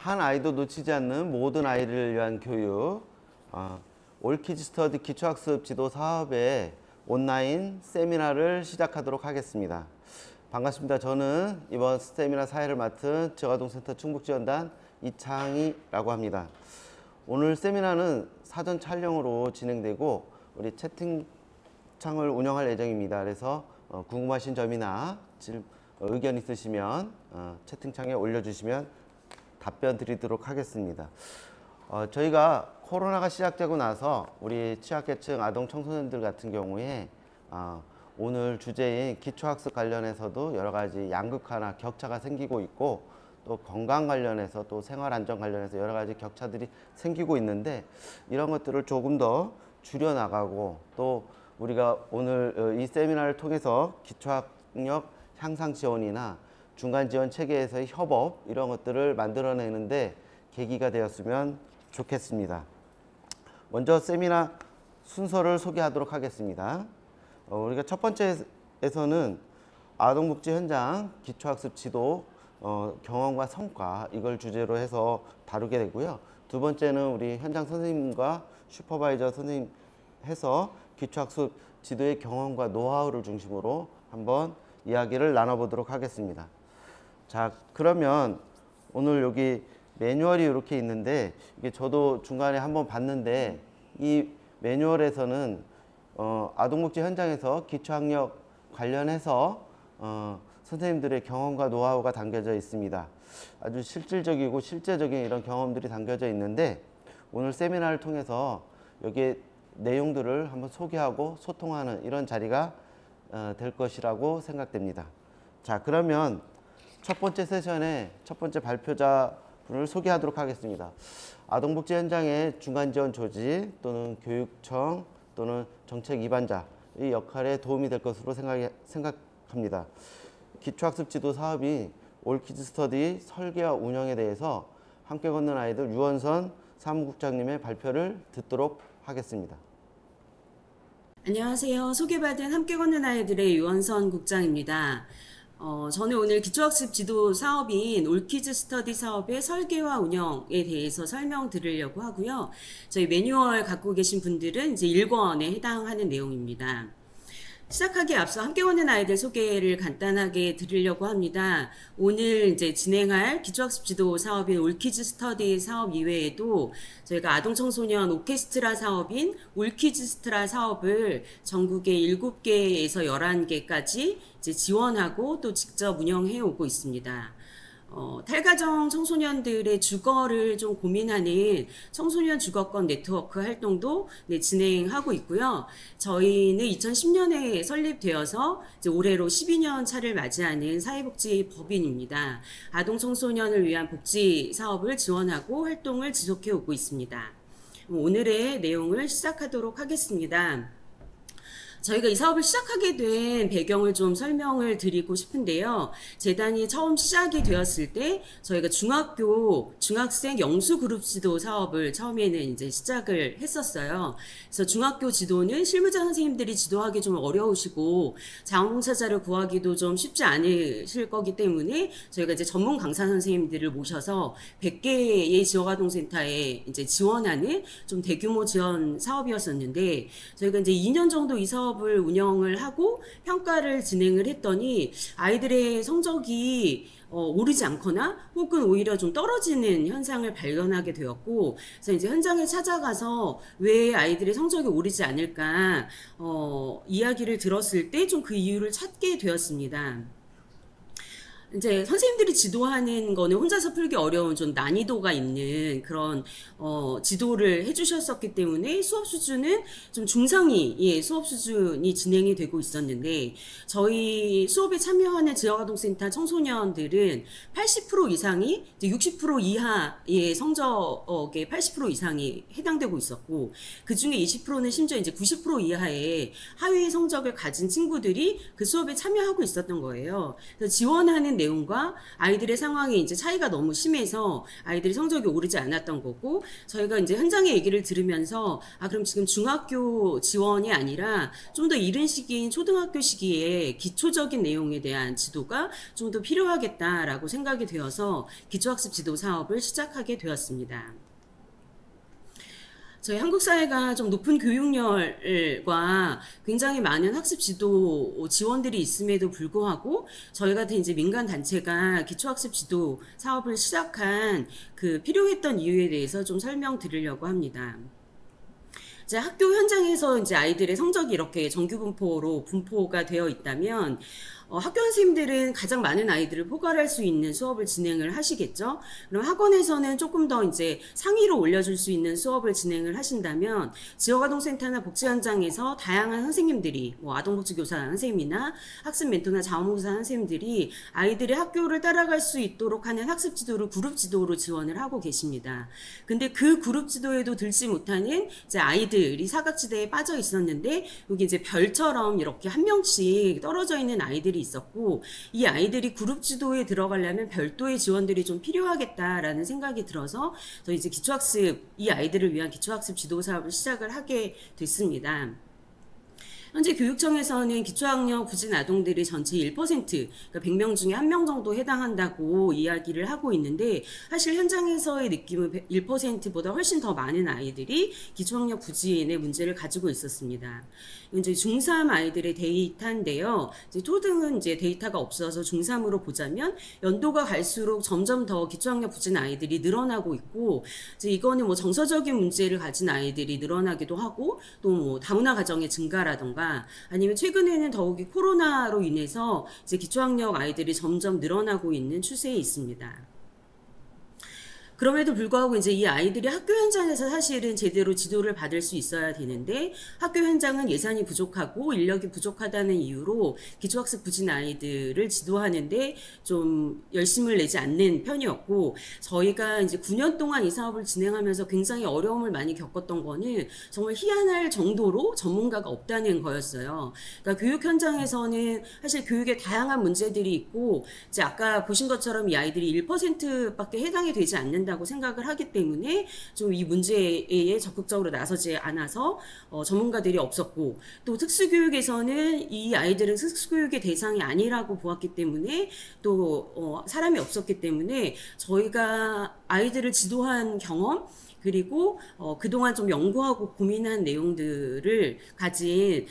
한 아이도 놓치지 않는 모든 아이를 위한 교육, 올키즈 스터디 기초학습 지도 사업의 온라인 세미나를 시작하도록 하겠습니다. 반갑습니다. 저는 이번 세미나 사회를 맡은 지역아동센터 충북지원단 이창희라고 합니다. 오늘 세미나는 사전 촬영으로 진행되고 우리 채팅창을 운영할 예정입니다. 그래서 궁금하신 점이나 의견 있으시면 채팅창에 올려주시면 답변 드리도록 하겠습니다. 저희가 코로나가 시작되고 나서 우리 취약계층 아동 청소년들 같은 경우에 오늘 주제인 기초학습 관련해서도 여러 가지 양극화나 격차가 생기고 있고, 또 건강 관련해서 또 생활안전 관련해서 여러 가지 격차들이 생기고 있는데, 이런 것들을 조금 더 줄여나가고, 또 우리가 오늘 이 세미나를 통해서 기초학력 향상 지원이나 중간 지원 체계에서의 협업, 이런 것들을 만들어내는데 계기가 되었으면 좋겠습니다. 먼저 세미나 순서를 소개하도록 하겠습니다. 우리가 첫 번째에서는 아동복지 현장 기초학습 지도 경험과 성과, 이걸 주제로 해서 다루게 되고요. 두 번째는 우리 현장 선생님과 슈퍼바이저 선생님 해서 기초학습 지도의 경험과 노하우를 중심으로 한번 이야기를 나눠보도록 하겠습니다. 자, 그러면 오늘 여기 매뉴얼이 이렇게 있는데, 이게 저도 중간에 한번 봤는데, 이 매뉴얼에서는 아동복지 현장에서 기초학력 관련해서 선생님들의 경험과 노하우가 담겨져 있습니다. 아주 실질적이고 실제적인 이런 경험들이 담겨져 있는데, 오늘 세미나를 통해서 여기에 내용들을 한번 소개하고 소통하는 이런 자리가 될 것이라고 생각됩니다. 자, 그러면 첫 번째 세션의 첫 번째 발표자분을 소개하도록 하겠습니다. 아동복지 현장의 중간지원 조직 또는 교육청 또는 정책 위반자의 역할에 도움이 될 것으로 생각합니다. 기초학습 지도 사업이 올키즈 스터디 설계와 운영에 대해서 함께 걷는 아이들 유원선 사무국장님의 발표를 듣도록 하겠습니다. 안녕하세요. 소개받은 함께 걷는 아이들의 유원선 국장입니다. 저는 오늘 기초학습 지도 사업인 올키즈 스터디 사업의 설계와 운영에 대해서 설명드리려고 하고요. 저희 매뉴얼 갖고 계신 분들은 이제 1권에 해당하는 내용입니다. 시작하기에 앞서 함께 걷는 아이들 소개를 간단하게 드리려고 합니다. 오늘 이제 진행할 기초학습 지도 사업인 올키즈 스터디 사업 이외에도 저희가 아동 청소년 오케스트라 사업인 올키즈스트라 사업을 전국의 7개에서 11개까지 이제 지원하고 또 직접 운영해 오고 있습니다. 탈가정 청소년들의 주거를 좀 고민하는 청소년 주거권 네트워크 활동도 진행하고 있고요. 저희는 2010년에 설립되어서 이제 올해로 12년 차를 맞이하는 사회복지법인입니다. 아동 청소년을 위한 복지 사업을 지원하고 활동을 지속해 오고 있습니다. 오늘의 내용을 시작하도록 하겠습니다. 저희가 이 사업을 시작하게 된 배경을 좀 설명을 드리고 싶은데요. 재단이 처음 시작이 되었을 때 저희가 중학생 영수 그룹 지도 사업을 처음에는 이제 시작을 했었어요. 그래서 중학교 지도는 실무자 선생님들이 지도하기 좀 어려우시고 자원봉사자를 구하기도 좀 쉽지 않으실 거기 때문에 저희가 이제 전문 강사 선생님들을 모셔서 100개의 지역아동센터에 이제 지원하는 좀 대규모 지원 사업이었었는데, 저희가 이제 2년 정도 이 사업을 운영을 하고 평가를 진행을 했더니 아이들의 성적이 오르지 않거나 혹은 오히려 좀 떨어지는 현상을 발견하게 되었고, 그래서 이제 현장에 찾아가서 왜 아이들의 성적이 오르지 않을까 이야기를 들었을 때 좀 그 이유를 찾게 되었습니다. 이제 선생님들이 지도하는 거는 혼자서 풀기 어려운 좀 난이도가 있는 그런 지도를 해주셨었기 때문에 수업 수준은 좀 중상위 수업 수준이 진행이 되고 있었는데, 저희 수업에 참여하는 지역아동센터 청소년들은 80% 이상이 이제 60% 이하의 성적의 80% 이상이 해당되고 있었고, 그 중에 20%는 심지어 이제 90% 이하의 하위 성적을 가진 친구들이 그 수업에 참여하고 있었던 거예요. 그래서 지원하는 내용과 아이들의 상황이 이제 차이가 너무 심해서 아이들이 성적이 오르지 않았던 거고, 저희가 이제 현장의 얘기를 들으면서 그럼 지금 중학교 지원이 아니라 좀 더 이른 시기인 초등학교 시기에 기초적인 내용에 대한 지도가 좀 더 필요하겠다라고 생각이 되어서 기초학습 지도 사업을 시작하게 되었습니다. 저희 한국 사회가 좀 높은 교육열과 굉장히 많은 학습 지도 지원들이 있음에도 불구하고 저희 같은 이제 민간 단체가 기초학습 지도 사업을 시작한 그 필요했던 이유에 대해서 좀 설명드리려고 합니다. 이제 학교 현장에서 이제 아이들의 성적이 이렇게 정규 분포로 분포가 되어 있다면 학교 선생님들은 가장 많은 아이들을 포괄할 수 있는 수업을 진행을 하시겠죠. 그럼 학원에서는 조금 더 이제 상위로 올려줄 수 있는 수업을 진행을 하신다면 지역아동센터나 복지현장에서 다양한 선생님들이 아동복지교사 선생님이나 학습 멘토나 자원봉사 선생님들이 아이들의 학교를 따라갈 수 있도록 하는 학습 지도를 그룹 지도로 지원을 하고 계십니다. 근데 그 그룹 지도에도 들지 못하는 이제 아이들이 사각지대에 빠져 있었는데 여기 이제 별처럼 이렇게 한 명씩 떨어져 있는 아이들이 있었고, 이 아이들이 그룹 지도에 들어가려면 별도의 지원들이 좀 필요하겠다라는 생각이 들어서 저희 이제 이 아이들을 위한 기초학습 지도 사업을 시작을 하게 됐습니다. 현재 교육청에서는 기초학력 부진 아동들이 전체 1%, 그러니까 100명 중에 1명 정도 해당한다고 이야기를 하고 있는데, 사실 현장에서의 느낌은 1%보다 훨씬 더 많은 아이들이 기초학력 부진의 문제를 가지고 있었습니다. 이제 중3 아이들의 데이터인데요. 이제 초등은 이제 데이터가 없어서 중3으로 보자면 연도가 갈수록 점점 더 기초학력 부진 아이들이 늘어나고 있고, 이제 이거는 정서적인 문제를 가진 아이들이 늘어나기도 하고, 또 다문화 가정의 증가라던가, 아니면 최근에는 더욱이 코로나로 인해서 이제 기초학력 아이들이 점점 늘어나고 있는 추세에 있습니다. 그럼에도 불구하고 이제 이 아이들이 학교 현장에서 사실은 제대로 지도를 받을 수 있어야 되는데, 학교 현장은 예산이 부족하고 인력이 부족하다는 이유로 기초학습 부진 아이들을 지도하는데 좀 열심을 내지 않는 편이었고, 저희가 이제 9년 동안 이 사업을 진행하면서 굉장히 어려움을 많이 겪었던 거는 정말 희한할 정도로 전문가가 없다는 거였어요. 그러니까 교육 현장에서는 사실 교육에 다양한 문제들이 있고, 이제 아까 보신 것처럼 이 아이들이 1%밖에 해당이 되지 않는다 다고 생각을 하기 때문에 좀 이 문제에 적극적으로 나서지 않아서 전문가들이 없었고, 또 특수교육에서는 이 아이들은 특수교육의 대상이 아니라고 보았기 때문에 또 사람이 없었기 때문에 저희가 아이들을 지도한 경험, 그리고 그동안 좀 연구하고 고민한 내용들을 가진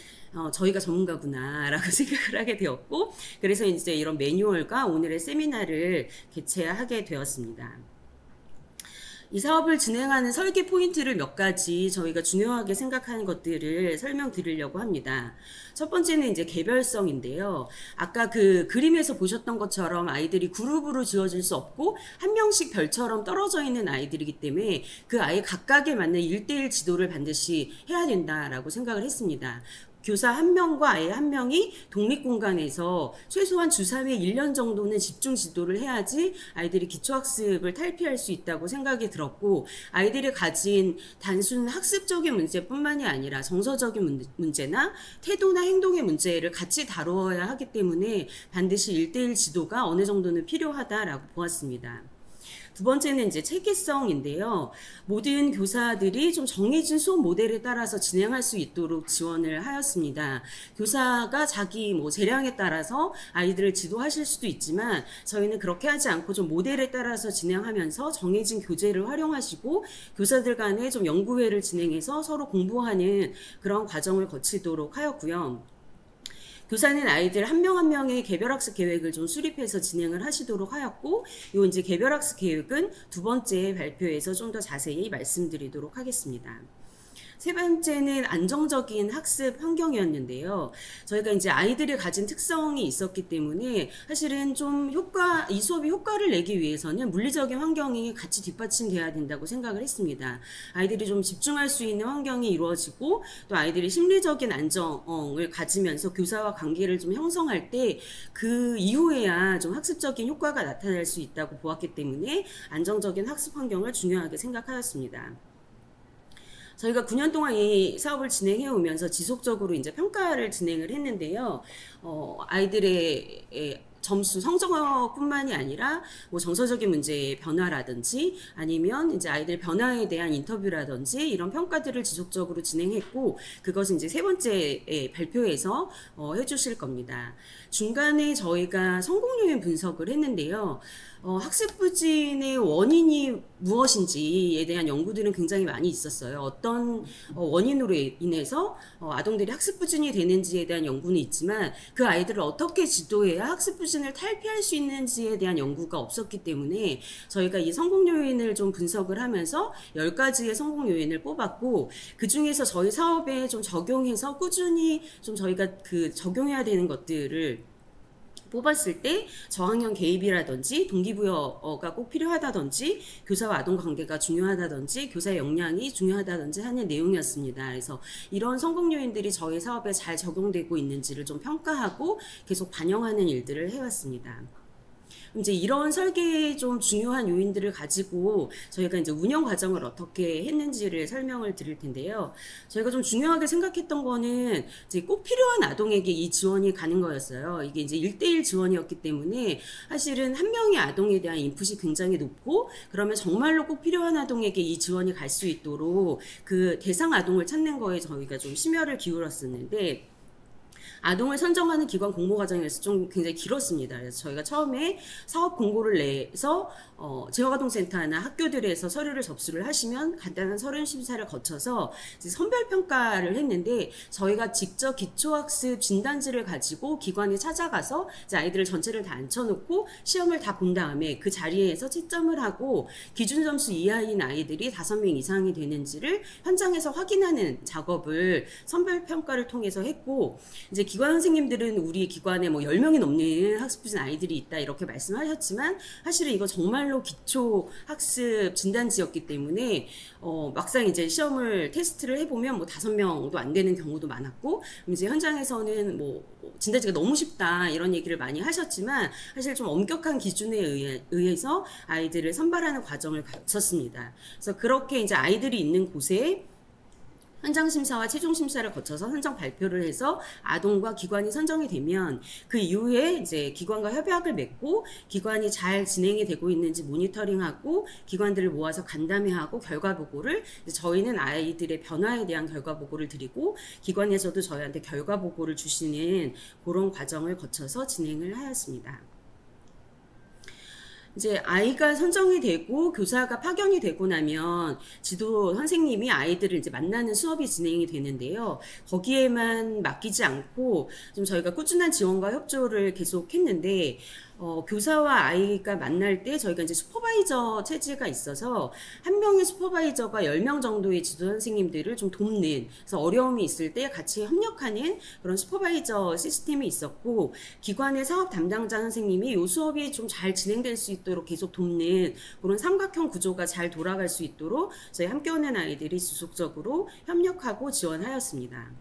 저희가 전문가구나라고 생각을 하게 되었고, 그래서 이제 이런 매뉴얼과 오늘의 세미나를 개최하게 되었습니다. 이 사업을 진행하는 설계 포인트를 몇 가지 저희가 중요하게 생각하는 것들을 설명드리려고 합니다. 첫 번째는 이제 개별성인데요. 아까 그 그림에서 보셨던 것처럼 아이들이 그룹으로 지어질 수 없고 한 명씩 별처럼 떨어져 있는 아이들이기 때문에 그 아이 각각에 맞는 1:1 지도를 반드시 해야 된다라고 생각을 했습니다. 교사 한 명과 아이 한 명이 독립공간에서 최소한 주 3회 1년 정도는 집중 지도를 해야지 아이들이 기초학습을 탈피할 수 있다고 생각이 들었고, 아이들이 가진 단순 학습적인 문제뿐만이 아니라 정서적인 문제나 태도나 행동의 문제를 같이 다루어야 하기 때문에 반드시 1:1 지도가 어느 정도는 필요하다라고 보았습니다. 두 번째는 이제 체계성인데요. 모든 교사들이 좀 정해진 수업 모델에 따라서 진행할 수 있도록 지원을 하였습니다. 교사가 자기 재량에 따라서 아이들을 지도하실 수도 있지만 저희는 그렇게 하지 않고 좀 모델에 따라서 진행하면서 정해진 교재를 활용하시고 교사들 간에 좀 연구회를 진행해서 서로 공부하는 그런 과정을 거치도록 하였고요. 교사는 아이들 한 명 한 명의 개별학습 계획을 좀 수립해서 진행을 하시도록 하였고, 이 이제 개별학습 계획은 두 번째 발표에서 좀 더 자세히 말씀드리도록 하겠습니다. 세 번째는 안정적인 학습 환경이었는데요. 저희가 이제 아이들이 가진 특성이 있었기 때문에 사실은 좀 이 수업이 효과를 내기 위해서는 물리적인 환경이 같이 뒷받침돼야 된다고 생각을 했습니다. 아이들이 좀 집중할 수 있는 환경이 이루어지고, 또 아이들이 심리적인 안정을 가지면서 교사와 관계를 좀 형성할 때 그 이후에야 좀 학습적인 효과가 나타날 수 있다고 보았기 때문에 안정적인 학습 환경을 중요하게 생각하였습니다. 저희가 9년 동안 이 사업을 진행해 오면서 지속적으로 이제 평가를 진행을 했는데요. 아이들의 점수 성적뿐만이 아니라 뭐 정서적인 문제의 변화라든지 아니면 이제 아이들 변화에 대한 인터뷰라든지 이런 평가들을 지속적으로 진행했고 그것은 이제 세 번째 발표에서 해주실 겁니다. 중간에 저희가 성공 요인 분석을 했는데요. 학습 부진의 원인이 무엇인지에 대한 연구들은 굉장히 많이 있었어요. 어떤 원인으로 인해서 아동들이 학습 부진이 되는지에 대한 연구는 있지만 그 아이들을 어떻게 지도해야 학습 부진을 탈피할 수 있는지에 대한 연구가 없었기 때문에 저희가 이 성공 요인을 좀 분석을 하면서 10가지의 성공 요인을 뽑았고 그 중에서 저희 사업에 좀 적용해서 꾸준히 좀 저희가 그 적용해야 되는 것들을 뽑았을 때 저학년 개입이라든지 동기부여가 꼭 필요하다든지 교사와 아동 관계가 중요하다든지 교사의 역량이 중요하다든지 하는 내용이었습니다. 그래서 이런 성공 요인들이 저희 사업에 잘 적용되고 있는지를 좀 평가하고 계속 반영하는 일들을 해왔습니다. 이제 이런 설계의 좀 중요한 요인들을 가지고 저희가 이제 운영 과정을 어떻게 했는지를 설명을 드릴 텐데요. 저희가 좀 중요하게 생각했던 거는 이제 꼭 필요한 아동에게 이 지원이 가는 거였어요. 이게 이제 1:1 지원이었기 때문에 사실은 한 명의 아동에 대한 인풋이 굉장히 높고 그러면 정말로 꼭 필요한 아동에게 이 지원이 갈 수 있도록 그 대상 아동을 찾는 거에 저희가 좀 심혈을 기울였었는데 아동을 선정하는 기관 공모 과정에서 좀 굉장히 길었습니다. 그래서 저희가 처음에 사업 공고를 내서 재활아동센터나 학교들에서 서류를 접수를 하시면 간단한 서류 심사를 거쳐서 이제 선별평가를 했는데 저희가 직접 기초학습 진단지를 가지고 기관에 찾아가서 이제 아이들을 전체를 다 앉혀놓고 시험을 다 본 다음에 그 자리에서 채점을 하고 기준 점수 이하인 아이들이 5명 이상이 되는지를 현장에서 확인하는 작업을 선별평가를 통해서 했고 이제 기관 선생님들은 우리 기관에 뭐 10명이 넘는 학습부진 아이들이 있다 이렇게 말씀하셨지만 사실은 이거 정말로 기초 학습 진단지였기 때문에 막상 이제 시험을 테스트를 해보면 뭐 5명도 안 되는 경우도 많았고 이제 현장에서는 뭐 진단지가 너무 쉽다 이런 얘기를 많이 하셨지만 사실 좀 엄격한 기준에 의해서 아이들을 선발하는 과정을 거쳤습니다. 그래서 그렇게 이제 아이들이 있는 곳에 현장 심사와 최종 심사를 거쳐서 선정 발표를 해서 아동과 기관이 선정이 되면 그 이후에 이제 기관과 협약을 맺고 기관이 잘 진행이 되고 있는지 모니터링하고 기관들을 모아서 간담회하고 결과 보고를 저희는 아이들의 변화에 대한 결과 보고를 드리고 기관에서도 저희한테 결과 보고를 주시는 그런 과정을 거쳐서 진행을 하였습니다. 이제 아이가 선정이 되고 교사가 파견이 되고 나면 지도 선생님이 아이들을 이제 만나는 수업이 진행이 되는데요. 거기에만 맡기지 않고 좀 저희가 꾸준한 지원과 협조를 계속 했는데 교사와 아이가 만날 때 저희가 이제 슈퍼바이저 체제가 있어서 한 명의 슈퍼바이저가 10명 정도의 지도 선생님들을 좀 돕는 그래서 어려움이 있을 때 같이 협력하는 그런 슈퍼바이저 시스템이 있었고 기관의 사업 담당자 선생님이 이 수업이 좀 잘 진행될 수 있도록 계속 돕는 그런 삼각형 구조가 잘 돌아갈 수 있도록 저희 함께 오는 아이들이 지속적으로 협력하고 지원하였습니다.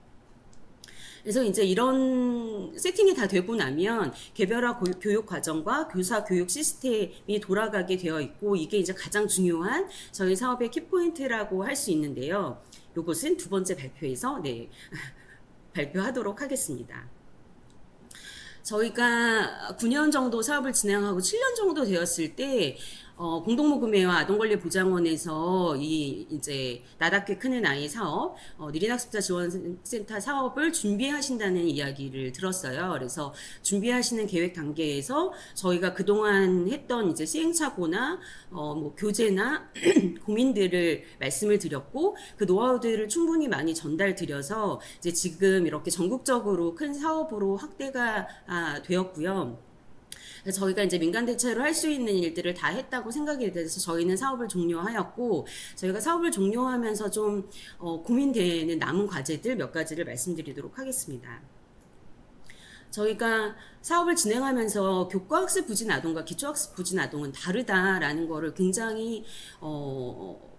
그래서 이제 이런 세팅이 다 되고 나면 개별화 교육 과정과 교사 교육 시스템이 돌아가게 되어 있고 이게 이제 가장 중요한 저희 사업의 키포인트라고 할 수 있는데요. 이것은 두 번째 발표에서 발표하도록 하겠습니다. 저희가 9년 정도 사업을 진행하고 7년 정도 되었을 때 공동모금회와 아동권리보장원에서 이제 나답게 크는 아이 사업, 느린학습자 지원센터 사업을 준비하신다는 이야기를 들었어요. 그래서 준비하시는 계획 단계에서 저희가 그동안 했던 이제 시행착오나 뭐 교재나 고민들을 말씀을 드렸고 그 노하우들을 충분히 많이 전달드려서 이제 지금 이렇게 전국적으로 큰 사업으로 확대가 되었고요. 저희가 이제 민간 대체로 할 수 있는 일들을 다 했다고 생각이 돼서 저희는 사업을 종료하였고 저희가 사업을 종료하면서 좀 고민되는 남은 과제들 몇 가지를 말씀드리도록 하겠습니다. 저희가 사업을 진행하면서 교과학습 부진 아동과 기초학습 부진 아동은 다르다라는 거를 굉장히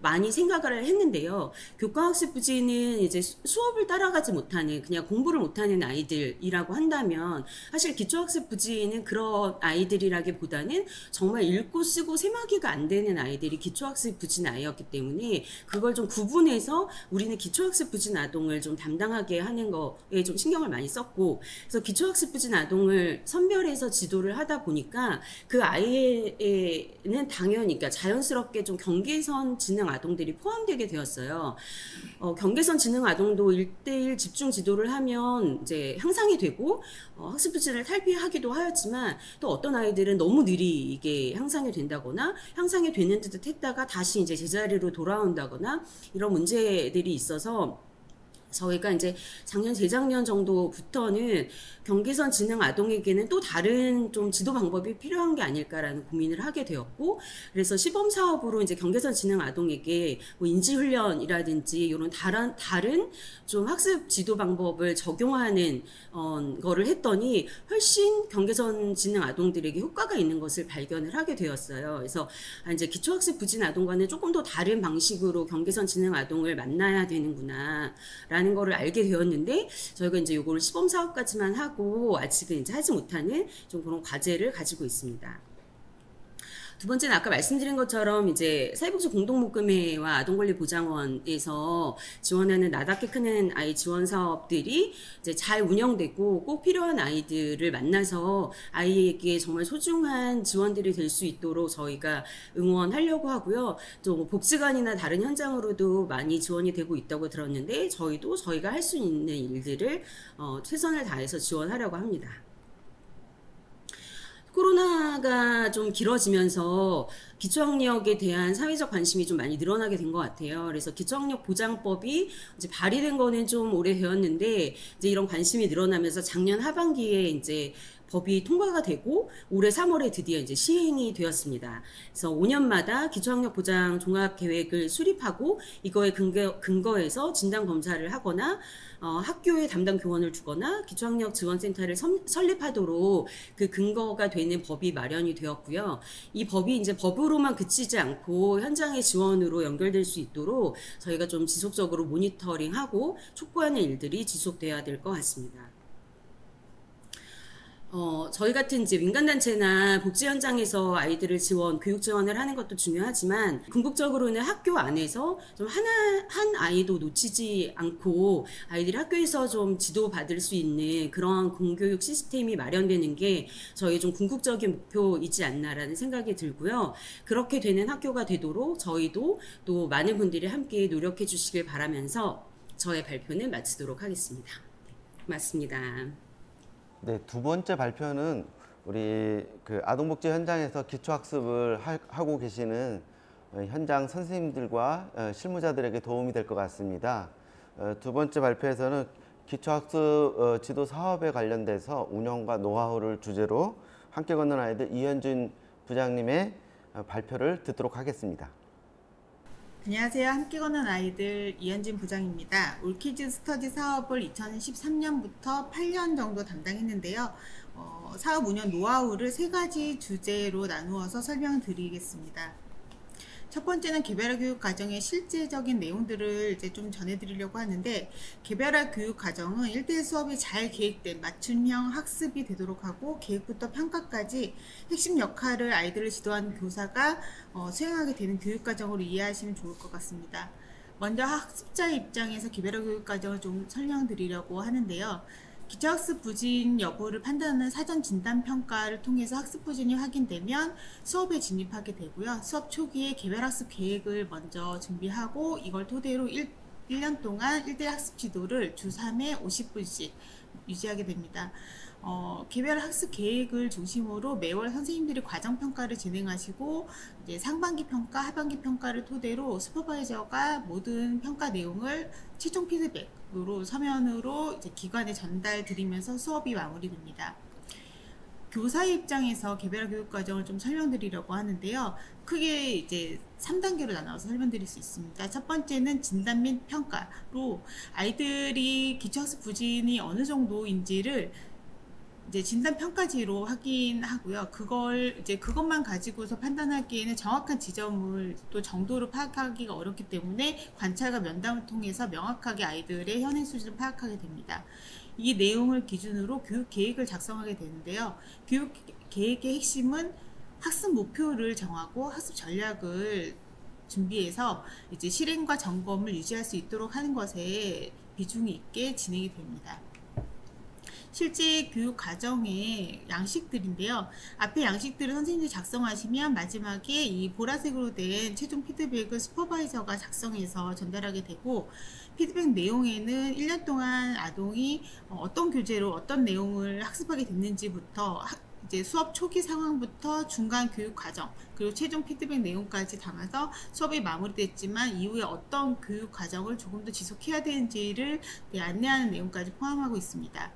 많이 생각을 했는데요. 교과학습 부진은 이제 수업을 따라가지 못하는 그냥 공부를 못하는 아이들이라고 한다면 사실 기초학습 부진은 그런 아이들이라기보다는 정말 읽고 쓰고 세마기가 안 되는 아이들이 기초학습 부진 아이였기 때문에 그걸 좀 구분해서 우리는 기초학습 부진 아동을 좀 담당하게 하는 거에 좀 신경을 많이 썼고 그래서 기초학습 기초학습 부진 아동을 선별해서 지도를 하다 보니까 그 아이에는 당연히, 그러니까 자연스럽게 좀 경계선 지능 아동들이 포함되게 되었어요. 경계선 지능 아동도 1대1 집중 지도를 하면 이제 향상이 되고 학습 부진을 탈피하기도 하였지만, 또 어떤 아이들은 너무 느리게 향상이 된다거나 향상이 되는 듯 했다가 다시 이제 제자리로 돌아온다거나 이런 문제들이 있어서 저희가 이제 작년, 재작년 정도부터는 경계선 지능 아동에게는 또 다른 좀 지도 방법이 필요한 게 아닐까라는 고민을 하게 되었고, 그래서 시범 사업으로 이제 경계선 지능 아동에게 뭐 인지 훈련이라든지 이런 다른 좀 학습 지도 방법을 적용하는 거를 했더니 훨씬 경계선 지능 아동들에게 효과가 있는 것을 발견을 하게 되었어요. 그래서 이제 기초학습 부진 아동과는 조금 더 다른 방식으로 경계선 지능 아동을 만나야 되는구나 라는 거를 알게 되었는데, 저희가 이제 요거를 시범 사업까지만 하고 아직은 이제 하지 못하는 좀 그런 과제를 가지고 있습니다. 두 번째는 아까 말씀드린 것처럼 이제 사회복지 공동목금회와 아동권리보장원에서 지원하는 나답게 크는 아이 지원 사업들이 이제 잘 운영되고 꼭 필요한 아이들을 만나서 아이에게 정말 소중한 지원들이 될 수 있도록 저희가 응원하려고 하고요. 또 복지관이나 다른 현장으로도 많이 지원이 되고 있다고 들었는데, 저희도 저희가 할 수 있는 일들을 최선을 다해서 지원하려고 합니다. 코로나가 좀 길어지면서 기초학력에 대한 사회적 관심이 좀 많이 늘어나게 된 것 같아요. 그래서 기초학력 보장법이 이제 발의된 거는 좀 오래되었는데, 이제 이런 관심이 늘어나면서 작년 하반기에 이제 법이 통과가 되고 올해 3월에 드디어 이제 시행이 되었습니다. 그래서 5년마다 기초학력 보장 종합 계획을 수립하고 이거에 근거해서 진단 검사를 하거나 학교에 담당 교원을 두거나 기초학력 지원센터를 설립하도록 그 근거가 되는 법이 마련이 되었고요. 이 법이 이제 법으로만 그치지 않고 현장의 지원으로 연결될 수 있도록 저희가 좀 지속적으로 모니터링하고 촉구하는 일들이 지속돼야 될 것 같습니다. 저희 같은 이제 민간단체나 복지 현장에서 아이들을 교육 지원을 하는 것도 중요하지만, 궁극적으로는 학교 안에서 좀 한 아이도 놓치지 않고 아이들이 학교에서 좀 지도받을 수 있는 그런 공교육 시스템이 마련되는 게 저희 좀 궁극적인 목표이지 않나라는 생각이 들고요. 그렇게 되는 학교가 되도록 저희도 또 많은 분들이 함께 노력해 주시길 바라면서 저의 발표는 마치도록 하겠습니다. 고맙습니다. 네, 두 번째 발표는 우리 그 아동복지 현장에서 기초학습을 하고 계시는 현장 선생님들과 실무자들에게 도움이 될 것 같습니다. 두 번째 발표에서는 기초학습 지도 사업에 관련돼서 운영과 노하우를 주제로 함께 걷는 아이들 이현준 부장님의 발표를 듣도록 하겠습니다. 안녕하세요. 함께 걷는 아이들 이현진 부장입니다. 올키즈 스터디 사업을 2013년부터 8년 정도 담당했는데요. 사업 운영 노하우를 3가지 주제로 나누어서 설명드리겠습니다. 첫 번째는 개별화 교육 과정의 실제적인 내용들을 이제 좀 전해드리려고 하는데, 개별화 교육 과정은 1대1 수업이 잘 계획된 맞춤형 학습이 되도록 하고, 계획부터 평가까지 핵심 역할을 아이들을 지도하는 교사가 수행하게 되는 교육 과정으로 이해하시면 좋을 것 같습니다. 먼저 학습자의 입장에서 개별화 교육 과정을 좀 설명드리려고 하는데요. 기초학습 부진 여부를 판단하는 사전 진단 평가를 통해서 학습 부진이 확인되면 수업에 진입하게 되고요. 수업 초기에 개별학습 계획을 먼저 준비하고, 이걸 토대로 1년 동안 1대1 학습 지도를 주 3회 50분씩 유지하게 됩니다. 개별 학습 계획을 중심으로 매월 선생님들이 과정 평가를 진행하시고, 이제 상반기 평가, 하반기 평가를 토대로 슈퍼바이저가 모든 평가 내용을 최종 피드백으로 서면으로 이제 기관에 전달 드리면서 수업이 마무리됩니다. 교사의 입장에서 개별 교육 과정을 좀 설명드리려고 하는데요. 크게 이제 3단계로 나눠서 설명드릴 수 있습니다. 첫 번째는 진단 및 평가로 아이들이 기초학습 부진이 어느 정도인지를 이제 진단 평가지로 확인하고요. 그것만 가지고서 판단하기에는 정확한 지점을 또 정도로 파악하기가 어렵기 때문에 관찰과 면담을 통해서 명확하게 아이들의 현행 수준을 파악하게 됩니다. 이 내용을 기준으로 교육 계획을 작성하게 되는데요. 교육 계획의 핵심은 학습 목표를 정하고 학습 전략을 준비해서 이제 실행과 점검을 유지할 수 있도록 하는 것에 비중이 있게 진행이 됩니다. 실제 교육 과정의 양식들인데요. 앞에 양식들을 선생님들이 작성하시면 마지막에 이 보라색으로 된 최종 피드백을 슈퍼바이저가 작성해서 전달하게 되고, 피드백 내용에는 1년 동안 아동이 어떤 교재로 어떤 내용을 학습하게 됐는지부터 이제 수업 초기 상황부터 중간 교육 과정, 그리고 최종 피드백 내용까지 담아서 수업이 마무리됐지만 이후에 어떤 교육 과정을 조금 더 지속해야 되는지를 안내하는 내용까지 포함하고 있습니다.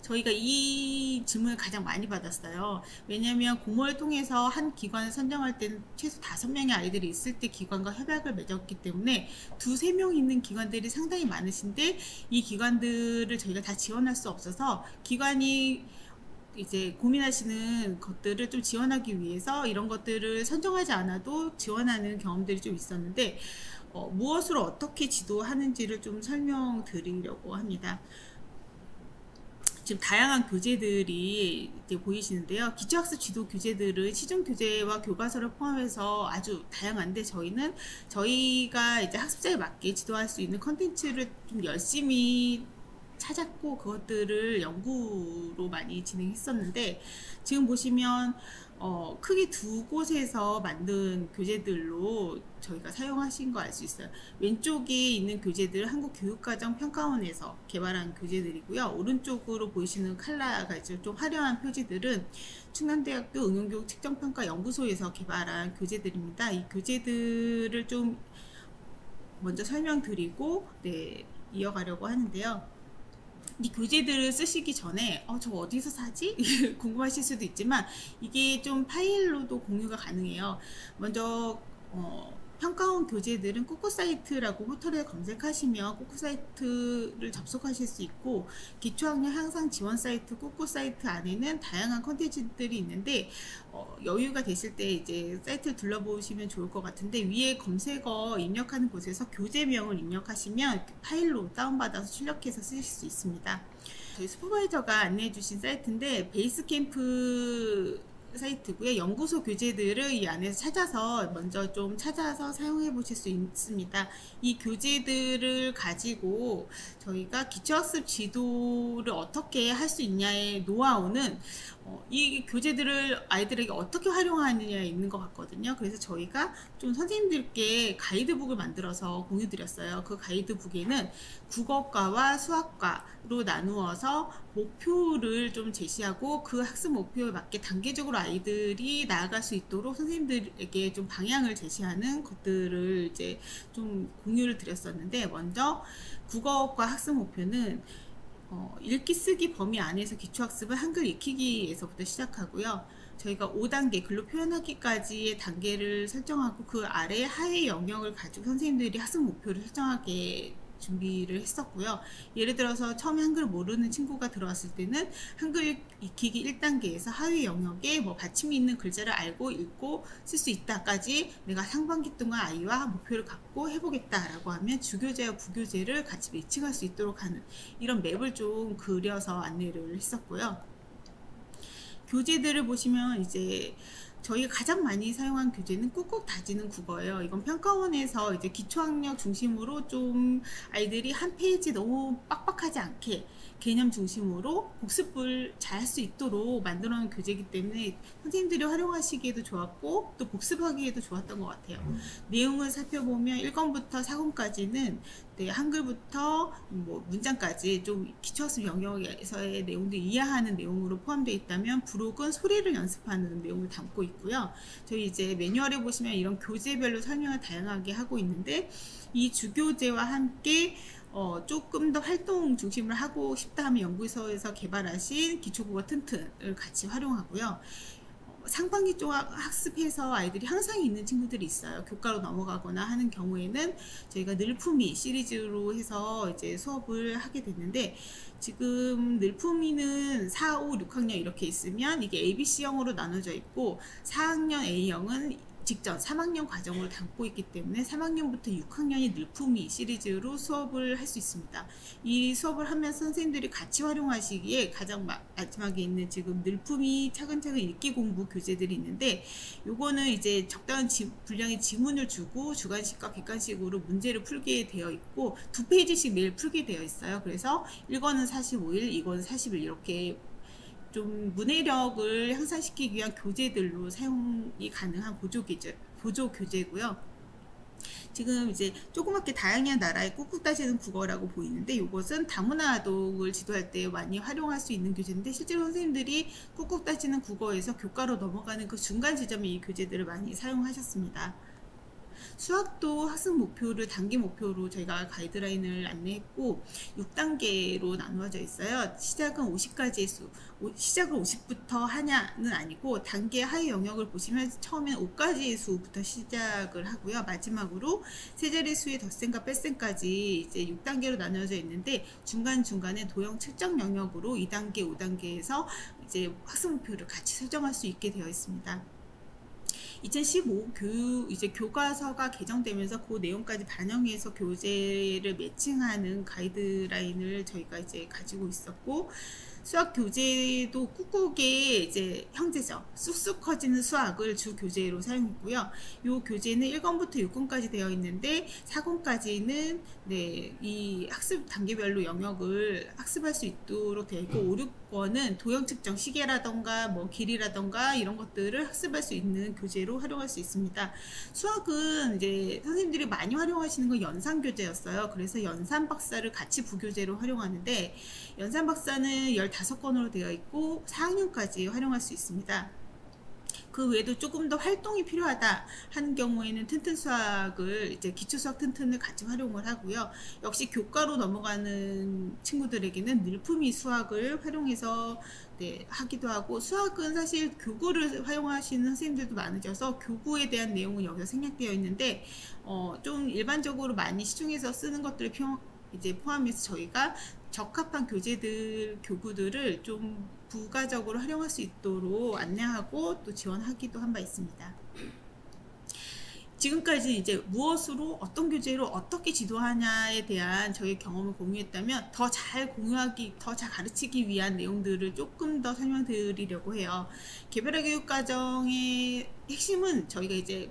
저희가 이 질문을 가장 많이 받았어요. 왜냐하면 공모를 통해서 한 기관을 선정할 때는 최소 5명의 아이들이 있을 때 기관과 협약을 맺었기 때문에 2~3명 있는 기관들이 상당히 많으신데, 이 기관들을 저희가 다 지원할 수 없어서 기관이 이제 고민하시는 것들을 좀 지원하기 위해서 이런 것들을 선정하지 않아도 지원하는 경험들이 좀 있었는데, 무엇으로 어떻게 지도하는지를 좀 설명드리려고 합니다. 지금 다양한 교재들이 이제 보이시는데요. 기초학습 지도 교재들은 시중 교재와 교과서를 포함해서 아주 다양한데, 저희가 이제 학습자에 맞게 지도할 수 있는 컨텐츠를 좀 열심히 찾았고 그것들을 연구로 많이 진행했었는데, 지금 보시면 크게 2곳에서 만든 교재들로 저희가 사용하신 거 알 수 있어요. 왼쪽에 있는 교재들은 한국교육과정평가원에서 개발한 교재들이고요. 오른쪽으로 보이시는 컬러가 이제 좀 화려한 표지들은 충남대학교 응용교육측정평가연구소에서 개발한 교재들입니다. 이 교재들을 좀 먼저 설명드리고 이어가려고 하는데요. 이 교재들을 쓰시기 전에 저 어디서 사지? 궁금하실 수도 있지만, 이게 좀 파일로도 공유가 가능해요. 먼저 평가원 교재들은 꾸꾸사이트라고 포털에 검색하시면 꾸꾸사이트를 접속하실 수 있고, 기초학력 향상 지원 사이트 꾸꾸사이트 안에는 다양한 컨텐츠들이 있는데, 여유가 되실 때 이제 사이트를 둘러보시면 좋을 것 같은데, 위에 검색어 입력하는 곳에서 교재명을 입력하시면 파일로 다운받아서 출력해서 쓰실 수 있습니다. 저희 슈퍼바이저가 안내해 주신 사이트인데, 베이스캠프 사이트고요. 연구소 교재들을 이 안에서 찾아서 사용해 보실 수 있습니다. 이 교재들을 가지고 저희가 기초학습 지도를 어떻게 할 수 있냐의 노하우는 이 교재들을 아이들에게 어떻게 활용하느냐에 있는 것 같거든요. 그래서 저희가 좀 선생님들께 가이드북을 만들어서 공유 드렸어요. 그 가이드북에는 국어과와 수학과로 나누어서 목표를 좀 제시하고, 그 학습 목표에 맞게 단계적으로 아이들이 나아갈 수 있도록 선생님들에게 좀 방향을 제시하는 것들을 이제 좀 공유를 드렸었는데, 먼저 국어과 학습 목표는 읽기 쓰기 범위 안에서 기초학습을 한글 익히기에서부터 시작하고요. 저희가 5단계 글로 표현하기까지의 단계를 설정하고, 그 아래 하위 영역을 가지고 선생님들이 학습 목표를 설정하게 준비를 했었고요. 예를 들어서 처음에 한글을 모르는 친구가 들어왔을 때는 한글 익히기 1단계에서 하위 영역에 받침이 있는 글자를 알고 읽고 쓸 수 있다까지 내가 상반기 동안 아이와 목표를 갖고 해보겠다라고 하면 주교재와 부교재를 같이 매칭할 수 있도록 하는 이런 맵을 좀 그려서 안내를 했었고요. 교재들을 보시면 이제 저희가 가장 많이 사용한 교재는 꾹꾹 다지는 국어예요. 이건 평가원에서 이제 기초학력 중심으로 좀 아이들이 한 페이지 너무 빡빡하지 않게 개념 중심으로 복습을 잘 할 수 있도록 만들어 놓은 교재이기 때문에 선생님들이 활용하시기에도 좋았고 또 복습하기에도 좋았던 것 같아요. 내용을 살펴보면 1권부터 4권까지는 한글부터 문장까지 좀 기초학습 영역에서의 내용들 이해하는 내용으로 포함되어 있다면, 부록은 소리를 연습하는 내용을 담고 있고요. 저희 이제 매뉴얼에 보시면 이런 교재별로 설명을 다양하게 하고 있는데, 이 주교재와 함께 조금 더 활동 중심을 하고 싶다 하면 연구소에서 개발하신 기초국어 튼튼을 같이 활용하고요. 상반기 쪽 학습해서 아이들이 항상 있는 친구들이 있어요. 교과로 넘어가거나 하는 경우에는 저희가 늘품이 시리즈로 해서 이제 수업을 하게 됐는데, 지금 늘품이는 4, 5, 6학년 이렇게 있으면 이게 ABC형으로 나눠져 있고, 4학년 A형은 직전 3학년 과정을 담고 있기 때문에 3학년부터 6학년이 늘품이 시리즈로 수업을 할 수 있습니다. 이 수업을 하면서 선생님들이 같이 활용하시기에 가장 마지막에 있는 지금 늘품이 차근차근 읽기 공부 교재들이 있는데, 요거는 이제 적당한 분량의 지문을 주고 주관식과 객관식으로 문제를 풀게 되어 있고 2페이지씩 매일 풀게 되어 있어요. 그래서 1권은 45일, 2권은 40일 이렇게 좀 문해력을 향상시키기 위한 교재들로 사용이 가능한 보조 교재고요. 지금 이제 조그맣게 다양한 나라의 꾹꾹 따지는 국어라고 보이는데, 이것은 다문화 아동을 지도할 때 많이 활용할 수 있는 교재인데, 실제로 선생님들이 꾹꾹 따지는 국어에서 교과로 넘어가는 그 중간 지점에 이 교재들을 많이 사용하셨습니다. 수학도 학습 목표를 단기 목표로 저희가 가이드라인을 안내했고 6단계로 나누어져 있어요. 시작은 50가지의 수, 시작을 50부터 하냐는 아니고 단계 하위 영역을 보시면 처음엔 5가지의 수부터 시작을 하고요. 마지막으로 세 자리 수의 덧셈과 뺄셈까지 이제 6단계로 나누어져 있는데, 중간중간에 도형 측정 영역으로 2단계, 5단계에서 이제 학습 목표를 같이 설정할 수 있게 되어 있습니다. 2015 이제 교과서가 개정되면서 그 내용까지 반영해서 교재를 매칭하는 가이드라인을 저희가 이제 가지고 있었고, 수학 교재도 꾹꾹의 이제 형제죠. 쑥쑥 커지는 수학을 주 교재로 사용했고요. 이 교재는 1권부터 6권까지 되어 있는데 4권까지는 이 학습 단계별로 영역을 학습할 수 있도록 되어 있고, 5, 6권은 도형 측정 시계라던가 뭐 길이라던가 이런 것들을 학습할 수 있는 교재로 활용할 수 있습니다. 수학은 이제 선생님들이 많이 활용하시는 건 연산 교재였어요. 그래서 연산 박사를 같이 부교재로 활용하는데, 연산 박사는 15권으로 되어 있고 4학년까지 활용할 수 있습니다. 그 외에도 조금 더 활동이 필요하다 하는 경우에는 튼튼 수학을 이제 기초 수학 튼튼을 같이 활용을 하고요. 역시 교과로 넘어가는 친구들에게는 늘품이 수학을 활용해서 하기도 하고, 수학은 사실 교구를 활용하시는 선생님들도 많으셔서 교구에 대한 내용은 여기서 생략되어 있는데, 좀 일반적으로 많이 시중에서 쓰는 것들을 이제 포함해서 저희가 적합한 교구들을 좀 부가적으로 활용할 수 있도록 안내하고 또 지원하기도 한 바 있습니다. 지금까지 이제 무엇으로 어떤 교재로 어떻게 지도하냐에 대한 저희 경험을 공유했다면, 더 잘 더 잘 가르치기 위한 내용들을 조금 더 설명드리려고 해요. 개별화 교육과정의 핵심은 저희가 이제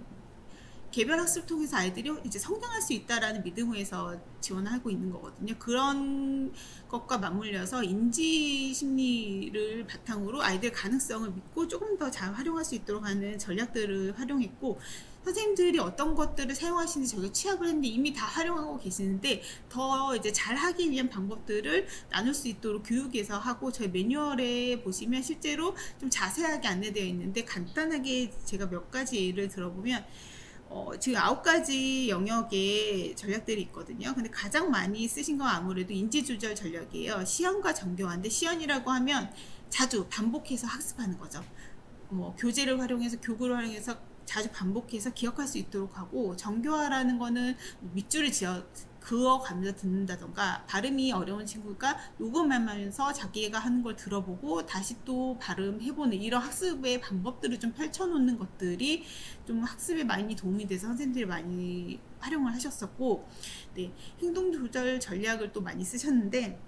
개별 학습을 통해서 아이들이 이제 성장할 수 있다라는 믿음에서 지원하고 있는 거거든요. 그런 것과 맞물려서 인지 심리를 바탕으로 아이들 가능성을 믿고 조금 더 잘 활용할 수 있도록 하는 전략들을 활용했고, 선생님들이 어떤 것들을 사용하시는지 저희가 취합을 했는데 이미 다 활용하고 계시는데, 더 이제 잘 하기 위한 방법들을 나눌 수 있도록 교육에서 하고, 저희 매뉴얼에 보시면 실제로 좀 자세하게 안내되어 있는데, 간단하게 제가 몇 가지 예를 들어보면, 지금 9가지 영역의 전략들이 있거든요. 근데 가장 많이 쓰신 건 아무래도 인지조절 전략이에요. 시연과 정교화인데, 시연이라고 하면 자주 반복해서 학습하는 거죠. 뭐 교재를 활용해서, 교구를 활용해서 자주 반복해서 기억할 수 있도록 하고, 정교화라는 거는 밑줄을 그어가면서 듣는다던가, 발음이 어려운 친구가 녹음하면서 자기가 하는 걸 들어보고 다시 또 발음해보는 이런 학습의 방법들을 좀 펼쳐놓는 것들이 좀 학습에 많이 도움이 돼서 선생님들이 많이 활용을 하셨었고, 행동조절 전략을 또 많이 쓰셨는데,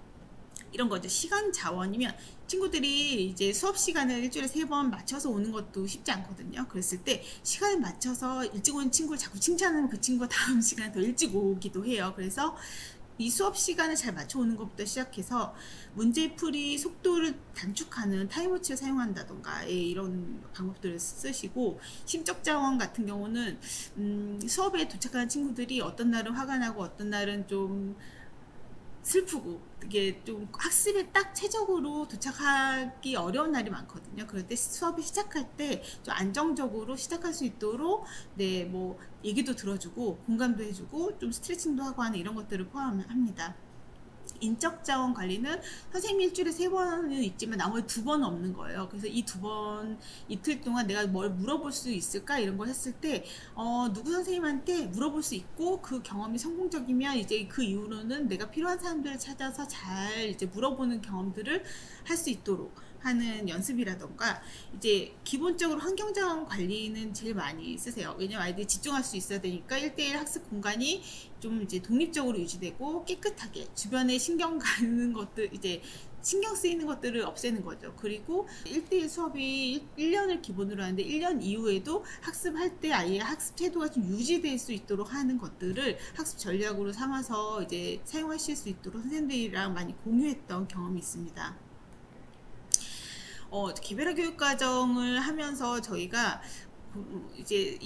이런 거죠. 시간 자원이면 친구들이 이제 수업 시간을 일주일에 3번 맞춰서 오는 것도 쉽지 않거든요. 그랬을 때 시간을 맞춰서 일찍 오는 친구를 자꾸 칭찬하면 그 친구가 다음 시간에 더 일찍 오기도 해요. 그래서 이 수업 시간을 잘 맞춰 오는 것부터 시작해서 문제풀이 속도를 단축하는 타임워치를 사용한다던가 이런 방법들을 쓰시고, 심적 자원 같은 경우는 수업에 도착하는 친구들이 어떤 날은 화가 나고 어떤 날은 좀 슬프고, 이게 좀 학습에 딱 최적으로 도착하기 어려운 날이 많거든요. 그럴 때 수업을 시작할 때 좀 안정적으로 시작할 수 있도록 뭐 얘기도 들어주고 공감도 해주고 좀 스트레칭도 하고 하는 이런 것들을 포함합니다. 인적 자원 관리는 선생님이 일주일에 3번은 있지만 나머지 2번은 없는 거예요. 그래서 이 2번 이틀 동안 내가 뭘 물어볼 수 있을까 이런 걸 했을 때 누구 선생님한테 물어볼 수 있고, 그 경험이 성공적이면 이제 그 이후로는 내가 필요한 사람들을 찾아서 잘 이제 물어보는 경험들을 할 수 있도록 하는 연습이라던가 이제 기본적으로 환경장 관리는 제일 많이 쓰세요. 왜냐면 아이들이 집중할 수 있어야 되니까 1대1 학습 공간이 좀 이제 독립적으로 유지되고 깨끗하게 주변에 신경 가는 것들, 이제 신경 쓰이는 것들을 없애는 거죠. 그리고 1대1 수업이 1년을 기본으로 하는데 1년 이후에도 학습할 때 아이의 학습 태도가 좀 유지될 수 있도록 하는 것들을 학습 전략으로 삼아서 이제 사용하실 수 있도록 선생님들이랑 많이 공유했던 경험이 있습니다. 개별화 교육과정을 하면서 저희가 이제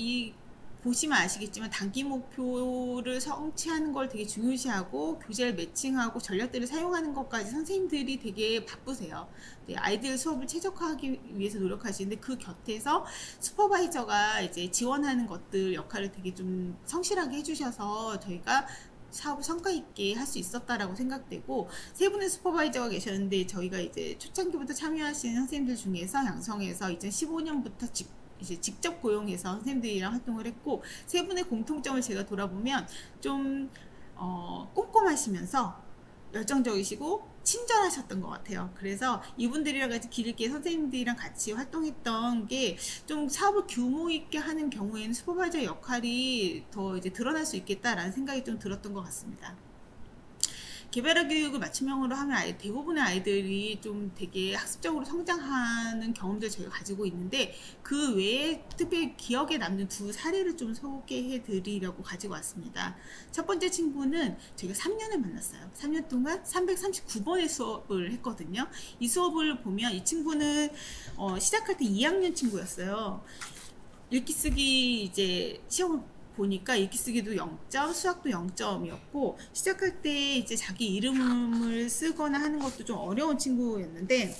보시면 아시겠지만 단기 목표를 성취하는 걸 되게 중요시하고 교재를 매칭하고 전략들을 사용하는 것까지 선생님들이 되게 바쁘세요. 네, 아이들 수업을 최적화하기 위해서 노력하시는데 그 곁에서 슈퍼바이저가 이제 지원하는 것들 역할을 되게 좀 성실하게 해주셔서 저희가 사업을 성과 있게 할 수 있었다라고 생각되고, 세 분의 슈퍼바이저가 계셨는데 저희가 이제 초창기부터 참여하시는 선생님들 중에서 양성해서 2015년부터 이제 직접 고용해서 선생님들이랑 활동을 했고, 세 분의 공통점을 제가 돌아보면 좀 꼼꼼하시면서 열정적이시고 친절하셨던 것 같아요. 그래서 이분들이랑 같이 길 있게 선생님들이랑 같이 활동했던 게 좀 사업을 규모 있게 하는 경우에는 슈퍼바이저 역할이 더 이제 드러날 수 있겠다라는 생각이 좀 들었던 것 같습니다. 개별화 교육을 맞춤형으로 하면 대부분의 아이들이 좀 되게 학습적으로 성장하는 경험들 저희가 가지고 있는데, 그 외에 특별히 기억에 남는 두 사례를 좀 소개해 드리려고 가지고 왔습니다. 첫 번째 친구는 저희가 3년을 만났어요. 3년 동안 339번의 수업을 했거든요. 이 수업을 보면 이 친구는 시작할 때 2학년 친구였어요. 읽기 쓰기 이제 시험을 보니까 읽기 쓰기도 0점, 수학도 0점이었고, 시작할 때 이제 자기 이름을 쓰거나 하는 것도 좀 어려운 친구였는데,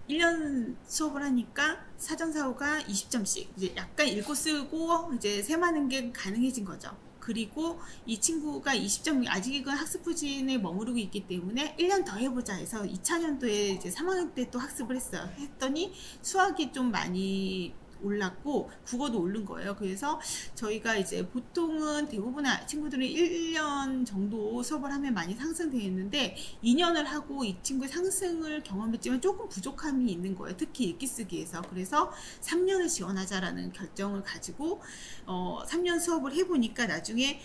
1년 수업을 하니까 사전사고가 20점씩, 이제 약간 읽고 쓰고 이제 세마는 게 가능해진 거죠. 그리고 이 친구가 20점, 아직은 학습부진에 머무르고 있기 때문에 1년 더 해보자 해서 2차년도에 이제 3학년 때 또 학습을 했어요. 했더니 수학이 좀 많이 올랐고 국어도 오른 거예요. 그래서 저희가 이제 보통은 대부분의 친구들은 1년 정도 수업을 하면 많이 상승되어 있는데, 2년을 하고 이 친구의 상승을 경험했지만 조금 부족함이 있는 거예요. 특히 읽기 쓰기에서. 그래서 3년을 지원하자라는 결정을 가지고 3년 수업을 해보니까 나중에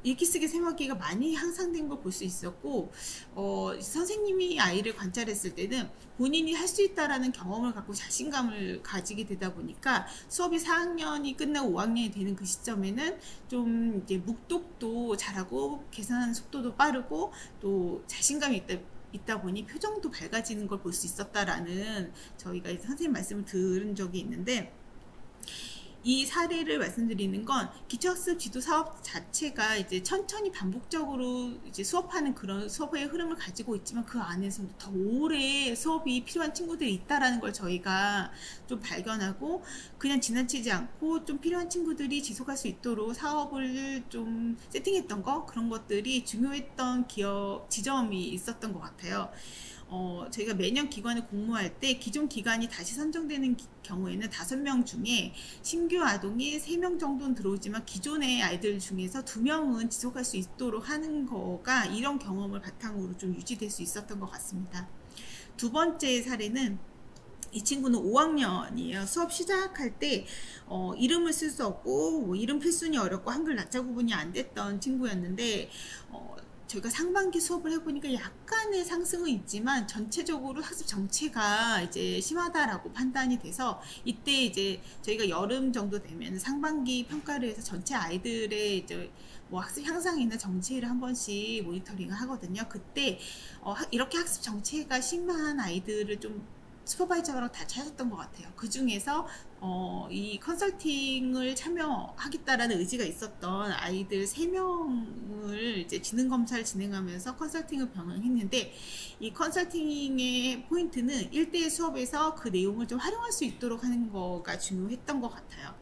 읽기 쓰기 세마기가 많이 향상된 걸 볼 수 있었고, 선생님이 아이를 관찰했을 때는 본인이 할 수 있다라는 경험을 갖고 자신감을 가지게 되다 보니까 수업이 4학년이 끝나고 5학년이 되는 그 시점에는 좀 이제 묵독도 잘하고 계산하는 속도도 빠르고 또 자신감이 있다 보니 표정도 밝아지는 걸 볼 수 있었다라는 저희가 이제 선생님 말씀을 들은 적이 있는데, 이 사례를 말씀드리는 건 기초학습 지도 사업 자체가 이제 천천히 반복적으로 이제 수업하는 그런 수업의 흐름을 가지고 있지만, 그 안에서도 더 오래 수업이 필요한 친구들이 있다라는 걸 저희가 좀 발견하고, 그냥 지나치지 않고 좀 필요한 친구들이 지속할 수 있도록 사업을 좀 세팅했던 거, 그런 것들이 중요했던 지점이 있었던 것 같아요. 저희가 매년 기관을 공모할 때 기존 기관이 다시 선정되는 경우에는 5명 중에 신규 아동이 3명 정도는 들어오지만 기존의 아이들 중에서 2명은 지속할 수 있도록 하는 거가 이런 경험을 바탕으로 좀 유지될 수 있었던 것 같습니다. 두 번째 사례는 이 친구는 5학년이에요. 수업 시작할 때 이름을 쓸 수 없고 뭐 이름 필순이 어렵고 한글 낮자 구분이 안 됐던 친구였는데, 저희가 상반기 수업을 해보니까 약간의 상승은 있지만 전체적으로 학습 정체가 이제 심하다라고 판단이 돼서, 이때 이제 저희가 여름 정도 되면 상반기 평가를 해서 전체 아이들의 이제 뭐 학습 향상이나 정체를 한 번씩 모니터링을 하거든요. 그때 이렇게 학습 정체가 심한 아이들을 좀 슈퍼바이저랑 다 찾았던 것 같아요. 그 중에서 이 컨설팅을 참여하겠다라는 의지가 있었던 아이들 3명을 이제 지능검사를 진행하면서 컨설팅을 병행했는데, 이 컨설팅의 포인트는 1대1 수업에서 그 내용을 좀 활용할 수 있도록 하는 거가 중요했던 것 같아요.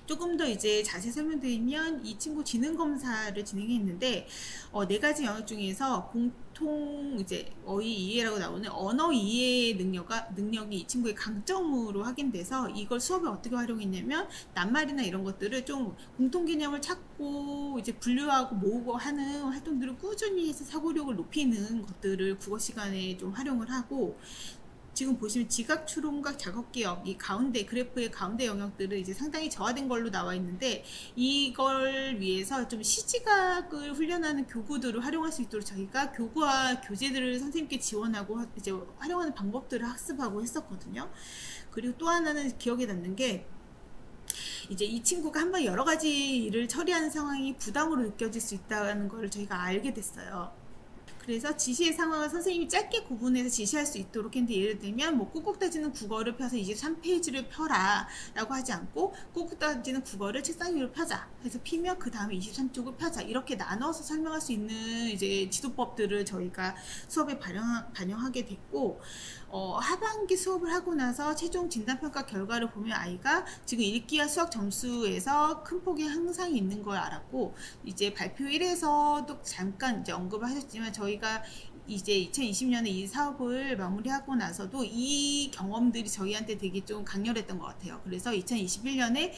조금 더 이제 자세히 설명드리면 이 친구 지능 검사를 진행했는데 4가지 영역 중에서 공통 이제 어휘 이해라고 나오는 언어 이해 능력이 이 친구의 강점으로 확인돼서 이걸 수업에 어떻게 활용했냐면 낱말이나 이런 것들을 좀 공통 개념을 찾고 이제 분류하고 모으고 하는 활동들을 꾸준히 해서 사고력을 높이는 것들을 국어 시간에 좀 활용을 하고, 지금 보시면 지각, 추론각, 작업기억 이 가운데 그래프의 가운데 영역들은 이제 상당히 저하된 걸로 나와 있는데, 이걸 위해서 좀 시지각을 훈련하는 교구들을 활용할 수 있도록 저희가 교구와 교재들을 선생님께 지원하고 이제 활용하는 방법들을 학습하고 했었거든요. 그리고 또 하나는 기억에 남는 게, 이제 이 친구가 한번 여러 가지 일을 처리하는 상황이 부담으로 느껴질 수 있다는 걸 저희가 알게 됐어요. 그래서 지시의 상황을 선생님이 짧게 구분해서 지시할 수 있도록 했는데, 예를 들면 뭐 꾹꾹 따지는 국어를 펴서 23페이지를 펴라 라고 하지 않고, 꾹꾹 따지는 국어를 책상 위로 펴자 해서 피면 그 다음에 23쪽을 펴자, 이렇게 나눠서 설명할 수 있는 이제 지도법들을 저희가 수업에 반영하게 됐고, 하반기 수업을 하고 나서 최종 진단평가 결과를 보면 아이가 지금 읽기와 수학 점수에서 큰 폭의 향상이 있는 걸 알았고, 이제 발표 1에서도 잠깐 이제 언급을 하셨지만, 저희가 이제 2020년에 이 사업을 마무리하고 나서도 이 경험들이 저희한테 되게 좀 강렬했던 것 같아요. 그래서 2021년에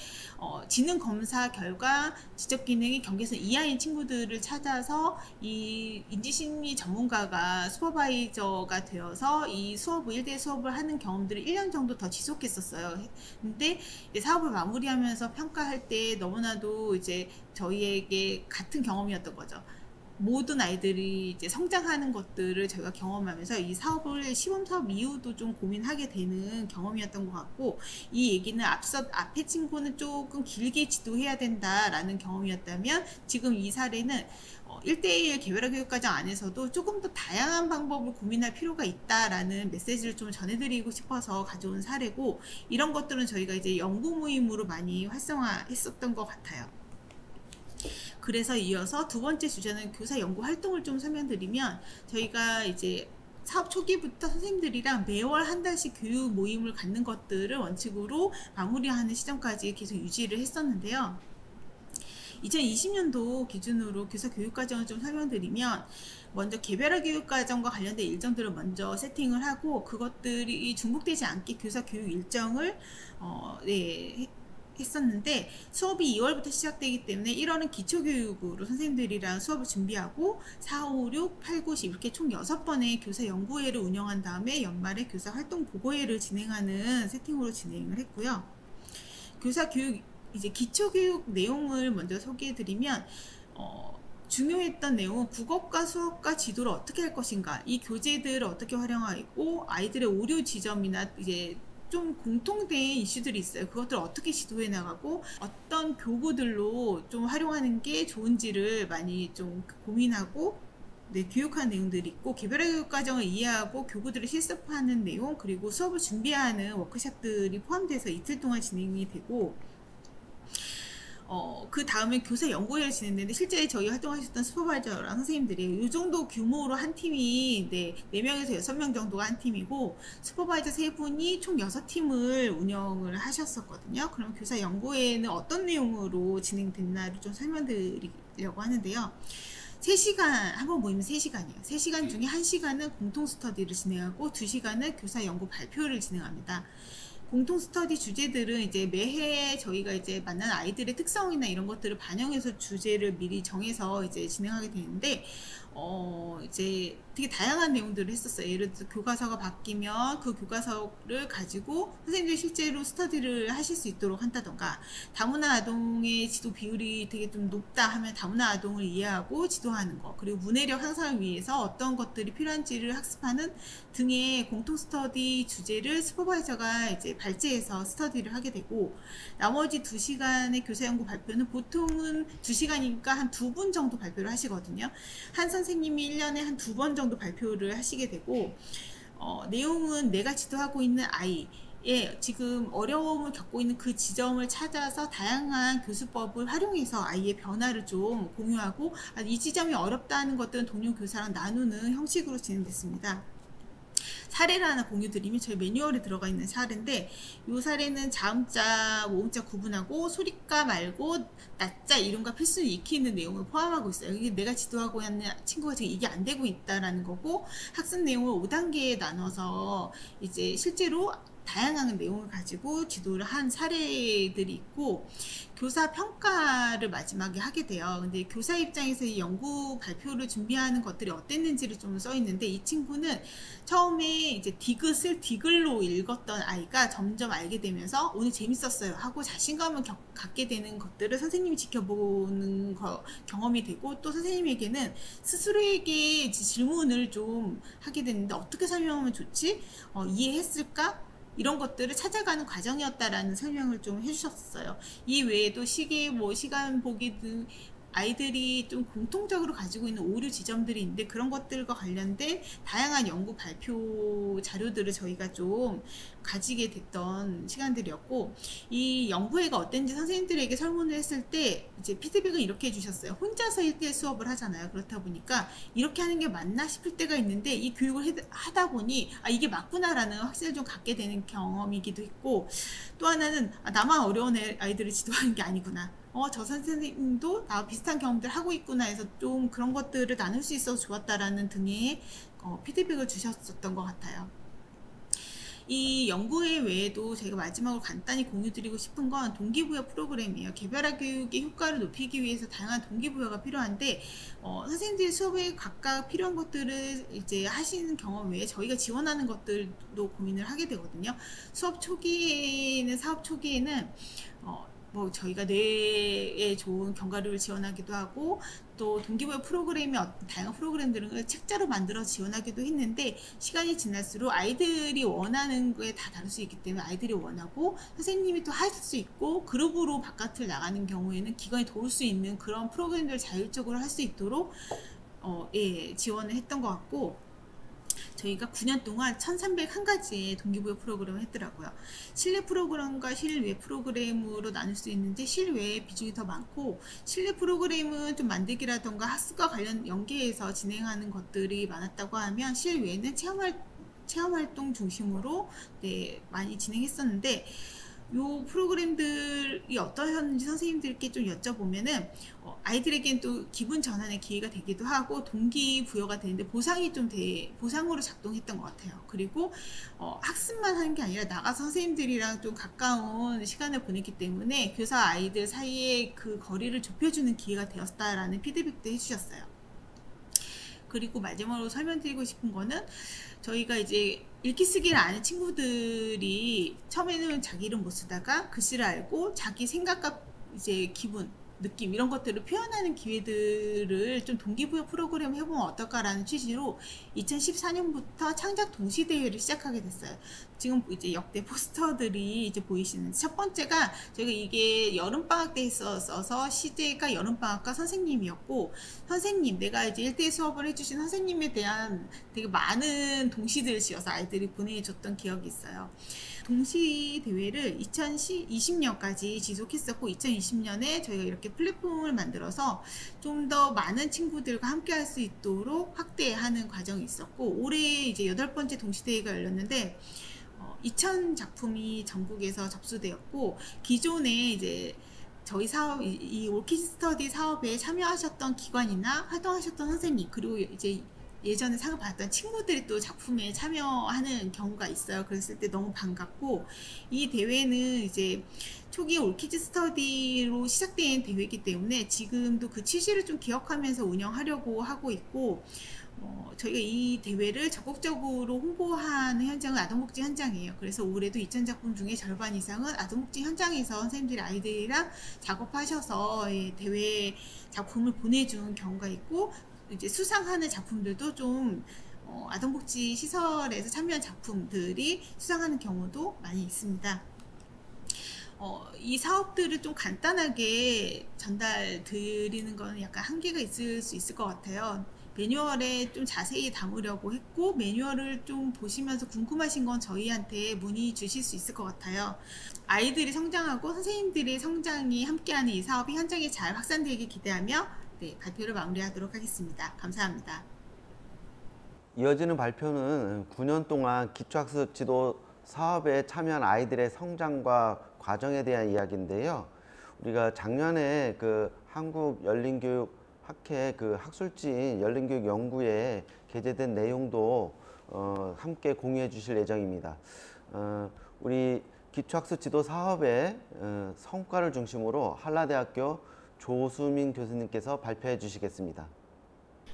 지능 검사 결과 지적 기능이 경계선 이하인 친구들을 찾아서 이 인지심리 전문가가 슈퍼바이저가 되어서 이 수업을 1대1 수업을 하는 경험들을 1년 정도 더 지속했었어요. 근데 사업을 마무리하면서 평가할 때 너무나도 이제 저희에게 같은 경험이었던 거죠. 모든 아이들이 이제 성장하는 것들을 저희가 경험하면서 이 사업을 시범 사업 이후도 좀 고민하게 되는 경험이었던 것 같고, 이 얘기는 앞에 친구는 조금 길게 지도해야 된다라는 경험이었다면, 지금 이 사례는 1대1 개별화 교육과정 안에서도 조금 더 다양한 방법을 고민할 필요가 있다라는 메시지를 좀 전해드리고 싶어서 가져온 사례고, 이런 것들은 저희가 이제 연구 모임으로 많이 활성화했었던 것 같아요. 그래서 이어서 두 번째 주제는 교사 연구 활동을 좀 설명드리면, 저희가 이제 사업 초기부터 선생님들이랑 매월 한 달씩 교육 모임을 갖는 것들을 원칙으로 마무리하는 시점까지 계속 유지를 했었는데요. 2020년도 기준으로 교사 교육과정을 좀 설명드리면, 먼저 개별화 교육과정과 관련된 일정들을 먼저 세팅을 하고, 그것들이 중복되지 않게 교사 교육 일정을 했었는데, 수업이 2월부터 시작되기 때문에 1월은 기초교육으로 선생님들이랑 수업을 준비하고 4, 5, 6, 8, 9, 10 이렇게 총 6번의 교사 연구회를 운영한 다음에 연말에 교사 활동 보고회를 진행하는 세팅으로 진행을 했고요. 교사 교육 이제 기초교육 내용을 먼저 소개해드리면, 중요했던 내용은 국어과 수학과 지도를 어떻게 할 것인가, 이 교재들을 어떻게 활용하고 아이들의 오류 지점이나 이제 좀 공통된 이슈들이 있어요. 그것들을 어떻게 지도해 나가고 어떤 교구들로 좀 활용하는 게 좋은지를 많이 좀 고민하고 교육하는 내용들이 있고, 개별화 교육 과정을 이해하고 교구들을 실습하는 내용, 그리고 수업을 준비하는 워크숍들이 포함돼서 이틀 동안 진행이 되고, 그 다음에 교사 연구회를 진행했는데, 실제 저희 활동하셨던 슈퍼바이저랑 선생님들이 이 정도 규모로 한 팀이 4명에서 6명 정도가 한 팀이고, 슈퍼바이저 3분이 총 6팀을 운영을 하셨었거든요. 그럼 교사 연구회는 어떤 내용으로 진행됐나를 좀 설명드리려고 하는데요. 3시간, 한번 모이면 3시간이에요. 3시간 중에 1시간은 공통 스터디를 진행하고 2시간은 교사 연구 발표를 진행합니다. 공통 스터디 주제들은 이제 매해 저희가 이제 만난 아이들의 특성이나 이런 것들을 반영해서 주제를 미리 정해서 이제 진행하게 되는데, 이제 되게 다양한 내용들을 했었어요. 예를 들어 교과서가 바뀌면 그 교과서를 가지고 선생님들이 실제로 스터디를 하실 수 있도록 한다던가, 다문화 아동의 지도 비율이 되게 좀 높다 하면 다문화 아동을 이해하고 지도하는 거, 그리고 문해력 향상을 위해서 어떤 것들이 필요한지를 학습하는 등의 공통 스터디 주제를 슈퍼바이저가 이제 발제해서 스터디를 하게 되고, 나머지 2시간의 교사 연구 발표는 보통은 2시간이니까 한 2분 정도 발표를 하시거든요. 한 선생님이 1년에 한 2번 정도 발표를 하시게 되고, 내용은 내가 지도하고 있는 아이의 지금 어려움을 겪고 있는 그 지점을 찾아서 다양한 교수법을 활용해서 아이의 변화를 좀 공유하고, 이 지점이 어렵다는 것들은 동료 교사랑 나누는 형식으로 진행됐습니다. 사례를 하나 공유드리면 저희 매뉴얼에 들어가 있는 사례인데 이 사례는 자음자, 모음자 구분하고 소리가 말고 낮자, 이름과 필수를 익히는 내용을 포함하고 있어요. 이게 내가 지도하고 있는 친구가 지금 이게 안 되고 있다라는 거고, 학습 내용을 5단계에 나눠서 이제 실제로 다양한 내용을 가지고 지도를 한 사례들이 있고, 교사 평가를 마지막에 하게 돼요. 근데 교사 입장에서 이 연구 발표를 준비하는 것들이 어땠는지를 좀 써 있는데, 이 친구는 처음에 이제 디귿로 읽었던 아이가 점점 알게 되면서 오늘 재밌었어요 하고 자신감을 갖게 되는 것들을 선생님이 지켜보는 경험이 되고, 또 선생님에게는 스스로에게 질문을 좀 하게 되는데 어떻게 설명하면 좋지? 이해했을까? 이런 것들을 찾아가는 과정이었다라는 설명을 좀 해주셨어요. 이 외에도 시계, 시간 보기 등 아이들이 좀 공통적으로 가지고 있는 오류 지점들이 있는데, 그런 것들과 관련된 다양한 연구 발표 자료들을 저희가 좀 가지게 됐던 시간들이었고, 이 연구회가 어땠는지 선생님들에게 설문을 했을 때 이제 피드백을 이렇게 해주셨어요. 혼자서 1대1 수업을 하잖아요. 그렇다 보니까 이렇게 하는 게 맞나 싶을 때가 있는데, 이 교육을 하다 보니 이게 맞구나라는 확신을 좀 갖게 되는 경험이기도 했고, 또 하나는 나만 어려운 아이들을 지도하는 게 아니구나, 저 선생님도 나와 비슷한 경험들 하고 있구나 해서 좀 그런 것들을 나눌 수 있어서 좋았다라는 등의 피드백을 주셨었던 것 같아요. 이 연구회 외에도 제가 마지막으로 간단히 공유드리고 싶은 건 동기부여 프로그램이에요. 개별화 교육의 효과를 높이기 위해서 다양한 동기부여가 필요한데, 선생님들이 수업에 각각 필요한 것들을 이제 하시는 경험 외에 저희가 지원하는 것들도 고민을 하게 되거든요. 사업 초기에는 저희가 뇌에 좋은 견과류를 지원하기도 하고, 또 동기부여 프로그램의 다양한 프로그램들을 책자로 만들어 지원하기도 했는데, 시간이 지날수록 아이들이 원하는 거에 다 다를 수 있기 때문에 아이들이 원하고 선생님이 또 하실 수 있고, 그룹으로 바깥을 나가는 경우에는 기관이 도울 수 있는 그런 프로그램들을 자율적으로 할 수 있도록 지원을 했던 것 같고, 저희가 9년 동안 1301가지의 동기부여 프로그램을 했더라고요. 실내 프로그램과 실외 프로그램으로 나눌 수 있는데, 실외의 비중이 더 많고, 실내 프로그램은 좀 만들기라던가 학습과 관련 연계해서 진행하는 것들이 많았다고 하면, 실외는 체험활동 중심으로 많이 진행했었는데, 요 프로그램들이 어떠셨는지 선생님들께 좀 여쭤보면은 아이들에겐 또 기분 전환의 기회가 되기도 하고 동기부여가 되는데 보상으로 작동했던 것 같아요. 그리고 학습만 하는 게 아니라 나가서 선생님들이랑 좀 가까운 시간을 보냈기 때문에 교사 아이들 사이에 그 거리를 좁혀주는 기회가 되었다라는 피드백도 해주셨어요. 그리고 마지막으로 설명드리고 싶은 거는, 저희가 이제 읽기 쓰기를 아는 친구들이 처음에는 자기 이름 못 쓰다가 글씨를 알고 자기 생각과 이제 기분, 느낌 이런 것들을 표현하는 기회들을 좀 동기부여 프로그램 해보면 어떨까라는 취지로 2014년부터 창작 동시대회를 시작하게 됐어요. 지금 이제 역대 포스터들이 이제 보이시는, 첫 번째가 저희가 이게 여름방학 때 했어서 시제가 여름방학과 선생님이었고, 내가 이제 1대1 수업을 해주신 선생님에 대한 되게 많은 동시들을 지어서 아이들이 보내줬던 기억이 있어요. 동시대회를 2020년까지 지속했었고, 2020년에 저희가 이렇게 플랫폼을 만들어서 좀 더 많은 친구들과 함께 할 수 있도록 확대하는 과정이 있었고, 올해 이제 8번째 동시대회가 열렸는데 2,000작품이 전국에서 접수되었고, 기존에 이제 저희 사업, 이 올키즈 스터디 사업에 참여하셨던 기관이나 활동하셨던 선생님, 그리고 이제 예전에 상을 받았던 친구들이 또 작품에 참여하는 경우가 있어요. 그랬을 때 너무 반갑고, 이 대회는 이제 초기 올키즈 스터디로 시작된 대회이기 때문에 지금도 그 취지를 좀 기억하면서 운영하려고 하고 있고, 저희가 이 대회를 적극적으로 홍보하는 현장은 아동복지 현장이에요. 그래서 올해도 2,000작품 중에 절반 이상은 아동복지 현장에서 선생님들이 아이들이랑 작업하셔서 대회 작품을 보내준 경우가 있고, 이제 수상하는 작품들도 좀 아동복지 시설에서 참여한 작품들이 수상하는 경우도 많이 있습니다. 이 사업들을 좀 간단하게 전달 드리는 거는 약간 한계가 있을 수 있을 것 같아요. 매뉴얼에 좀 자세히 담으려고 했고, 매뉴얼을 좀 보시면서 궁금하신 건 저희한테 문의 주실 수 있을 것 같아요. 아이들이 성장하고 선생님들의 성장이 함께하는 이 사업이 현장에 잘 확산되길 기대하며 발표를 마무리하도록 하겠습니다. 감사합니다. 이어지는 발표는 9년 동안 기초학습 지도 사업에 참여한 아이들의 성장과 과정에 대한 이야기인데요. 우리가 작년에 그 한국열린교육학회 그 학술지인 열린교육연구에 게재된 내용도 함께 공유해 주실 예정입니다. 우리 기초학습 지도 사업의 성과를 중심으로 한라대학교 조수민 교수님께서 발표해 주시겠습니다.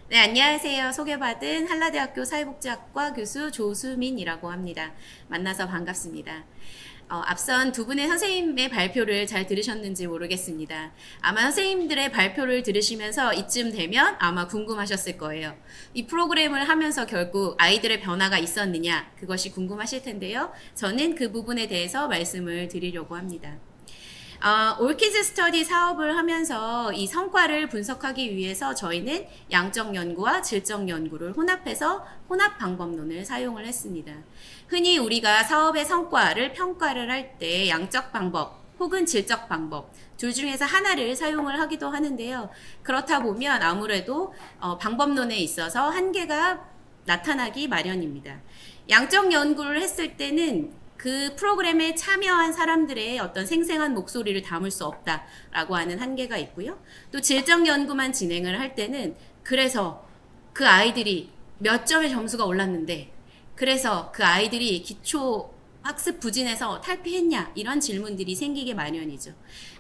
네, 안녕하세요. 소개받은 한라대학교 사회복지학과 교수 조수민이라고 합니다. 만나서 반갑습니다. 앞선 두 분의 선생님의 발표를 잘 들으셨는지 모르겠습니다. 아마 선생님들의 발표를 들으시면서 이쯤 되면 아마 궁금하셨을 거예요. 이 프로그램을 하면서 결국 아이들의 변화가 있었느냐, 그것이 궁금하실 텐데요. 저는 그 부분에 대해서 말씀을 드리려고 합니다. 올키즈 스터디 사업을 하면서 이 성과를 분석하기 위해서 저희는 양적 연구와 질적 연구를 혼합해서 혼합 방법론을 사용을 했습니다. 흔히 우리가 사업의 성과를 평가를 할 때 양적 방법 혹은 질적 방법 둘 중에서 하나를 사용을 하기도 하는데요. 그렇다 보면 아무래도 방법론에 있어서 한계가 나타나기 마련입니다. 양적 연구를 했을 때는 그 프로그램에 참여한 사람들의 어떤 생생한 목소리를 담을 수 없다라고 하는 한계가 있고요. 또 질적 연구만 진행을 할 때는 그래서 그 아이들이 몇 점의 점수가 올랐는데 그래서 그 아이들이 기초 학습 부진에서 탈피했냐 이런 질문들이 생기게 마련이죠.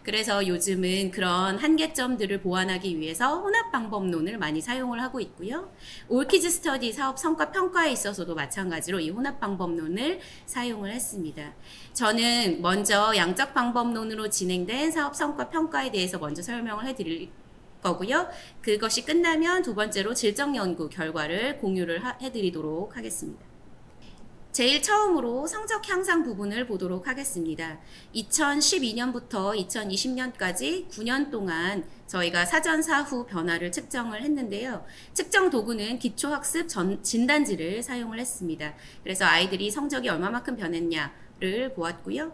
그래서 요즘은 그런 한계점들을 보완하기 위해서 혼합 방법론을 많이 사용을 하고 있고요. 올키즈 스터디 사업 성과 평가에 있어서도 마찬가지로 이 혼합 방법론을 사용을 했습니다. 저는 먼저 양적 방법론으로 진행된 사업 성과 평가에 대해서 먼저 설명을 해드릴 거고요. 그것이 끝나면 두 번째로 질적 연구 결과를 공유를 해드리도록 하겠습니다. 제일 처음으로 성적 향상 부분을 보도록 하겠습니다. 2012년부터 2020년까지 9년 동안 저희가 사전 사후 변화를 측정을 했는데요. 측정 도구는 기초학습 진단지를 사용을 했습니다. 그래서 아이들이 성적이 얼마만큼 변했냐를 보았고요.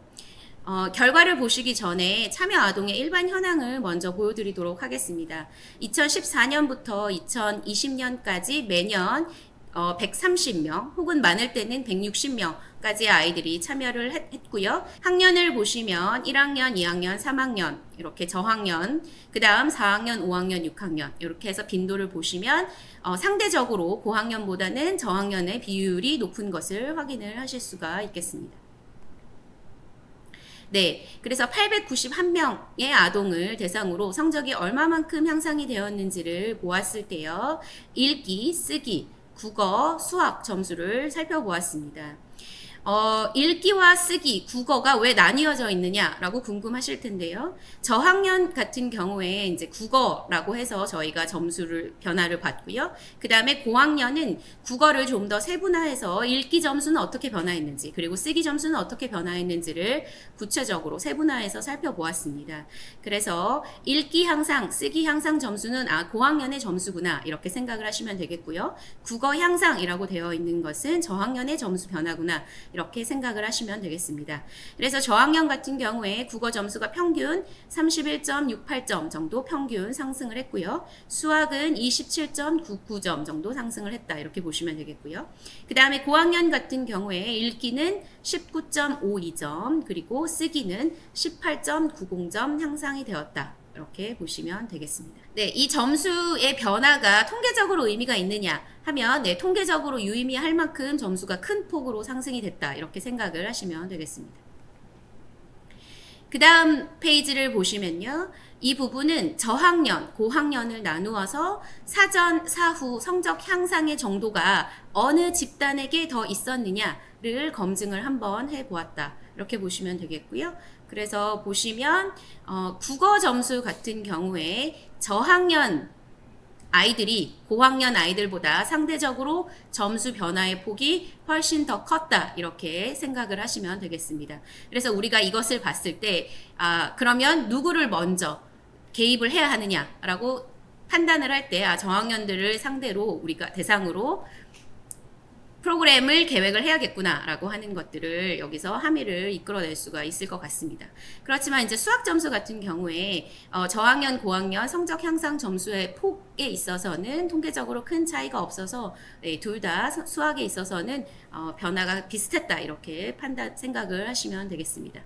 결과를 보시기 전에 참여 아동의 일반 현황을 먼저 보여드리도록 하겠습니다. 2014년부터 2020년까지 매년 130명 혹은 많을 때는 160명까지의 아이들이 참여를 했고요. 학년을 보시면 1학년, 2학년, 3학년 이렇게 저학년, 그 다음 4학년, 5학년, 6학년 이렇게 해서 빈도를 보시면 상대적으로 고학년보다는 저학년의 비율이 높은 것을 확인을 하실 수가 있겠습니다. 네, 그래서 891명의 아동을 대상으로 성적이 얼마만큼 향상이 되었는지를 보았을 때요. 읽기, 쓰기, 국어, 수학 점수를 살펴보았습니다. 읽기와 쓰기, 국어가 왜 나뉘어져 있느냐라고 궁금하실 텐데요. 저학년 같은 경우에 이제 국어라고 해서 저희가 점수를 변화를 받고요. 그 다음에 고학년은 국어를 좀 더 세분화해서 읽기 점수는 어떻게 변화했는지 그리고 쓰기 점수는 어떻게 변화했는지를 구체적으로 세분화해서 살펴보았습니다. 그래서 읽기 향상, 쓰기 향상 점수는 고학년의 점수구나 이렇게 생각을 하시면 되겠고요. 국어 향상이라고 되어 있는 것은 저학년의 점수 변화구나 이렇게 생각을 하시면 되겠습니다. 그래서 저학년 같은 경우에 국어 점수가 평균 31.68점 정도 평균 상승을 했고요. 수학은 27.99점 정도 상승을 했다 이렇게 보시면 되겠고요. 그 다음에 고학년 같은 경우에 읽기는 19.52점 그리고 쓰기는 18.90점 향상이 되었다. 이렇게 보시면 되겠습니다. 네, 이 점수의 변화가 통계적으로 의미가 있느냐 하면 네, 통계적으로 유의미할 만큼 점수가 큰 폭으로 상승이 됐다 이렇게 생각을 하시면 되겠습니다. 그 다음 페이지를 보시면요. 이 부분은 저학년, 고학년을 나누어서 사전, 사후 성적 향상의 정도가 어느 집단에게 더 있었느냐를 검증을 한번 해보았다. 이렇게 보시면 되겠고요. 그래서 보시면 국어 점수 같은 경우에 저학년 아이들이 고학년 아이들보다 상대적으로 점수 변화의 폭이 훨씬 더 컸다 이렇게 생각을 하시면 되겠습니다. 그래서 우리가 이것을 봤을 때 그러면 누구를 먼저 개입을 해야 하느냐라고 판단을 할 때 저학년들을 상대로 우리가 대상으로 프로그램을 계획을 해야겠구나라고 하는 것들을 여기서 함의를 이끌어낼 수가 있을 것 같습니다. 그렇지만 이제 수학 점수 같은 경우에 저학년, 고학년 성적 향상 점수의 폭에 있어서는 통계적으로 큰 차이가 없어서 둘 다 수학에 있어서는 변화가 비슷했다 이렇게 생각을 하시면 되겠습니다.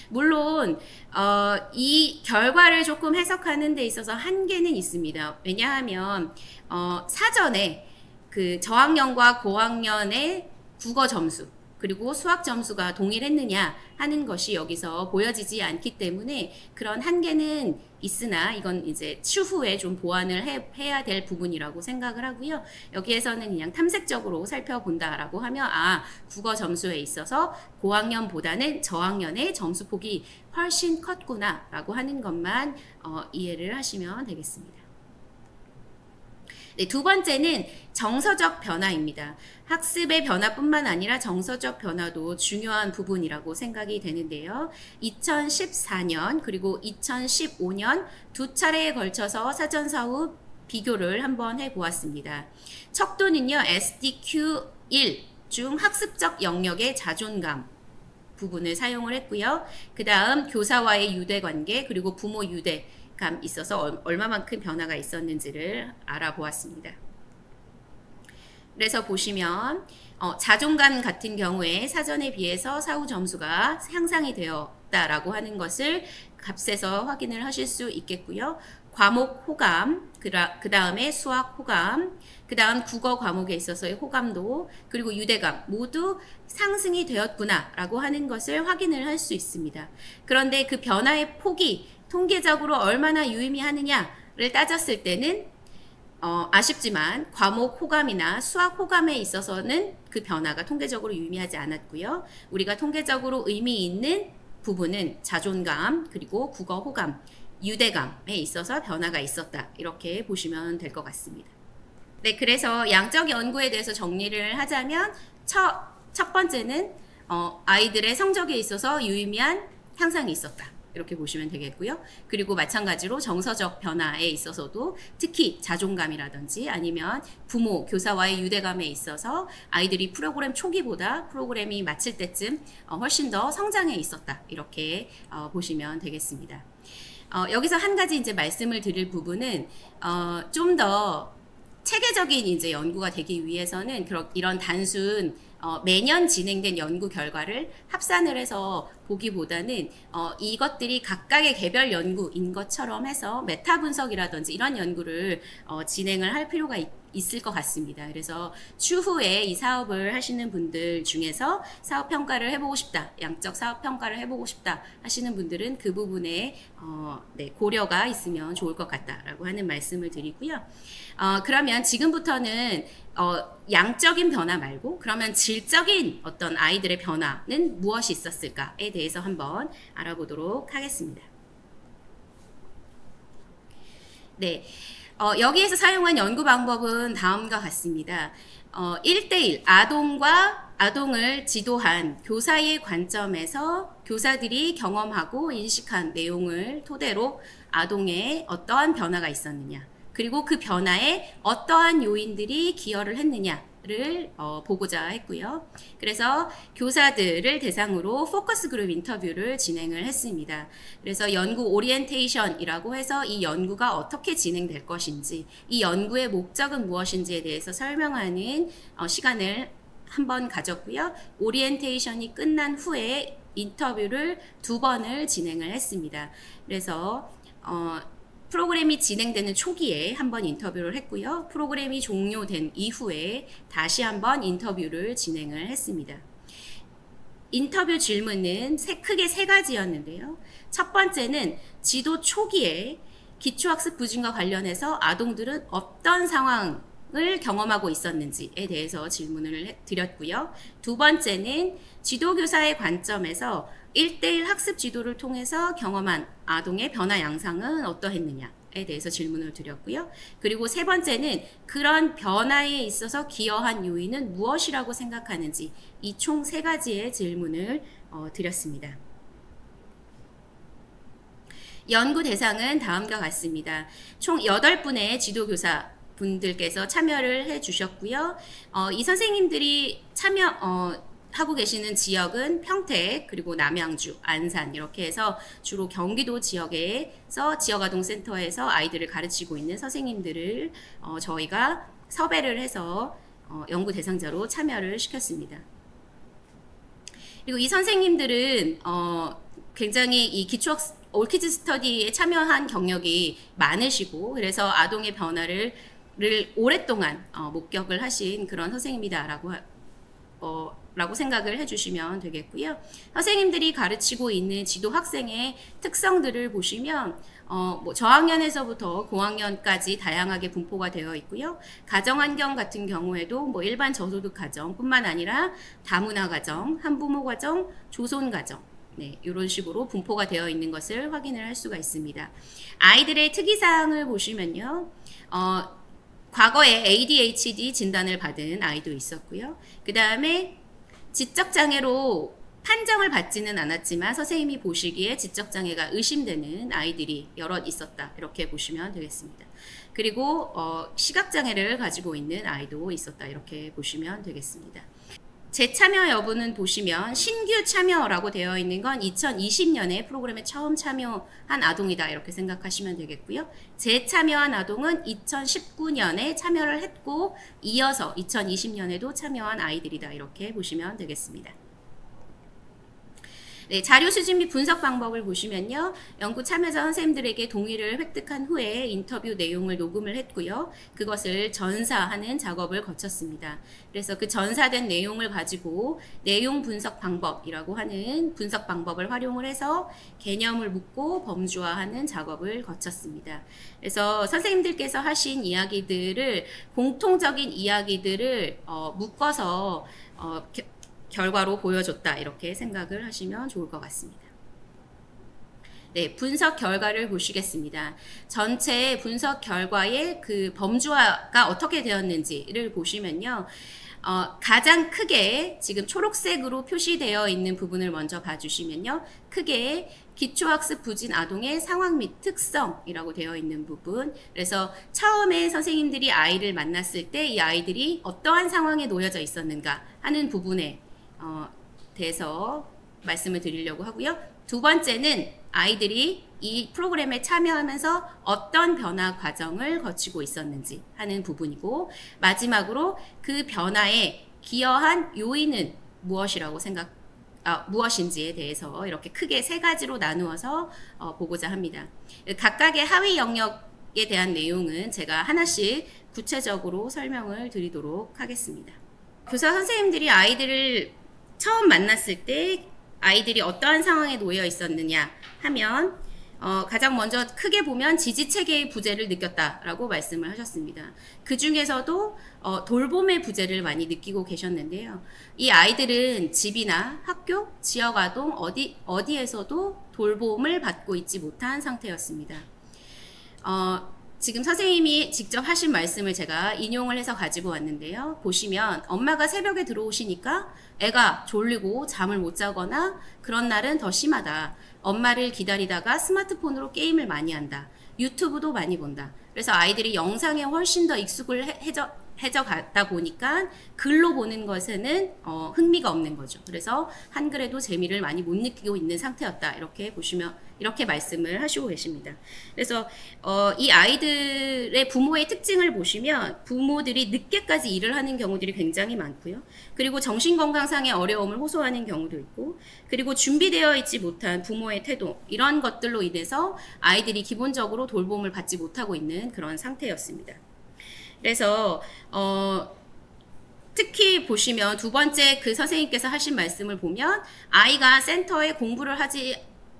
물론 이 결과를 조금 해석하는 데 있어서 한계는 있습니다. 왜냐하면 사전에 그 저학년과 고학년의 국어 점수 그리고 수학 점수가 동일했느냐 하는 것이 여기서 보여지지 않기 때문에 그런 한계는 있으나 이건 이제 추후에 좀 보완을 해야 될 부분이라고 생각을 하고요. 여기에서는 그냥 탐색적으로 살펴본다라고 하면 국어 점수에 있어서 고학년보다는 저학년의 점수폭이 훨씬 컸구나 라고 하는 것만 이해를 하시면 되겠습니다. 네, 두 번째는 정서적 변화입니다. 학습의 변화뿐만 아니라 정서적 변화도 중요한 부분이라고 생각이 되는데요. 2014년 그리고 2015년 두 차례에 걸쳐서 사전사 후 비교를 한번 해보았습니다. 척도는요, SDQ1 중 학습적 영역의 자존감 부분을 사용을 했고요. 그 다음 교사와의 유대관계 그리고 부모 유대 있어서 얼마만큼 변화가 있었는지를 알아보았습니다. 그래서 보시면 자존감 같은 경우에 사전에 비해서 사후 점수가 향상이 되었다라고 하는 것을 값에서 확인을 하실 수 있겠고요. 과목 호감, 그 다음에 수학 호감, 그 다음 국어 과목에 있어서의 호감도 그리고 유대감 모두 상승이 되었구나 라고 하는 것을 확인을 할 수 있습니다. 그런데 그 변화의 폭이 통계적으로 얼마나 유의미하느냐를 따졌을 때는 아쉽지만 과목 호감이나 수학 호감에 있어서는 그 변화가 통계적으로 유의미하지 않았고요. 우리가 통계적으로 의미 있는 부분은 자존감 그리고 국어 호감, 유대감에 있어서 변화가 있었다. 이렇게 보시면 될 것 같습니다. 네, 그래서 양적 연구에 대해서 정리를 하자면 첫 번째는 아이들의 성적에 있어서 유의미한 향상이 있었다. 이렇게 보시면 되겠고요. 그리고 마찬가지로 정서적 변화에 있어서도 특히 자존감이라든지 아니면 부모, 교사와의 유대감에 있어서 아이들이 프로그램 초기보다 프로그램이 마칠 때쯤 훨씬 더 성장해 있었다. 이렇게 보시면 되겠습니다. 여기서 한 가지 이제 말씀을 드릴 부분은 좀 더 체계적인 이제 연구가 되기 위해서는 이런 단순 매년 진행된 연구 결과를 합산을 해서 보기보다는 이것들이 각각의 개별 연구인 것처럼 해서 메타 분석이라든지 이런 연구를 진행을 할 필요가 있을 것 같습니다. 그래서 추후에 이 사업을 하시는 분들 중에서 사업 평가를 해보고 싶다, 양적 사업 평가를 해보고 싶다 하시는 분들은 그 부분에 고려가 있으면 좋을 것 같다라고 하는 말씀을 드리고요. 그러면 지금부터는 양적인 변화 말고 그러면 질적인 어떤 아이들의 변화는 무엇이 있었을까에 대해서 한번 알아보도록 하겠습니다. 네, 여기에서 사용한 연구 방법은 다음과 같습니다. 1대1 아동을 지도한 교사의 관점에서 교사들이 경험하고 인식한 내용을 토대로 아동의 어떠한 변화가 있었느냐 그리고 그 변화에 어떠한 요인들이 기여를 했느냐를 보고자 했고요. 그래서 교사들을 대상으로 포커스 그룹 인터뷰를 진행을 했습니다. 그래서 연구 오리엔테이션이라고 해서 이 연구가 어떻게 진행될 것인지, 이 연구의 목적은 무엇인지에 대해서 설명하는 시간을 한번 가졌고요. 오리엔테이션이 끝난 후에 인터뷰를 2번을 진행을 했습니다. 그래서 프로그램이 진행되는 초기에 한번 인터뷰를 했고요. 프로그램이 종료된 이후에 다시 한번 인터뷰를 진행을 했습니다. 인터뷰 질문은 크게 세 가지였는데요. 첫 번째는 지도 초기에 기초학습 부진과 관련해서 아동들은 어떤 상황을 경험하고 있었는지에 대해서 질문을 드렸고요. 두 번째는 지도교사의 관점에서 1대1 학습 지도를 통해서 경험한 아동의 변화 양상은 어떠했느냐에 대해서 질문을 드렸고요. 그리고 세 번째는 그런 변화에 있어서 기여한 요인은 무엇이라고 생각하는지 이 총 세 가지의 질문을 드렸습니다. 연구 대상은 다음과 같습니다. 총 8분의 지도교사 분들께서 참여를 해 주셨고요. 이 선생님들이 하고 계시는 지역은 평택, 그리고 남양주, 안산 이렇게 해서 주로 경기도 지역에서 지역아동센터에서 아이들을 가르치고 있는 선생님들을 저희가 섭외를 해서 연구 대상자로 참여를 시켰습니다. 그리고 이 선생님들은 굉장히 이 올키즈 스터디에 참여한 경력이 많으시고, 그래서 아동의 변화를 오랫동안 목격을 하신 그런 선생님이다라고 라고 생각을 해주시면 되겠고요. 선생님들이 가르치고 있는 지도 학생의 특성들을 보시면 뭐 저학년에서부터 고학년까지 다양하게 분포가 되어 있고요. 가정환경 같은 경우에도 뭐 일반 저소득 가정뿐만 아니라 다문화 가정, 한부모 가정, 조손 가정, 네, 이런 식으로 분포가 되어 있는 것을 확인을 할 수가 있습니다. 아이들의 특이사항을 보시면요. 과거에 ADHD 진단을 받은 아이도 있었고요. 그 다음에 지적장애로 판정을 받지는 않았지만 선생님이 보시기에 지적장애가 의심되는 아이들이 여럿 있었다. 이렇게 보시면 되겠습니다. 그리고 시각장애를 가지고 있는 아이도 있었다. 이렇게 보시면 되겠습니다. 재참여 여부는 보시면 신규 참여라고 되어 있는 건 2020년에 프로그램에 처음 참여한 아동이다 이렇게 생각하시면 되겠고요. 재참여한 아동은 2019년에 참여를 했고 이어서 2020년에도 참여한 아이들이다 이렇게 보시면 되겠습니다. 네, 자료 수집 및 분석 방법을 보시면요. 연구 참여자 선생님들에게 동의를 획득한 후에 인터뷰 내용을 녹음을 했고요. 그것을 전사하는 작업을 거쳤습니다. 그래서 그 전사된 내용을 가지고 내용 분석 방법이라고 하는 분석 방법을 활용을 해서 개념을 묻고 범주화하는 작업을 거쳤습니다. 그래서 선생님들께서 하신 이야기들을 공통적인 이야기들을 묶어서 결과로 보여줬다 이렇게 생각을 하시면 좋을 것 같습니다. 네, 분석 결과를 보시겠습니다. 전체 분석 결과의 그 범주화가 어떻게 되었는지를 보시면요. 가장 크게 지금 초록색으로 표시되어 있는 부분을 먼저 봐주시면요. 크게 기초학습 부진 아동의 상황 및 특성이라고 되어 있는 부분. 그래서 처음에 선생님들이 아이를 만났을 때 이 아이들이 어떠한 상황에 놓여져 있었는가 하는 부분에 대해서 말씀을 드리려고 하고요. 두 번째는 아이들이 이 프로그램에 참여하면서 어떤 변화 과정을 거치고 있었는지 하는 부분이고, 마지막으로 그 변화에 기여한 요인은 무엇인지에 대해서 이렇게 크게 세 가지로 나누어서 보고자 합니다. 각각의 하위 영역에 대한 내용은 제가 하나씩 구체적으로 설명을 드리도록 하겠습니다. 교사 선생님들이 아이들을 처음 만났을 때 아이들이 어떠한 상황에 놓여 있었느냐 하면 가장 먼저 크게 보면 지지체계의 부재를 느꼈다라고 말씀을 하셨습니다. 그 중에서도 돌봄의 부재를 많이 느끼고 계셨는데요. 이 아이들은 집이나 학교, 지역아동 어디에서도 돌봄을 받고 있지 못한 상태였습니다. 지금 선생님이 직접 하신 말씀을 제가 인용을 해서 가지고 왔는데요. 보시면 엄마가 새벽에 들어오시니까 애가 졸리고 잠을 못 자거나 그런 날은 더 심하다. 엄마를 기다리다가 스마트폰으로 게임을 많이 한다. 유튜브도 많이 본다. 그래서 아이들이 영상에 훨씬 더 익숙을 해져 가다 보니까 글로 보는 것에는 흥미가 없는 거죠. 그래서 한글에도 재미를 많이 못 느끼고 있는 상태였다. 이렇게 보시면 이렇게 말씀을 하시고 계십니다. 그래서 이 아이들의 부모의 특징을 보시면 부모들이 늦게까지 일을 하는 경우들이 굉장히 많고요. 그리고 정신건강상의 어려움을 호소하는 경우도 있고, 그리고 준비되어 있지 못한 부모의 태도, 이런 것들로 인해서 아이들이 기본적으로 돌봄을 받지 못하고 있는 그런 상태였습니다. 그래서 특히 보시면 두 번째 그 선생님께서 하신 말씀을 보면 아이가 센터에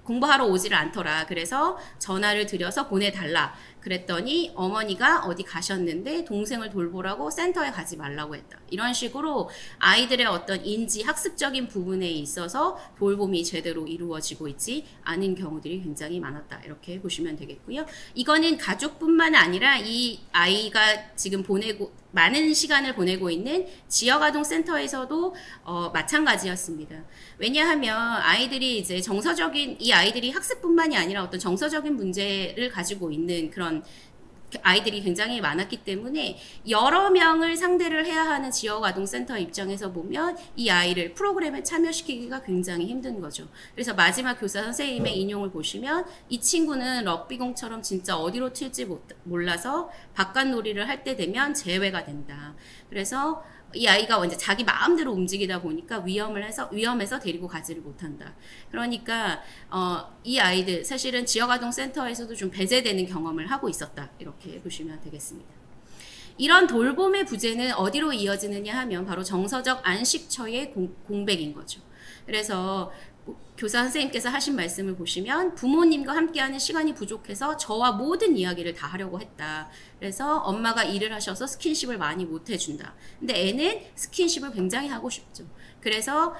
공부하러 오지를 않더라. 그래서 전화를 드려서 보내달라. 그랬더니 어머니가 어디 가셨는데 동생을 돌보라고 센터에 가지 말라고 했다. 이런 식으로 아이들의 어떤 인지 학습적인 부분에 있어서 돌봄이 제대로 이루어지고 있지 않은 경우들이 굉장히 많았다. 이렇게 보시면 되겠고요. 이거는 가족뿐만 아니라 이 아이가 지금 많은 시간을 보내고 있는 지역아동센터에서도 마찬가지였습니다. 왜냐하면 아이들이 이제 이 아이들이 학습뿐만이 아니라 어떤 정서적인 문제를 가지고 있는 그런 아이들이 굉장히 많았기 때문에 여러 명을 상대를 해야 하는 지역아동센터 입장에서 보면 이 아이를 프로그램에 참여시키기가 굉장히 힘든 거죠. 그래서 마지막 교사 선생님의 인용을 보시면 이 친구는 럭비공처럼 진짜 어디로 튈지 몰라서 바깥놀이를 할 때 되면 제외가 된다. 그래서 이 아이가 이제 자기 마음대로 움직이다 보니까 위험해서 데리고 가지를 못한다. 그러니까 이 아이들 사실은 지역아동센터에서도 좀 배제되는 경험을 하고 있었다. 이렇게 보시면 되겠습니다. 이런 돌봄의 부재는 어디로 이어지느냐 하면 바로 정서적 안식처의 공백인 거죠. 그래서 교사 선생님께서 하신 말씀을 보시면 부모님과 함께하는 시간이 부족해서 저와 모든 이야기를 다 하려고 했다. 그래서 엄마가 일을 하셔서 스킨십을 많이 못 해준다. 근데 애는 스킨십을 굉장히 하고 싶죠. 그래서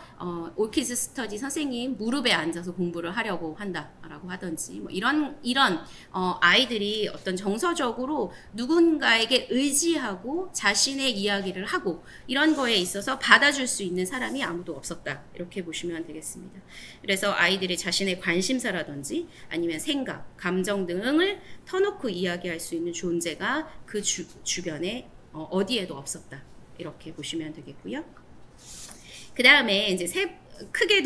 올키즈 스터디 선생님 무릎에 앉아서 공부를 하려고 한다라고 하든지 뭐 이런 아이들이 어떤 정서적으로 누군가에게 의지하고 자신의 이야기를 하고 이런 거에 있어서 받아줄 수 있는 사람이 아무도 없었다. 이렇게 보시면 되겠습니다. 그래서 아이들이 자신의 관심사라든지 아니면 생각, 감정 등을 터놓고 이야기할 수 있는 존재가 그 주변에 어디에도 없었다. 이렇게 보시면 되겠고요. 그 다음에 이제 크게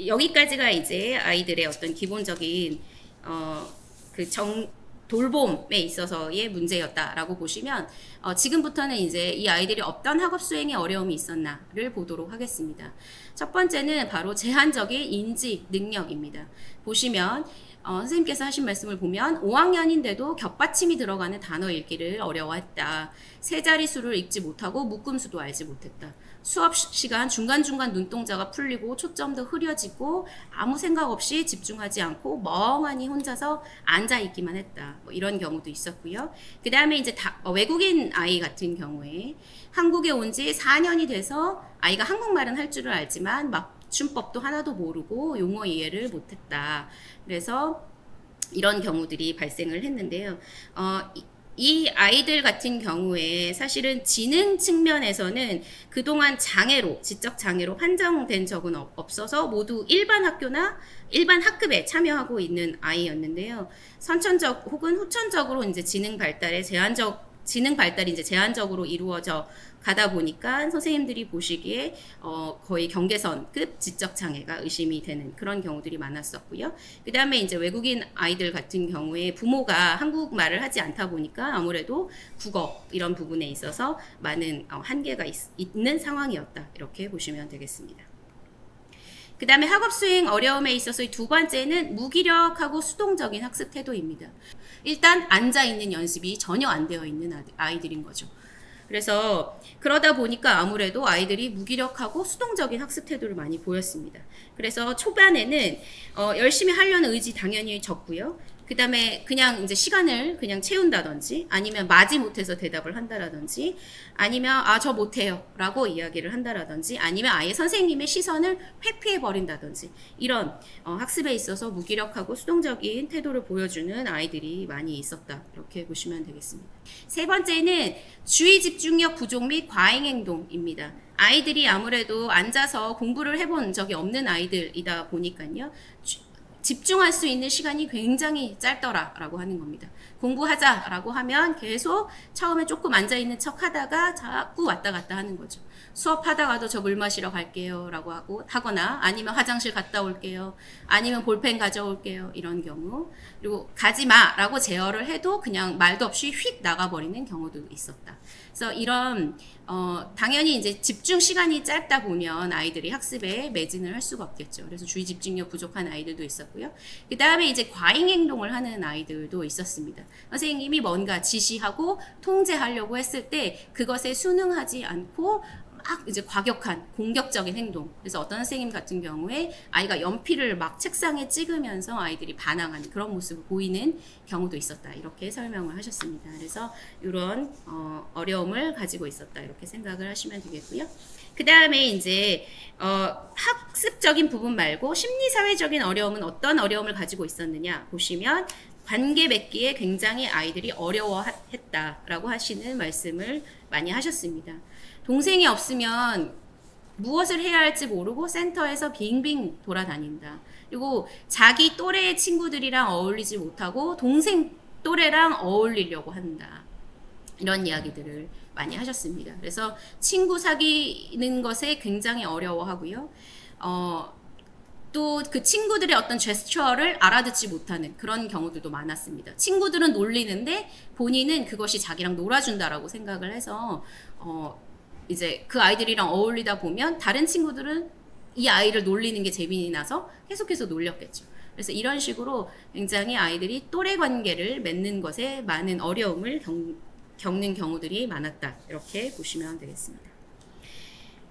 여기까지가 이제 아이들의 어떤 기본적인 돌봄에 있어서의 문제였다라고 보시면 지금부터는 이제 이 아이들이 어떤 학업 수행에 어려움이 있었나를 보도록 하겠습니다. 첫 번째는 바로 제한적인 인지 능력입니다. 보시면 선생님께서 하신 말씀을 보면 5학년인데도 겹받침이 들어가는 단어 읽기를 어려워했다. 세 자릿수를 읽지 못하고 묶음수도 알지 못했다. 수업 시간 중간중간 눈동자가 풀리고 초점도 흐려지고 아무 생각 없이 집중하지 않고 멍하니 혼자서 앉아있기만 했다. 뭐 이런 경우도 있었고요. 그 다음에 이제 외국인 아이 같은 경우에 한국에 온 지 4년이 돼서 아이가 한국말은 할 줄을 알지만 맞춤법도 하나도 모르고 용어 이해를 못했다. 그래서 이런 경우들이 발생을 했는데요. 이 아이들 같은 경우에 사실은 지능 측면에서는 그동안 지적 장애로 판정된 적은 없어서 모두 일반 학교나 일반 학급에 참여하고 있는 아이였는데요. 선천적 혹은 후천적으로 이제 지능 발달이 이제 제한적으로 이루어져 가다 보니까 선생님들이 보시기에 거의 경계선급 지적 장애가 의심이 되는 그런 경우들이 많았었고요. 그 다음에 이제 외국인 아이들 같은 경우에 부모가 한국말을 하지 않다 보니까 아무래도 국어 이런 부분에 있어서 많은 한계가 있는 상황이었다. 이렇게 보시면 되겠습니다. 그 다음에 학업 수행 어려움에 있어서 두 번째는 무기력하고 수동적인 학습 태도입니다. 일단 앉아있는 연습이 전혀 안 되어 있는 아이들인 거죠. 그래서 그러다 보니까 아무래도 아이들이 무기력하고 수동적인 학습 태도를 많이 보였습니다. 그래서 초반에는 열심히 하려는 의지 당연히 적고요. 그 다음에 그냥 이제 시간을 그냥 채운다든지 아니면 마지 못해서 대답을 한다라든지 아니면 저 못해요 라고 이야기를 한다라든지 아니면 아예 선생님의 시선을 회피해 버린다든지 이런 학습에 있어서 무기력하고 수동적인 태도를 보여주는 아이들이 많이 있었다. 이렇게 보시면 되겠습니다. 세 번째는 주의 집중력 부족 및 과잉 행동입니다. 아이들이 아무래도 앉아서 공부를 해본 적이 없는 아이들이다 보니까요. 집중할 수 있는 시간이 굉장히 짧더라라고 하는 겁니다. 공부하자라고 하면 계속 처음에 조금 앉아있는 척 하다가 자꾸 왔다 갔다 하는 거죠. 수업하다가도 저 물 마시러 갈게요 라고 하거나 아니면 화장실 갔다 올게요. 아니면 볼펜 가져올게요. 이런 경우. 그리고 가지마 라고 제어를 해도 그냥 말도 없이 휙 나가버리는 경우도 있었다. 그래서 이런 당연히 이제 집중 시간이 짧다 보면 아이들이 학습에 매진을 할 수가 없겠죠. 그래서 주의 집중력 부족한 아이들도 있었고요. 그 다음에 이제 과잉 행동을 하는 아이들도 있었습니다. 선생님이 뭔가 지시하고 통제하려고 했을 때 그것에 순응하지 않고 막 이제 과격한 공격적인 행동. 그래서 어떤 선생님 같은 경우에 아이가 연필을 막 책상에 찍으면서 아이들이 반항하는 그런 모습을 보이는 경우도 있었다. 이렇게 설명을 하셨습니다. 그래서 이런 어려움을 가지고 있었다. 이렇게 생각을 하시면 되겠고요. 그 다음에 이제 학습적인 부분 말고 심리사회적인 어려움은 어떤 어려움을 가지고 있었느냐 보시면 관계 맺기에 굉장히 아이들이 어려워했다라고 하시는 말씀을 많이 하셨습니다. 동생이 없으면 무엇을 해야 할지 모르고 센터에서 빙빙 돌아다닌다. 그리고 자기 또래의 친구들이랑 어울리지 못하고 동생 또래랑 어울리려고 한다. 이런 이야기들을 많이 하셨습니다. 그래서 친구 사귀는 것에 굉장히 어려워하고요. 또 그 친구들의 어떤 제스처를 알아듣지 못하는 그런 경우들도 많았습니다. 친구들은 놀리는데 본인은 그것이 자기랑 놀아준다라고 생각을 해서 이제 그 아이들이랑 어울리다 보면 다른 친구들은 이 아이를 놀리는 게 재미나서 계속해서 놀렸겠죠. 그래서 이런 식으로 굉장히 아이들이 또래 관계를 맺는 것에 많은 어려움을 겪는 경우들이 많았다. 이렇게 보시면 되겠습니다.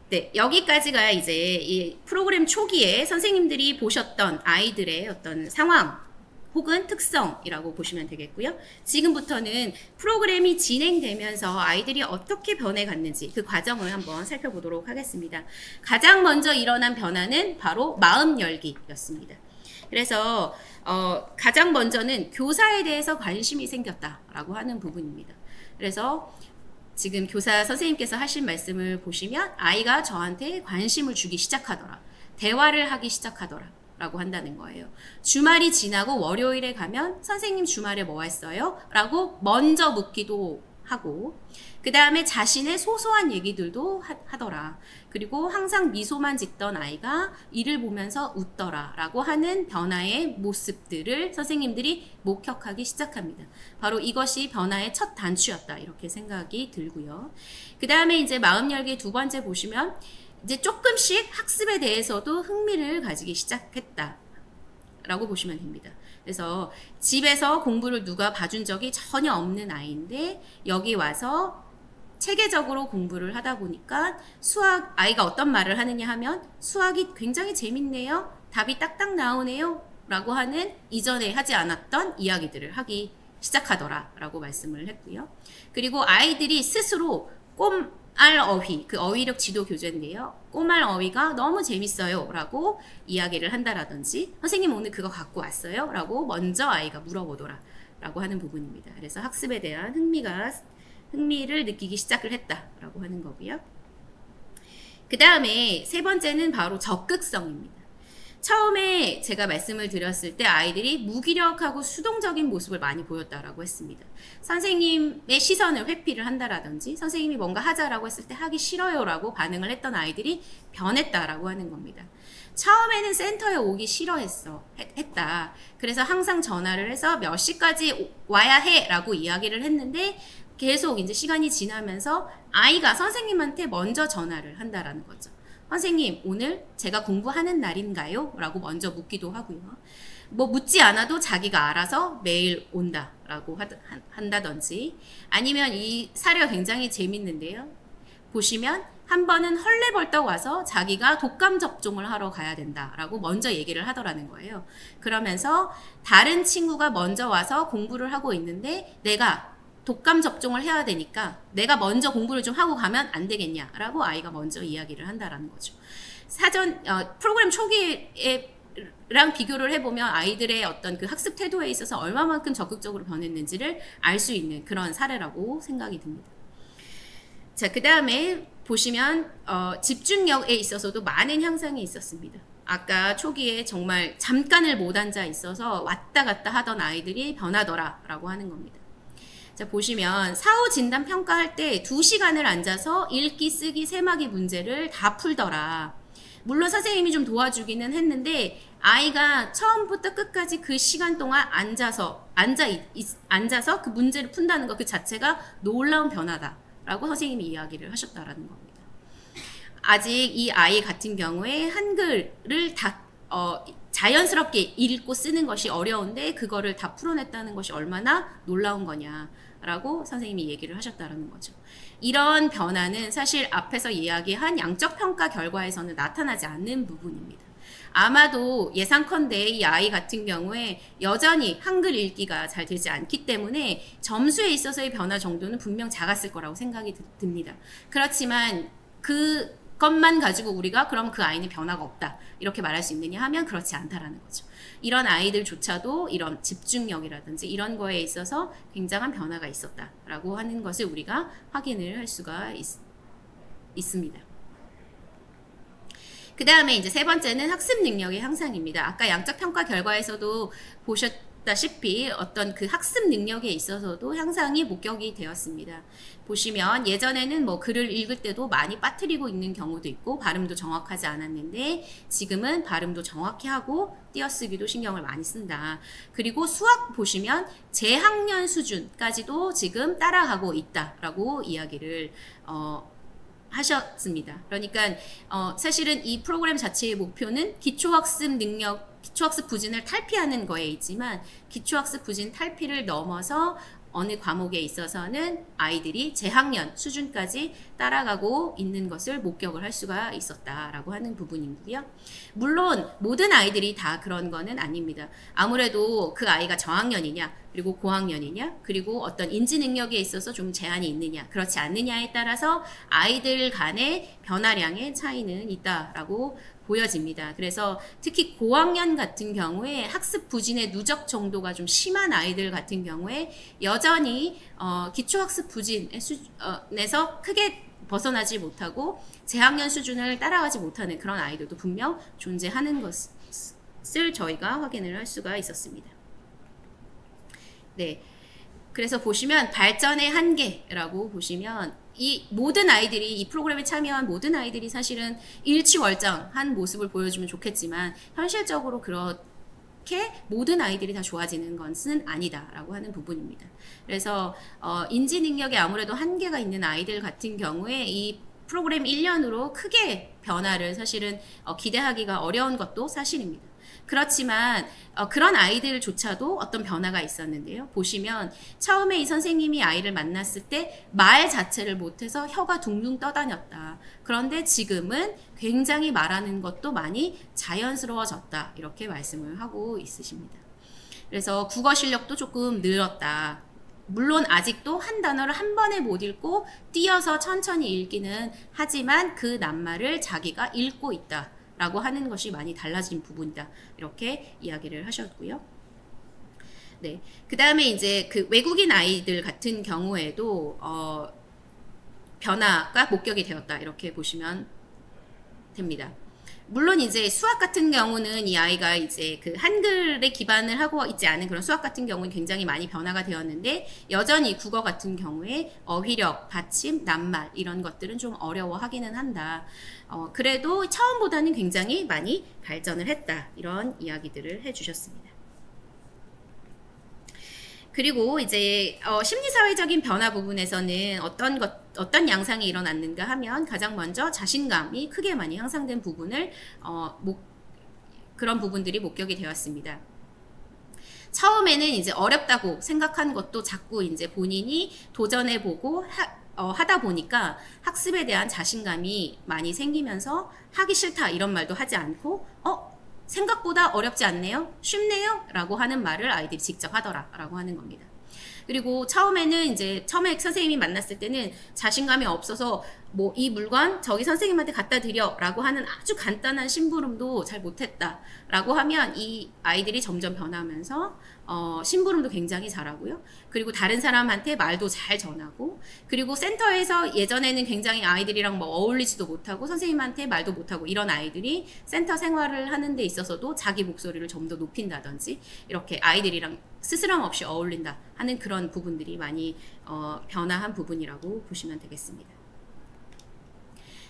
네, 여기까지가 이제 이 프로그램 초기에 선생님들이 보셨던 아이들의 어떤 상황 혹은 특성이라고 보시면 되겠고요. 지금부터는 프로그램이 진행되면서 아이들이 어떻게 변해갔는지 그 과정을 한번 살펴보도록 하겠습니다. 가장 먼저 일어난 변화는 바로 마음 열기였습니다. 그래서 가장 먼저는 교사에 대해서 관심이 생겼다라고 하는 부분입니다. 그래서 지금 교사 선생님께서 하신 말씀을 보시면 아이가 저한테 관심을 주기 시작하더라. 대화를 하기 시작하더라. 라고 한다는 거예요. 주말이 지나고 월요일에 가면 선생님 주말에 뭐 했어요? 라고 먼저 묻기도 하고 그 다음에 자신의 소소한 얘기들도 하더라. 그리고 항상 미소만 짓던 아이가 이를 보면서 웃더라 라고 하는 변화의 모습들을 선생님들이 목격하기 시작합니다. 바로 이것이 변화의 첫 단추였다 이렇게 생각이 들고요. 그 다음에 이제 마음 열기 두 번째 보시면 이제 조금씩 학습에 대해서도 흥미를 가지기 시작했다 라고 보시면 됩니다. 그래서 집에서 공부를 누가 봐준 적이 전혀 없는 아이인데 여기 와서 체계적으로 공부를 하다 보니까 수학 아이가 어떤 말을 하느냐 하면 수학이 굉장히 재밌네요. 답이 딱딱 나오네요. 라고 하는 이전에 하지 않았던 이야기들을 하기 시작하더라 라고 말씀을 했고요. 그리고 아이들이 스스로 꼼알 어휘, 그 어휘력 지도 교재인데요. 꼬말 어휘가 너무 재밌어요 라고 이야기를 한다라든지 선생님 오늘 그거 갖고 왔어요? 라고 먼저 아이가 물어보더라 라고 하는 부분입니다. 그래서 학습에 대한 흥미를 느끼기 시작을 했다라고 하는 거고요. 그 다음에 세 번째는 바로 적극성입니다. 처음에 제가 말씀을 드렸을 때 아이들이 무기력하고 수동적인 모습을 많이 보였다라고 했습니다. 선생님의 시선을 회피를 한다라든지 선생님이 뭔가 하자라고 했을 때 하기 싫어요라고 반응을 했던 아이들이 변했다라고 하는 겁니다. 처음에는 센터에 오기 했다. 그래서 항상 전화를 해서 몇 시까지 와야 해 라고 이야기를 했는데 계속 이제 시간이 지나면서 아이가 선생님한테 먼저 전화를 한다라는 거죠. 선생님 오늘 제가 공부하는 날인가요? 라고 먼저 묻기도 하고요. 뭐 묻지 않아도 자기가 알아서 매일 온다라고 한다든지 아니면 이 사례가 굉장히 재밌는데요. 보시면 한 번은 헐레벌떡 와서 자기가 독감 접종을 하러 가야 된다라고 먼저 얘기를 하더라는 거예요. 그러면서 다른 친구가 먼저 와서 공부를 하고 있는데 내가 독감 접종을 해야 되니까 내가 먼저 공부를 좀 하고 가면 안 되겠냐라고 아이가 먼저 이야기를 한다라는 거죠. 프로그램 초기랑 비교를 해보면 아이들의 어떤 그 학습 태도에 있어서 얼마만큼 적극적으로 변했는지를 알 수 있는 그런 사례라고 생각이 듭니다. 자, 그 다음에 보시면 집중력에 있어서도 많은 향상이 있었습니다. 아까 초기에 정말 잠깐을 못 앉아 있어서 왔다 갔다 하던 아이들이 변하더라라고 하는 겁니다. 자, 보시면 사후 진단 평가할 때 2시간을 앉아서 읽기, 쓰기, 세마기 문제를 다 풀더라. 물론 선생님이 좀 도와주기는 했는데 아이가 처음부터 끝까지 그 시간 동안 앉아서 그 문제를 푼다는 것 그 자체가 놀라운 변화다라고 선생님이 이야기를 하셨다라는 겁니다. 아직 이 아이 같은 경우에 한글을 자연스럽게 읽고 쓰는 것이 어려운데 그거를 다 풀어냈다는 것이 얼마나 놀라운 거냐라고 선생님이 얘기를 하셨다는 거죠. 이런 변화는 사실 앞에서 이야기한 양적 평가 결과에서는 나타나지 않는 부분입니다. 아마도 예상컨대 이 아이 같은 경우에 여전히 한글 읽기가 잘 되지 않기 때문에 점수에 있어서의 변화 정도는 분명 작았을 거라고 생각이 듭니다. 그렇지만 그것만 가지고 우리가 그럼 그 아이는 변화가 없다 이렇게 말할 수 있느냐 하면 그렇지 않다라는 거죠. 이런 아이들조차도 이런 집중력이라든지 이런 거에 있어서 굉장한 변화가 있었다라고 하는 것을 우리가 확인을 할 수가 있습니다. 그 다음에 이제 세 번째는 학습 능력의 향상입니다. 아까 양적 평가 결과에서도 다시피 어떤 그 학습 능력에 있어서도 향상이 목격이 되었습니다. 보시면 예전에는 뭐 글을 읽을 때도 많이 빠뜨리고 있는 경우도 있고 발음도 정확하지 않았는데 지금은 발음도 정확히 하고 띄어쓰기도 신경을 많이 쓴다. 그리고 수학 보시면 재학년 수준까지도 지금 따라가고 있다라고 이야기를 하셨습니다. 그러니까 사실은 이 프로그램 자체의 목표는 기초학습 부진을 탈피하는 거에 있지만 기초학습 부진 탈피를 넘어서 어느 과목에 있어서는 아이들이 재학년 수준까지 따라가고 있는 것을 목격을 할 수가 있었다라고 하는 부분이고요. 물론 모든 아이들이 다 그런 거는 아닙니다. 아무래도 그 아이가 저학년이냐 그리고 고학년이냐 그리고 어떤 인지 능력에 있어서 좀 제한이 있느냐 그렇지 않느냐에 따라서 아이들 간의 변화량의 차이는 있다라고 보여집니다. 그래서 특히 고학년 같은 경우에 학습 부진의 누적 정도가 좀 심한 아이들 같은 경우에 여전히 기초학습 부진에서 크게 벗어나지 못하고 재학년 수준을 따라가지 못하는 그런 아이들도 분명 존재하는 것을 저희가 확인을 할 수가 있었습니다. 네, 그래서 보시면 발전의 한계라고 보시면 이 모든 아이들이 이 프로그램에 참여한 모든 아이들이 사실은 일취월장한 모습을 보여주면 좋겠지만 현실적으로 그렇게 모든 아이들이 다 좋아지는 것은 아니다라고 하는 부분입니다. 그래서 인지 능력에 아무래도 한계가 있는 아이들 같은 경우에 이 프로그램 1년으로 크게 변화를 사실은 기대하기가 어려운 것도 사실입니다. 그렇지만 그런 아이들조차도 어떤 변화가 있었는데요. 보시면 처음에 이 선생님이 아이를 만났을 때 말 자체를 못해서 혀가 둥둥 떠다녔다. 그런데 지금은 굉장히 말하는 것도 많이 자연스러워졌다. 이렇게 말씀을 하고 있으십니다. 그래서 국어 실력도 조금 늘었다. 물론 아직도 한 단어를 한 번에 못 읽고 띄어서 천천히 읽기는 하지만 그 낱말을 자기가 읽고 있다. 라고 하는 것이 많이 달라진 부분이다. 이렇게 이야기를 하셨고요. 네. 그 다음에 이제 그 외국인 아이들 같은 경우에도, 변화가 목격이 되었다. 이렇게 보시면 됩니다. 물론 이제 수학 같은 경우는 이 아이가 이제 그 한글에 기반을 하고 있지 않은 그런 수학 같은 경우는 굉장히 많이 변화가 되었는데 여전히 국어 같은 경우에 어휘력, 받침, 낱말 이런 것들은 좀 어려워하기는 한다. 그래도 처음보다는 굉장히 많이 발전을 했다. 이런 이야기들을 해주셨습니다. 그리고 이제 심리사회적인 변화 부분에서는 어떤 양상이 일어났는가 하면 가장 먼저 자신감이 크게 많이 향상된 부분을 그런 부분들이 목격이 되었습니다. 처음에는 이제 어렵다고 생각한 것도 자꾸 이제 본인이 도전해보고 하다 보니까 학습에 대한 자신감이 많이 생기면서 하기 싫다 이런 말도 하지 않고 생각보다 어렵지 않네요? 쉽네요? 라고 하는 말을 아이들이 직접 하더라 라고 하는 겁니다. 그리고 처음에 선생님이 만났을 때는 자신감이 없어서 뭐 이 물건 저기 선생님한테 갖다 드려 라고 하는 아주 간단한 심부름도 잘 못했다 라고 하면 이 아이들이 점점 변하면서 심부름도 굉장히 잘하고요. 그리고 다른 사람한테 말도 잘 전하고 그리고 센터에서 예전에는 굉장히 아이들이랑 뭐 어울리지도 못하고 선생님한테 말도 못하고 이런 아이들이 센터 생활을 하는 데 있어서도 자기 목소리를 좀 더 높인다든지 이렇게 아이들이랑 스스럼 없이 어울린다 하는 그런 부분들이 많이 변화한 부분이라고 보시면 되겠습니다.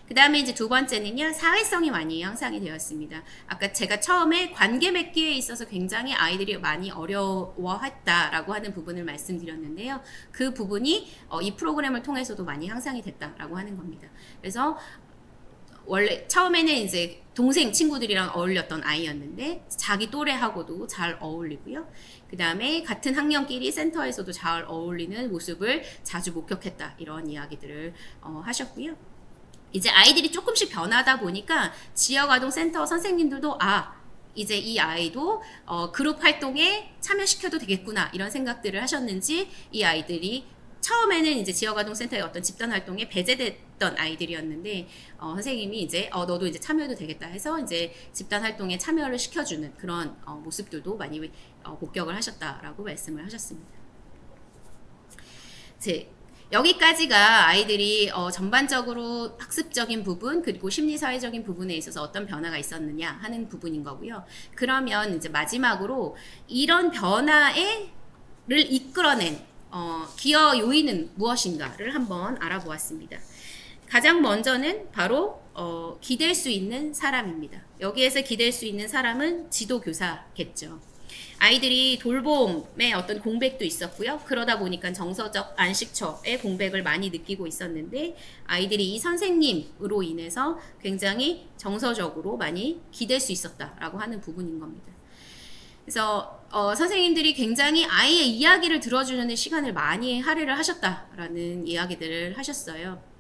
그 다음에 이제 두 번째는요, 사회성이 많이 향상이 되었습니다. 아까 제가 처음에 관계 맺기에 있어서 굉장히 아이들이 많이 어려워했다라고 하는 부분을 말씀드렸는데요. 그 부분이 이 프로그램을 통해서도 많이 향상이 됐다라고 하는 겁니다. 그래서 원래 처음에는 이제 동생 친구들이랑 어울렸던 아이였는데 자기 또래하고도 잘 어울리고요. 그 다음에 같은 학년끼리 센터에서도 잘 어울리는 모습을 자주 목격했다. 이런 이야기들을 하셨고요. 이제 아이들이 조금씩 변하다 보니까 지역아동센터 선생님들도 이제 이 아이도 그룹 활동에 참여시켜도 되겠구나 이런 생각들을 하셨는지 이 아이들이 처음에는 이제 지역아동센터의 어떤 집단 활동에 배제됐던 아이들이었는데 선생님이 이제 너도 이제 참여해도 되겠다 해서 이제 집단 활동에 참여를 시켜주는 그런 모습들도 많이 목격을 하셨다라고 말씀을 하셨습니다. 여기까지가 아이들이 전반적으로 학습적인 부분 그리고 심리사회적인 부분에 있어서 어떤 변화가 있었느냐 하는 부분인 거고요. 그러면 이제 마지막으로 이런 변화를 이끌어낸 기여 요인은 무엇인가를 한번 알아보았습니다. 가장 먼저는 바로 기댈 수 있는 사람입니다. 여기에서 기댈 수 있는 사람은 지도교사겠죠. 아이들이 돌봄의 어떤 공백도 있었고요. 그러다 보니까 정서적 안식처의 공백을 많이 느끼고 있었는데 아이들이 이 선생님으로 인해서 굉장히 정서적으로 많이 기댈 수 있었다라고 하는 부분인 겁니다. 그래서 선생님들이 굉장히 아이의 이야기를 들어주는 데 시간을 많이 할애를 하셨다라는 이야기들을 하셨어요.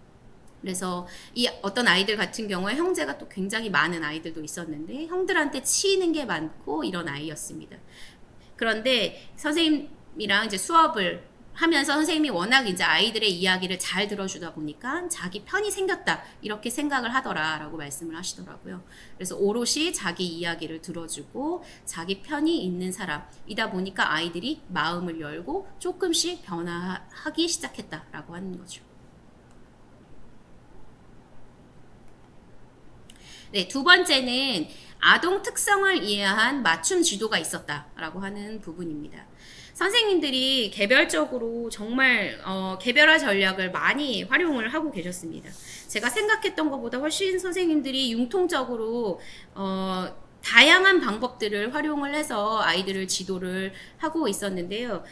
그래서 이 어떤 아이들 같은 경우에 형제가 또 굉장히 많은 아이들도 있었는데 형들한테 치이는 게 많고 이런 아이였습니다. 그런데 선생님이랑 이제 수업을 하면서 선생님이 워낙 이제 아이들의 이야기를 잘 들어주다 보니까 자기 편이 생겼다 이렇게 생각을 하더라라고 말씀을 하시더라고요. 그래서 오롯이 자기 이야기를 들어주고 자기 편이 있는 사람이다 보니까 아이들이 마음을 열고 조금씩 변화하기 시작했다라고 하는 거죠. 네, 두 번째는 아동 특성을 이해한 맞춤 지도가 있었다라고 하는 부분입니다. 선생님들이 개별적으로 정말 개별화 전략을 많이 활용을 하고 계셨습니다. 제가 생각했던 것보다 훨씬 선생님들이 융통적으로 다양한 방법들을 활용을 해서 아이들을 지도를 하고 있었는데요.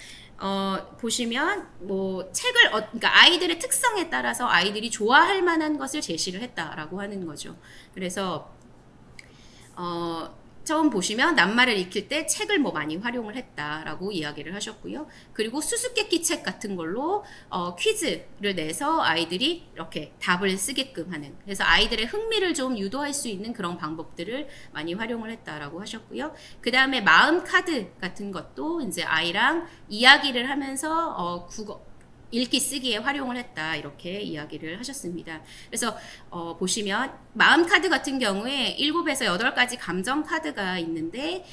보시면 뭐 책을 그러니까 아이들의 특성에 따라서 아이들이 좋아할 만한 것을 제시를 했다라고 하는 거죠. 그래서 처음 보시면 낱말을 익힐 때 책을 뭐 많이 활용을 했다라고 이야기를 하셨고요. 그리고 수수께끼 책 같은 걸로 퀴즈를 내서 아이들이 이렇게 답을 쓰게끔 하는, 그래서 아이들의 흥미를 좀 유도할 수 있는 그런 방법들을 많이 활용을 했다라고 하셨고요. 그 다음에 마음 카드 같은 것도 이제 아이랑 이야기를 하면서 읽기 쓰기에 활용을 했다 이렇게 이야기를 하셨습니다. 그래서 보시면 마음 카드 같은 경우에 7에서 8가지 감정 카드가 있는데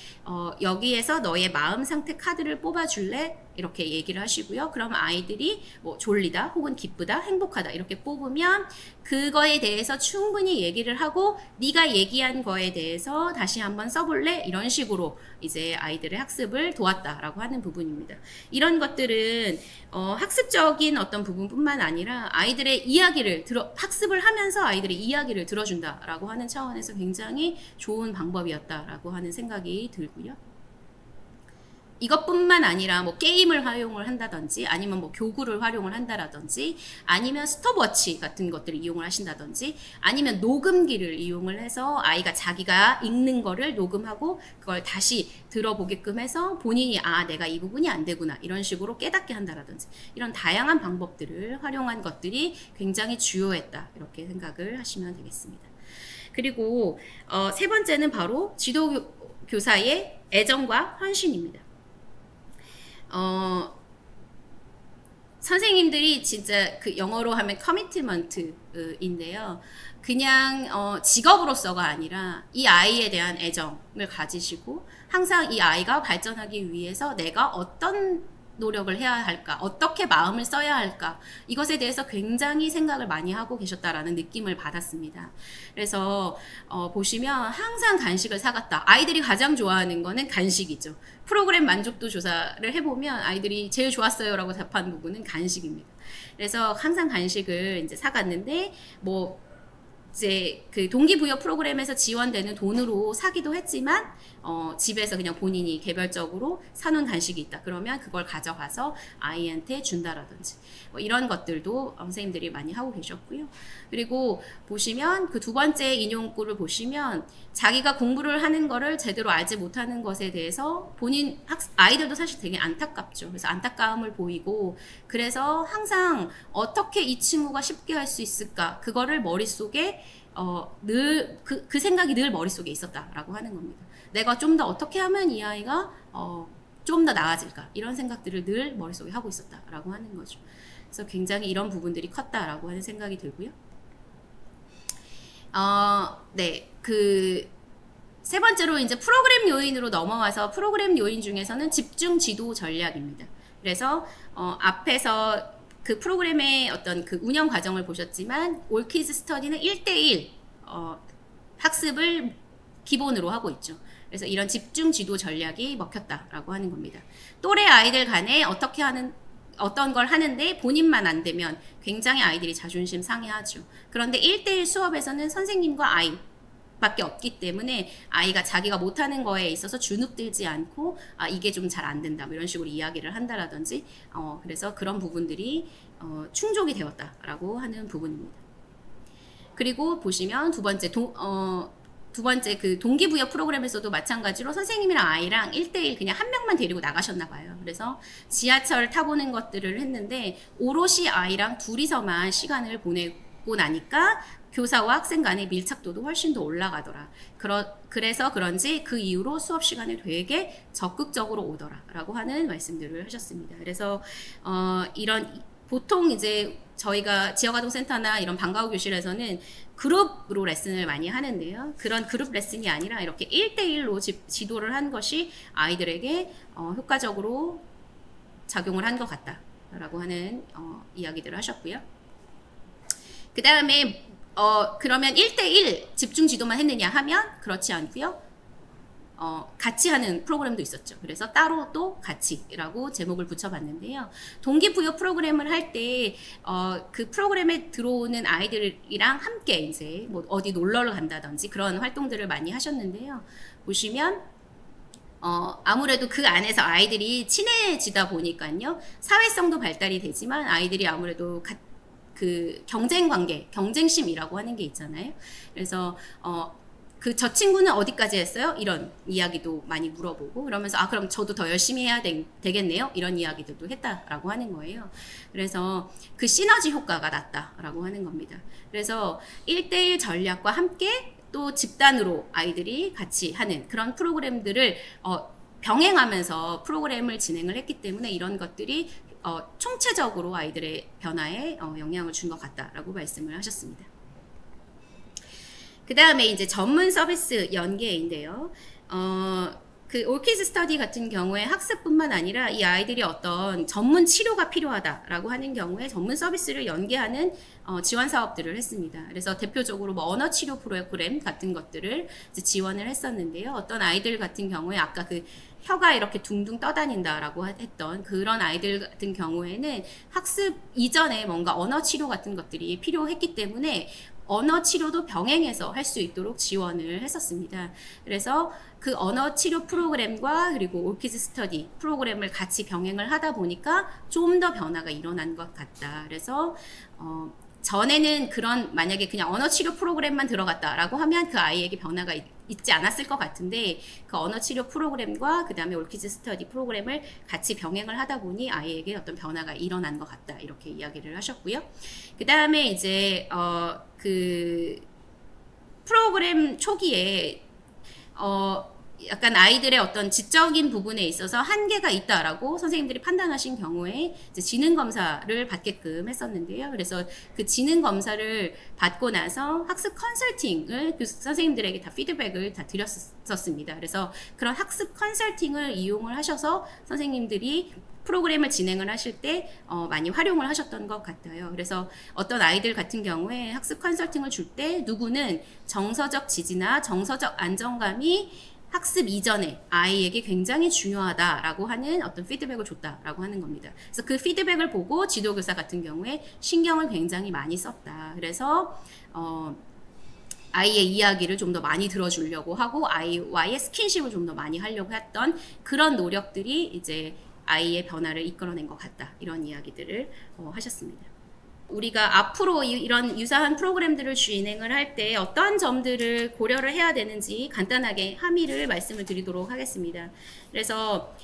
여기에서 너의 마음 상태 카드를 뽑아줄래? 이렇게 얘기를 하시고요. 그럼 아이들이 뭐 졸리다 혹은 기쁘다 행복하다 이렇게 뽑으면 그거에 대해서 충분히 얘기를 하고 네가 얘기한 거에 대해서 다시 한번 써볼래? 이런 식으로 이제 아이들의 학습을 도왔다라고 하는 부분입니다. 이런 것들은 학습적인 어떤 부분뿐만 아니라 아이들의 이야기를 학습을 하면서 아이들의 이야기를 들어준다라고 하는 차원에서 굉장히 좋은 방법이었다라고 하는 생각이 들고요. 이것뿐만 아니라 뭐 게임을 활용을 한다든지 아니면 뭐 교구를 활용을 한다라든지 아니면 스톱워치 같은 것들을 이용을 하신다든지 아니면 녹음기를 이용을 해서 아이가 자기가 읽는 거를 녹음하고 그걸 다시 들어보게끔 해서 본인이 내가 이 부분이 안 되구나 이런 식으로 깨닫게 한다라든지 이런 다양한 방법들을 활용한 것들이 굉장히 주요했다 이렇게 생각을 하시면 되겠습니다. 그리고 세 번째는 바로 지도교사의 애정과 헌신입니다. 선생님들이 진짜 그 영어로 하면 커미트먼트인데요. 그냥 직업으로서가 아니라 이 아이에 대한 애정을 가지시고 항상 이 아이가 발전하기 위해서 내가 어떤 노력을 해야 할까, 어떻게 마음을 써야 할까, 이것에 대해서 굉장히 생각을 많이 하고 계셨다라는 느낌을 받았습니다. 그래서 보시면 항상 간식을 사갔다. 아이들이 가장 좋아하는 거는 간식이죠. 프로그램 만족도 조사를 해보면 아이들이 제일 좋았어요 라고 답한 부분은 간식입니다. 그래서 항상 간식을 이제 사갔는데 뭐 이제 그 동기부여 프로그램에서 지원되는 돈으로 사기도 했지만 집에서 그냥 본인이 개별적으로 사놓은 간식이 있다 그러면 그걸 가져가서 아이한테 준다라든지 뭐 이런 것들도 선생님들이 많이 하고 계셨고요. 그리고 보시면 그 두 번째 인용구를 보시면 자기가 공부를 하는 거를 제대로 알지 못하는 것에 대해서 아이들도 사실 되게 안타깝죠. 그래서 안타까움을 보이고 그래서 항상 어떻게 이 친구가 쉽게 할 수 있을까 그거를 머릿속에 늘 그 생각이 늘 머릿속에 있었다라고 하는 겁니다. 내가 좀 더 어떻게 하면 이 아이가 좀 더 나아질까 이런 생각들을 늘 머릿속에 하고 있었다라고 하는 거죠. 그래서 굉장히 이런 부분들이 컸다라고 하는 생각이 들고요. 네, 그 세 번째로 이제 프로그램 요인으로 넘어와서 프로그램 요인 중에서는 집중 지도 전략입니다. 그래서 앞에서 그 프로그램의 어떤 그 운영 과정을 보셨지만 올키즈 스터디는 1대1 학습을 기본으로 하고 있죠. 그래서 이런 집중 지도 전략이 먹혔다라고 하는 겁니다. 또래 아이들 간에 어떤 걸 하는데 본인만 안 되면 굉장히 아이들이 자존심 상해하죠. 그런데 1대1 수업에서는 선생님과 아이밖에 없기 때문에 아이가 자기가 못하는 거에 있어서 주눅들지 않고 이게 좀 잘 안 된다 뭐 이런 식으로 이야기를 한다라든지 그래서 그런 부분들이 충족이 되었다라고 하는 부분입니다. 그리고 보시면 두 번째 그 동기부여 프로그램에서도 마찬가지로 선생님이랑 아이랑 1대1 그냥 한 명만 데리고 나가셨나 봐요. 그래서 지하철 타보는 것들을 했는데 오롯이 아이랑 둘이서만 시간을 보내고 나니까 교사와 학생 간의 밀착도도 훨씬 더 올라가더라. 그래서 그런지 그 이후로 수업 시간에 되게 적극적으로 오더라 라고 하는 말씀들을 하셨습니다. 그래서 보통 이제 저희가 지역아동센터나 이런 방과후 교실에서는 그룹으로 레슨을 많이 하는데요. 그런 그룹 레슨이 아니라 이렇게 1대1로 지도를 한 것이 아이들에게 효과적으로 작용을 한 것 같다라고 하는 이야기들을 하셨고요. 그 다음에 그러면 1대1 집중 지도만 했느냐 하면 그렇지 않고요. 같이 하는 프로그램도 있었죠. 그래서 따로 또 같이라고 제목을 붙여봤는데요. 동기부여 프로그램을 할 때 그 프로그램에 들어오는 아이들이랑 함께 이제 뭐 어디 놀러를 간다든지 그런 활동들을 많이 하셨는데요. 보시면 아무래도 그 안에서 아이들이 친해지다 보니까요. 사회성도 발달이 되지만 아이들이 아무래도 그 경쟁 관계, 경쟁심이라고 하는 게 있잖아요. 그래서 저 친구는 어디까지 했어요? 이런 이야기도 많이 물어보고 그러면서 그럼 저도 더 열심히 해야 되겠네요? 이런 이야기들도 했다라고 하는 거예요. 그래서 그 시너지 효과가 났다라고 하는 겁니다. 그래서 1대1 전략과 함께 또 집단으로 아이들이 같이 하는 그런 프로그램들을 병행하면서 프로그램을 진행을 했기 때문에 이런 것들이 총체적으로 아이들의 변화에 영향을 준 것 같다라고 말씀을 하셨습니다. 그 다음에 이제 전문 서비스 연계인데요. 그 올키즈 스터디 같은 경우에 학습뿐만 아니라 이 아이들이 어떤 전문 치료가 필요하다라고 하는 경우에 전문 서비스를 연계하는 지원 사업들을 했습니다. 그래서 대표적으로 뭐 언어 치료 프로그램 같은 것들을 이제 지원을 했었는데요. 어떤 아이들 같은 경우에 아까 그 혀가 이렇게 둥둥 떠다닌다라고 했던 그런 아이들 같은 경우에는 학습 이전에 뭔가 언어 치료 같은 것들이 필요했기 때문에 언어 치료도 병행해서 할 수 있도록 지원을 했었습니다. 그래서 그 언어 치료 프로그램과 그리고 올키즈 스터디 프로그램을 같이 병행을 하다 보니까 좀 더 변화가 일어난 것 같다. 그래서 전에는 만약에 그냥 언어 치료 프로그램만 들어갔다라고 하면 그 아이에게 변화가 있지 않았을 것 같은데 그 언어 치료 프로그램과 그 다음에 올키즈 스터디 프로그램을 같이 병행을 하다 보니 아이에게 어떤 변화가 일어난 것 같다 이렇게 이야기를 하셨고요. 그 다음에 이제 그 프로그램 초기에 약간 아이들의 어떤 지적인 부분에 있어서 한계가 있다라고 선생님들이 판단하신 경우에 이제 지능 검사를 받게끔 했었는데요. 그래서 그 지능 검사를 받고 나서 학습 컨설팅을 선생님들에게 다 피드백을 다 드렸었습니다. 그래서 그런 학습 컨설팅을 이용을 하셔서 선생님들이 프로그램을 진행을 하실 때 많이 활용을 하셨던 것 같아요. 그래서 어떤 아이들 같은 경우에 학습 컨설팅을 줄 때 누구는 정서적 지지나 정서적 안정감이 학습 이전에 아이에게 굉장히 중요하다라고 하는 어떤 피드백을 줬다라고 하는 겁니다. 그래서 그 피드백을 보고 지도교사 같은 경우에 신경을 굉장히 많이 썼다. 그래서 아이의 이야기를 좀 더 많이 들어주려고 하고 아이와의 스킨십을 좀 더 많이 하려고 했던 그런 노력들이 이제 아이의 변화를 이끌어낸 것 같다. 이런 이야기들을 하셨습니다. 우리가 앞으로 이런 유사한 프로그램들을 진행을 할 때 어떤 점들을 고려를 해야 되는지 간단하게 함의를 말씀을 드리도록 하겠습니다. 그래서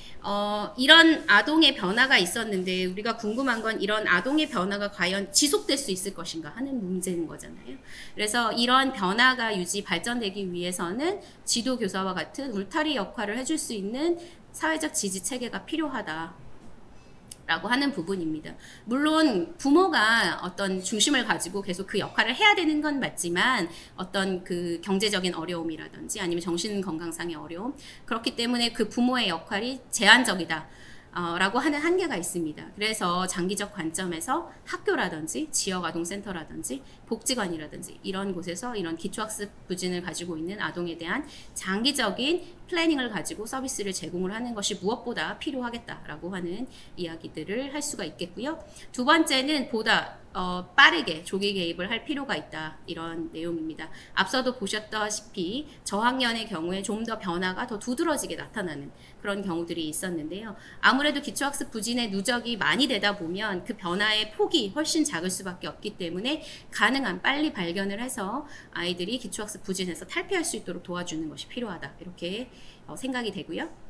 이런 아동의 변화가 있었는데 우리가 궁금한 건 이런 아동의 변화가 과연 지속될 수 있을 것인가 하는 문제인 거잖아요. 그래서 이런 변화가 발전되기 위해서는 지도교사와 같은 울타리 역할을 해줄 수 있는 사회적 지지 체계가 필요하다. 라고 하는 부분입니다. 물론 부모가 어떤 중심을 가지고 계속 그 역할을 해야 되는 건 맞지만 어떤 그 경제적인 어려움이라든지 아니면 정신건강상의 어려움 그렇기 때문에 그 부모의 역할이 제한적이다. 라고 하는 한계가 있습니다. 그래서 장기적 관점에서 학교라든지 지역아동센터라든지 복지관이라든지 이런 곳에서 이런 기초학습 부진을 가지고 있는 아동에 대한 장기적인 플래닝을 가지고 서비스를 제공을 하는 것이 무엇보다 필요하겠다라고 하는 이야기들을 할 수가 있겠고요. 두 번째는 보다 빠르게 조기 개입을 할 필요가 있다, 이런 내용입니다. 앞서도 보셨다시피 저학년의 경우에 좀 더 변화가 더 두드러지게 나타나는 그런 경우들이 있었는데요. 아무래도 기초학습 부진의 누적이 많이 되다 보면 그 변화의 폭이 훨씬 작을 수밖에 없기 때문에 가능한 빨리 발견을 해서 아이들이 기초학습 부진에서 탈피할 수 있도록 도와주는 것이 필요하다, 이렇게 생각이 되고요.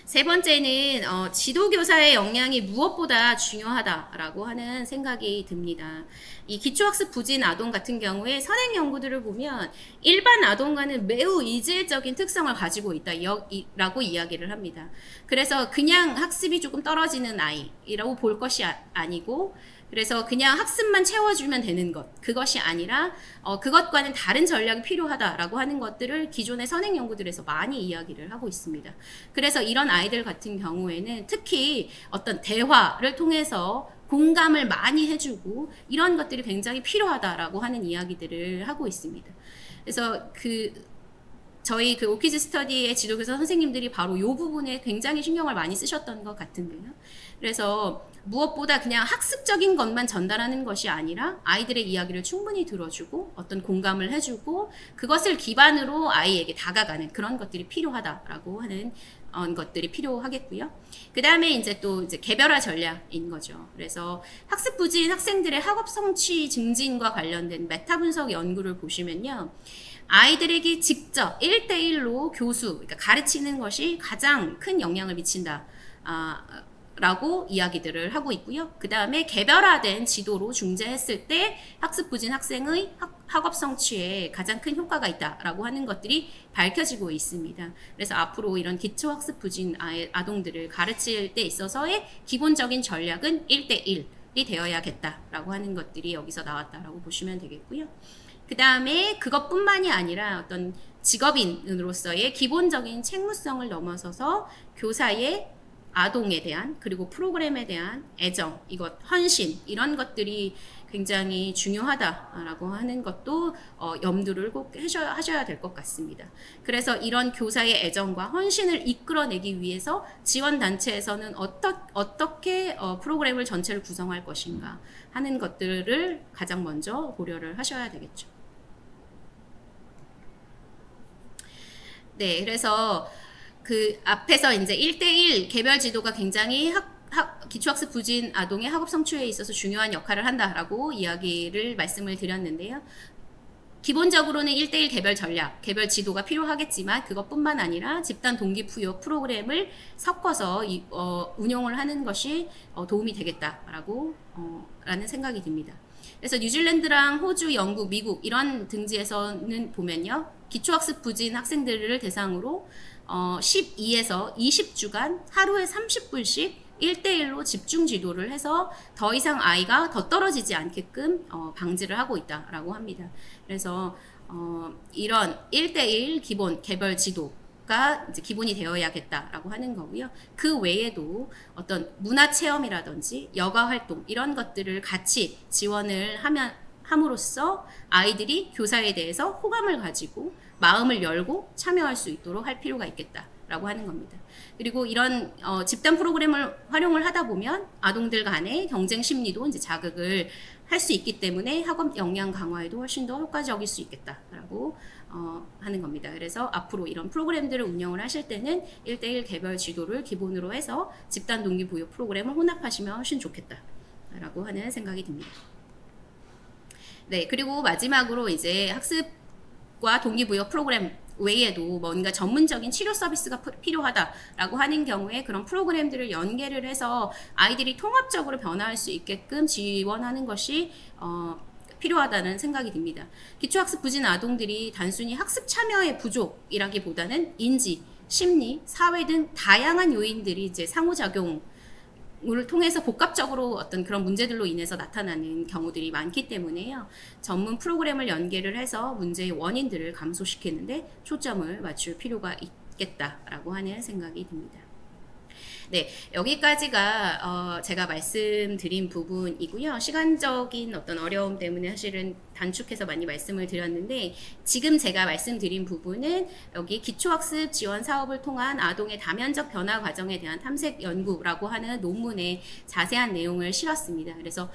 세 번째는 지도교사의 역량이 무엇보다 중요하다라고 하는 생각이 듭니다. 이 기초학습 부진 아동 같은 경우에 선행 연구들을 보면 일반 아동과는 매우 이질적인 특성을 가지고 있다라고 이야기를 합니다. 그래서 그냥 학습이 조금 떨어지는 아이라고 볼 것이 아니고, 그래서 그냥 학습만 채워주면 되는 것, 그것이 아니라 그것과는 다른 전략이 필요하다라고 하는 것들을 기존의 선행 연구들에서 많이 이야기를 하고 있습니다. 그래서 이런 아이들 같은 경우에는 특히 어떤 대화를 통해서 공감을 많이 해주고 이런 것들이 굉장히 필요하다라고 하는 이야기들을 하고 있습니다. 그래서 저희 올키즈 스터디의 지도교사 선생님들이 바로 이 부분에 굉장히 신경을 많이 쓰셨던 것 같은데요. 그래서 무엇보다 그냥 학습적인 것만 전달하는 것이 아니라 아이들의 이야기를 충분히 들어주고 어떤 공감을 해주고 그것을 기반으로 아이에게 다가가는 그런 것들이 필요하다라고 하는 것들이 필요하겠고요. 그 다음에 이제 개별화 전략인 거죠. 그래서 학습 부진 학생들의 학업 성취 증진과 관련된 메타 분석 연구를 보시면요. 아이들에게 직접 1대1로 그러니까 가르치는 것이 가장 큰 영향을 미친다. 라고 이야기들을 하고 있고요. 그 다음에 개별화된 지도로 중재했을 때 학습 부진 학생의 학업 성취에 가장 큰 효과가 있다라고 하는 것들이 밝혀지고 있습니다. 그래서 앞으로 이런 기초학습 부진 아동들을 가르칠 때 있어서의 기본적인 전략은 1대1이 되어야겠다라고 하는 것들이 여기서 나왔다라고 보시면 되겠고요. 그 다음에 그것뿐만이 아니라 어떤 직업인으로서의 기본적인 책무성을 넘어서서 교사의 아동에 대한 그리고 프로그램에 대한 애정, 헌신 이런 것들이 굉장히 중요하다라고 하는 것도 염두를 꼭 하셔야 될 것 같습니다. 그래서 이런 교사의 애정과 헌신을 이끌어내기 위해서 지원단체에서는 어떻게 프로그램을 전체를 구성할 것인가 하는 것들을 가장 먼저 고려를 하셔야 되겠죠. 네, 그래서 앞에서 이제 1대1 개별 지도가 굉장히 기초학습 부진 아동의 학업 성취에 있어서 중요한 역할을 한다라고 말씀을 드렸는데요. 기본적으로는 1대1 개별 전략, 개별 지도가 필요하겠지만 그것뿐만 아니라 집단 동기부여 프로그램을 섞어서 운영을 하는 것이 도움이 되겠다라고 라는 생각이 듭니다. 그래서 뉴질랜드랑 호주, 영국, 미국 이런 등지에서는 보면요. 기초학습 부진 학생들을 대상으로 12에서 20주간 하루에 30분씩 1대1로 집중 지도를 해서 더 이상 아이가 더 떨어지지 않게끔 방지를 하고 있다라고 합니다. 그래서 이런 1대1 기본 개별 지도가 이제 기본이 되어야겠다라고 하는 거고요. 그 외에도 어떤 문화 체험이라든지 여가 활동 이런 것들을 같이 지원을 함으로써 아이들이 교사에 대해서 호감을 가지고 마음을 열고 참여할 수 있도록 할 필요가 있겠다라고 하는 겁니다. 그리고 이런 집단 프로그램을 활용을 하다 보면 아동들 간의 경쟁 심리도 이제 자극을 할 수 있기 때문에 학업 역량 강화에도 훨씬 더 효과적일 수 있겠다라고 하는 겁니다. 그래서 앞으로 이런 프로그램들을 운영을 하실 때는 1대1 개별 지도를 기본으로 해서 집단 동기부여 프로그램을 혼합하시면 훨씬 좋겠다라고 하는 생각이 듭니다. 네, 그리고 마지막으로 이제 학습과 동기부여 프로그램 외에도 뭔가 전문적인 치료 서비스가 필요하다라고 하는 경우에 그런 프로그램들을 연계를 해서 아이들이 통합적으로 변화할 수 있게끔 지원하는 것이 필요하다는 생각이 듭니다. 기초학습 부진 아동들이 단순히 학습 참여의 부족이라기보다는 인지, 심리, 사회 등 다양한 요인들이 이제 상호작용을 통해서 복합적으로 어떤 그런 문제들로 인해서 나타나는 경우들이 많기 때문에요. 전문 프로그램을 연계를 해서 문제의 원인들을 감소시키는데 초점을 맞출 필요가 있겠다라고 하는 생각이 듭니다. 네, 여기까지가 제가 말씀드린 부분이고요. 시간적인 어떤 어려움 때문에 사실은 단축해서 많이 말씀을 드렸는데, 지금 제가 말씀드린 부분은 여기 기초학습 지원 사업을 통한 아동의 다면적 변화 과정에 대한 탐색 연구라고 하는 논문에 자세한 내용을 실었습니다. 그래서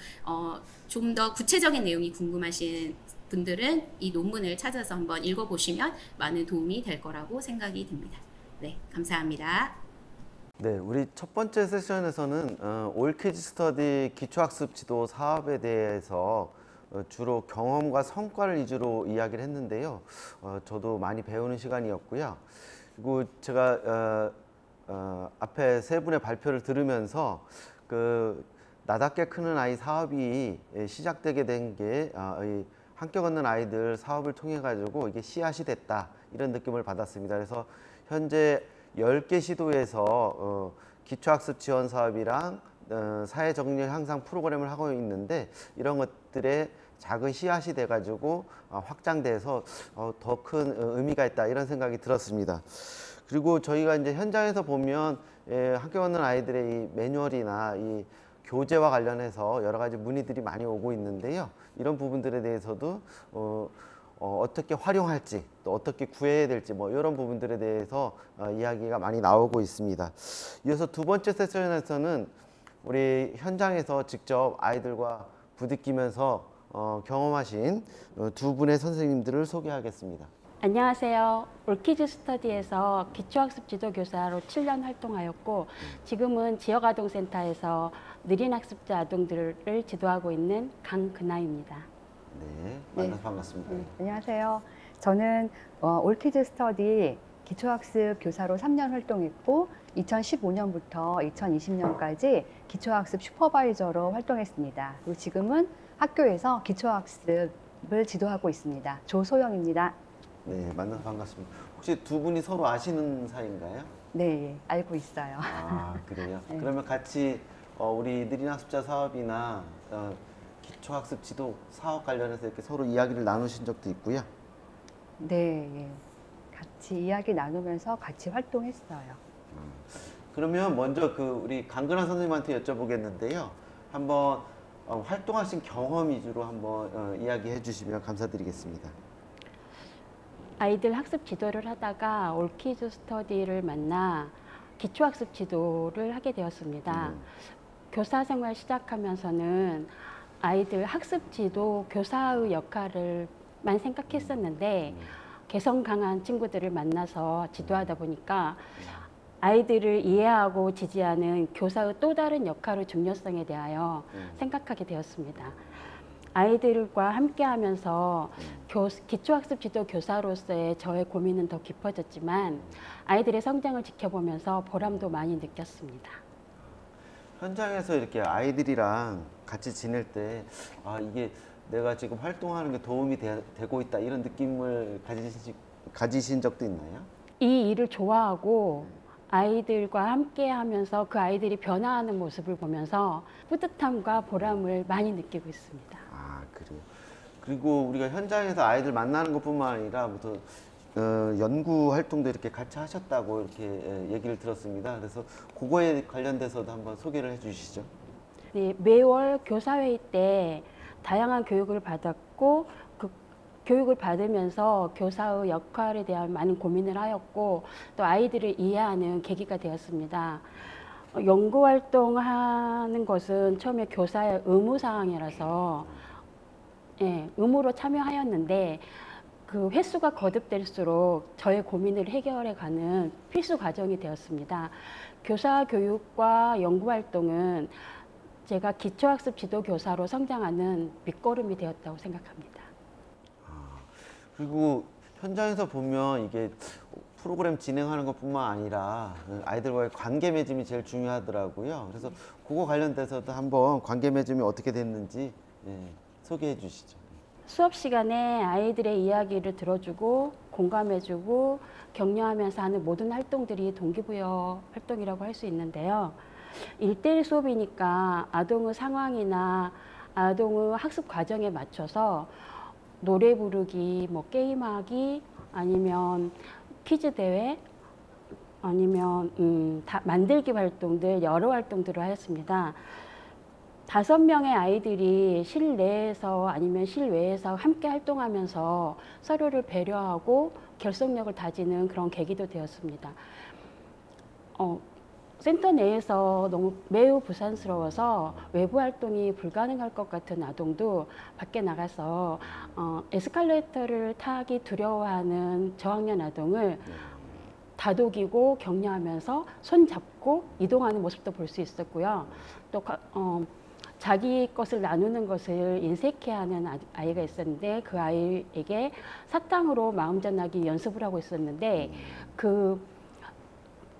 좀 더 구체적인 내용이 궁금하신 분들은 이 논문을 찾아서 한번 읽어보시면 많은 도움이 될 거라고 생각이 듭니다. 네, 감사합니다. 네, 우리 첫 번째 세션에서는 올키즈 스터디 기초학습 지도 사업에 대해서 주로 경험과 성과를 위주로 이야기를 했는데요. 저도 많이 배우는 시간이었고요. 그리고 제가 앞에 세 분의 발표를 들으면서 나답게 크는 아이 사업이 시작되게 된 게 함께 걷는 아이들 사업을 통해 가지고 이게 씨앗이 됐다, 이런 느낌을 받았습니다. 그래서 현재 10개 시도에서 기초학습 지원 사업이랑 사회정렬 향상 프로그램을 하고 있는데, 이런 것들의 작은 씨앗이 돼가지고 확장돼서 더 큰 의미가 있다, 이런 생각이 들었습니다. 그리고 저희가 이제 현장에서 보면 함께 걷는 아이들의 이 매뉴얼이나 이 교재와 관련해서 여러 가지 문의들이 많이 오고 있는데요. 이런 부분들에 대해서도 어떻게 활용할지, 또 어떻게 구해야 될지, 뭐 이런 부분들에 대해서 이야기가 많이 나오고 있습니다. 이어서 두 번째 세션에서는 우리 현장에서 직접 아이들과 부딪히면서 경험하신 두 분의 선생님들을 소개하겠습니다. 안녕하세요. 올키즈 스터디에서 기초학습 지도교사로 7년 활동하였고, 지금은 지역아동센터에서 느린 학습자 아동들을 지도하고 있는 강근아입니다. 네, 만나서 반갑습니다. 안녕하세요. 저는 올키즈 스터디 기초학습 교사로 3년 활동했고, 2015년부터 2020년까지 기초학습 슈퍼바이저로 활동했습니다. 그리고 지금은 학교에서 기초학습을 지도하고 있습니다. 조소영입니다. 네, 만나서 반갑습니다. 혹시 두 분이 서로 아시는 사이인가요? 네, 알고 있어요. 아, 그래요? 네. 그러면 같이 우리 느린 학습자 사업이나 기초학습 지도 사업 관련해서 이렇게 서로 이야기를 나누신 적도 있고요. 네, 예. 같이 이야기 나누면서 같이 활동했어요. 그러면 먼저 우리 강근아 선생님한테 여쭤보겠는데요. 한번 활동하신 경험 위주로 한번 이야기해 주시면 감사드리겠습니다. 아이들 학습 지도를 하다가 올키즈 스터디를 만나 기초학습 지도를 하게 되었습니다. 교사 생활 시작하면서는 아이들 학습 지도 교사의 역할을만 생각했었는데, 개성 강한 친구들을 만나서 지도하다 보니까 아이들을 이해하고 지지하는 교사의 또 다른 역할의 중요성에 대하여 생각하게 되었습니다. 아이들과 함께 하면서 기초학습 지도 교사로서의 저의 고민은 더 깊어졌지만, 아이들의 성장을 지켜보면서 보람도 많이 느꼈습니다. 현장에서 이렇게 아이들이랑 같이 지낼 때 이게 내가 지금 활동하는 게 도움이 되고 있다, 이런 느낌을 가지신 적도 있나요? 이 일을 좋아하고 아이들과 함께 하면서 그 아이들이 변화하는 모습을 보면서 뿌듯함과 보람을 많이 느끼고 있습니다. 아, 그래요. 그리고 우리가 현장에서 아이들 만나는 것뿐만 아니라 무슨 연구 활동도 이렇게 같이 하셨다고 이렇게 얘기를 들었습니다. 그래서 그거에 관련돼서도 한번 소개를 해주시죠. 네, 매월 교사회의 때 다양한 교육을 받았고, 그 교육을 받으면서 교사의 역할에 대한 많은 고민을 하였고, 또 아이들을 이해하는 계기가 되었습니다. 연구 활동하는 것은 처음에 교사의 의무 사항이라서 의무로 참여하였는데, 그 횟수가 거듭될수록 저의 고민을 해결해가는 필수 과정이 되었습니다. 교사 교육과 연구 활동은 제가 기초학습 지도교사로 성장하는 밑거름이 되었다고 생각합니다. 그리고 현장에서 보면 이게 프로그램 진행하는 것뿐만 아니라 아이들과의 관계 맺음이 제일 중요하더라고요. 그래서 그거 관련돼서도 한번 관계 맺음이 어떻게 됐는지 소개해 주시죠. 수업 시간에 아이들의 이야기를 들어주고 공감해주고 격려하면서 하는 모든 활동들이 동기부여 활동이라고 할 수 있는데요. 1:1 수업이니까 아동의 상황이나 아동의 학습 과정에 맞춰서 노래 부르기, 뭐 게임하기, 아니면 퀴즈 대회, 아니면 다 만들기 활동들, 여러 활동들을 하였습니다. 5명의 아이들이 실내에서 아니면 실외에서 함께 활동하면서 서로를 배려하고 결속력을 다지는 그런 계기도 되었습니다. 센터 내에서 너무 매우 부산스러워서 외부 활동이 불가능할 것 같은 아동도 밖에 나가서 에스컬레이터를 타기 두려워하는 저학년 아동을 다독이고 격려하면서 손 잡고 이동하는 모습도 볼 수 있었고요. 또 자기 것을 나누는 것을 인색해하는 아이가 있었는데 그 아이에게 사탕으로 마음 전하기 연습을 하고 있었는데 그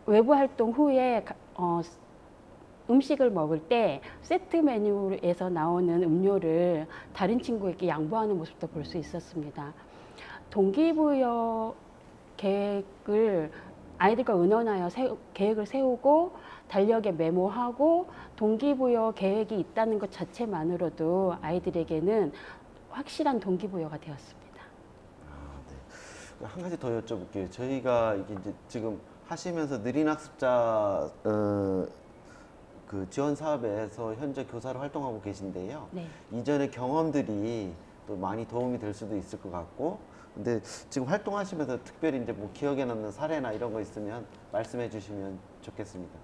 외부 활동 후에 음식을 먹을 때 세트 메뉴에서 나오는 음료를 다른 친구에게 양보하는 모습도 볼 수 있었습니다. 동기부여 계획을 아이들과 의논하여 계획을 세우고 달력에 메모하고 동기부여 계획이 있다는 것 자체만으로도 아이들에게는 확실한 동기부여가 되었습니다. 네. 한 가지 더 여쭤볼게요. 저희가 이게 이제 지금 하시면서 느린 학습자 그 지원 사업에서 현재 교사로 활동하고 계신데요. 네. 이전의 경험들이 또 많이 도움이 될 수도 있을 것 같고, 근데 지금 활동하시면서 특별히 이제 뭐 기억에 남는 사례나 이런 거 있으면 말씀해 주시면 좋겠습니다.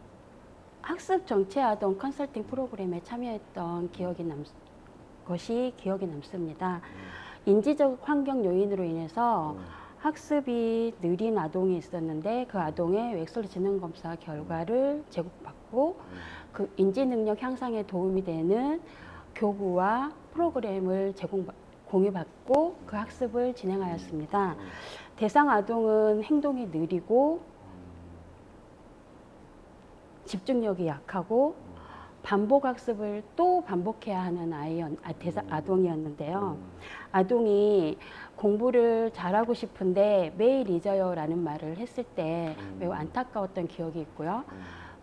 학습 정체 아동 컨설팅 프로그램에 참여했던 것이 기억에 남습니다. 인지적 환경 요인으로 인해서 학습이 느린 아동이 있었는데 그 아동의 웩슬 지능 검사 결과를 제공받고 그 인지 능력 향상에 도움이 되는 교구와 프로그램을 공유받고 그 학습을 진행하였습니다. 대상 아동은 행동이 느리고 집중력이 약하고 반복 학습을 또 반복해야 하는 아동이었는데요. 아동이 공부를 잘하고 싶은데 매일 잊어요 라는 말을 했을 때 매우 안타까웠던 기억이 있고요.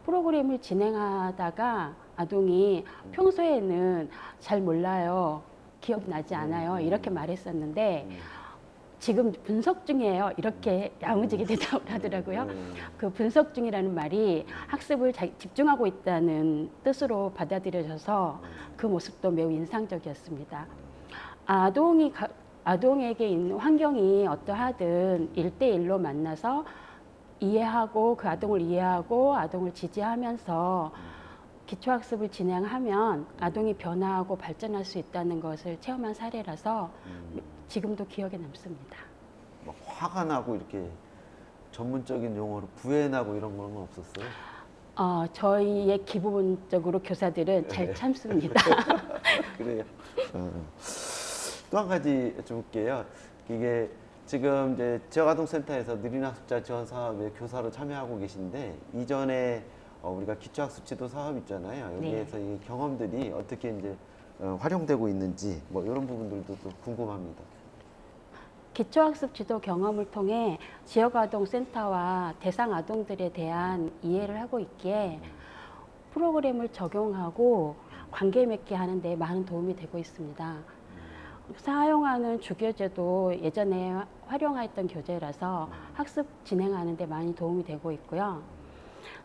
프로그램을 진행하다가 아동이 평소에는 잘 몰라요, 기억나지 않아요 이렇게 말했었는데 지금 분석 중이에요 이렇게 야무지게 대답을 하더라고요. 그 분석 중이라는 말이 학습을 집중하고 있다는 뜻으로 받아들여져서 그 모습도 매우 인상적이었습니다. 아동에게 있는 환경이 어떠하든 1대1로 만나서 이해하고 그 아동을 이해하고 아동을 지지하면서 기초학습을 진행하면 아동이 변화하고 발전할 수 있다는 것을 체험한 사례라서 지금도 기억에 남습니다. 막 화가 나고 이렇게 전문적인 용어로 구애나고 이런 건 없었어요? 저희의 기본적으로 교사들은 잘 참습니다. 그래요. 또 한 가지 여쭤볼게요. 이게 지금 이제 지역아동센터에서 느린 학습자 지원 사업에 교사로 참여하고 계신데 이전에 우리가 기초학습 지도 사업 있잖아요. 여기에서 네. 이 경험들이 어떻게 이제 활용되고 있는지 뭐 이런 부분들도 또 궁금합니다. 기초학습 지도 경험을 통해 지역아동센터와 대상 아동들에 대한 이해를 하고 있기에 프로그램을 적용하고 관계 맺게 하는 데 많은 도움이 되고 있습니다. 사용하는 주교재도 예전에 활용했던 교재라서 학습 진행하는 데 많이 도움이 되고 있고요.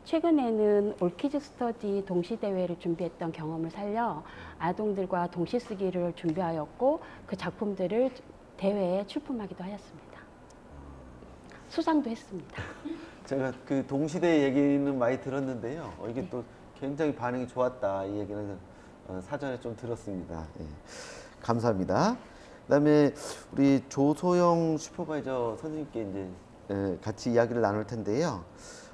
최근에는 올키즈 스터디 동시대회를 준비했던 경험을 살려 아동들과 동시 쓰기를 준비하였고 그 작품들을 대회에 출품하기도 하였습니다. 수상도 했습니다. 제가 그 동시대 얘기는 많이 들었는데요. 이게 네. 또 굉장히 반응이 좋았다 이 얘기는 사전에 좀 들었습니다. 예. 감사합니다. 그다음에 우리 조소영 슈퍼바이저 선생님께 이제 같이 이야기를 나눌 텐데요.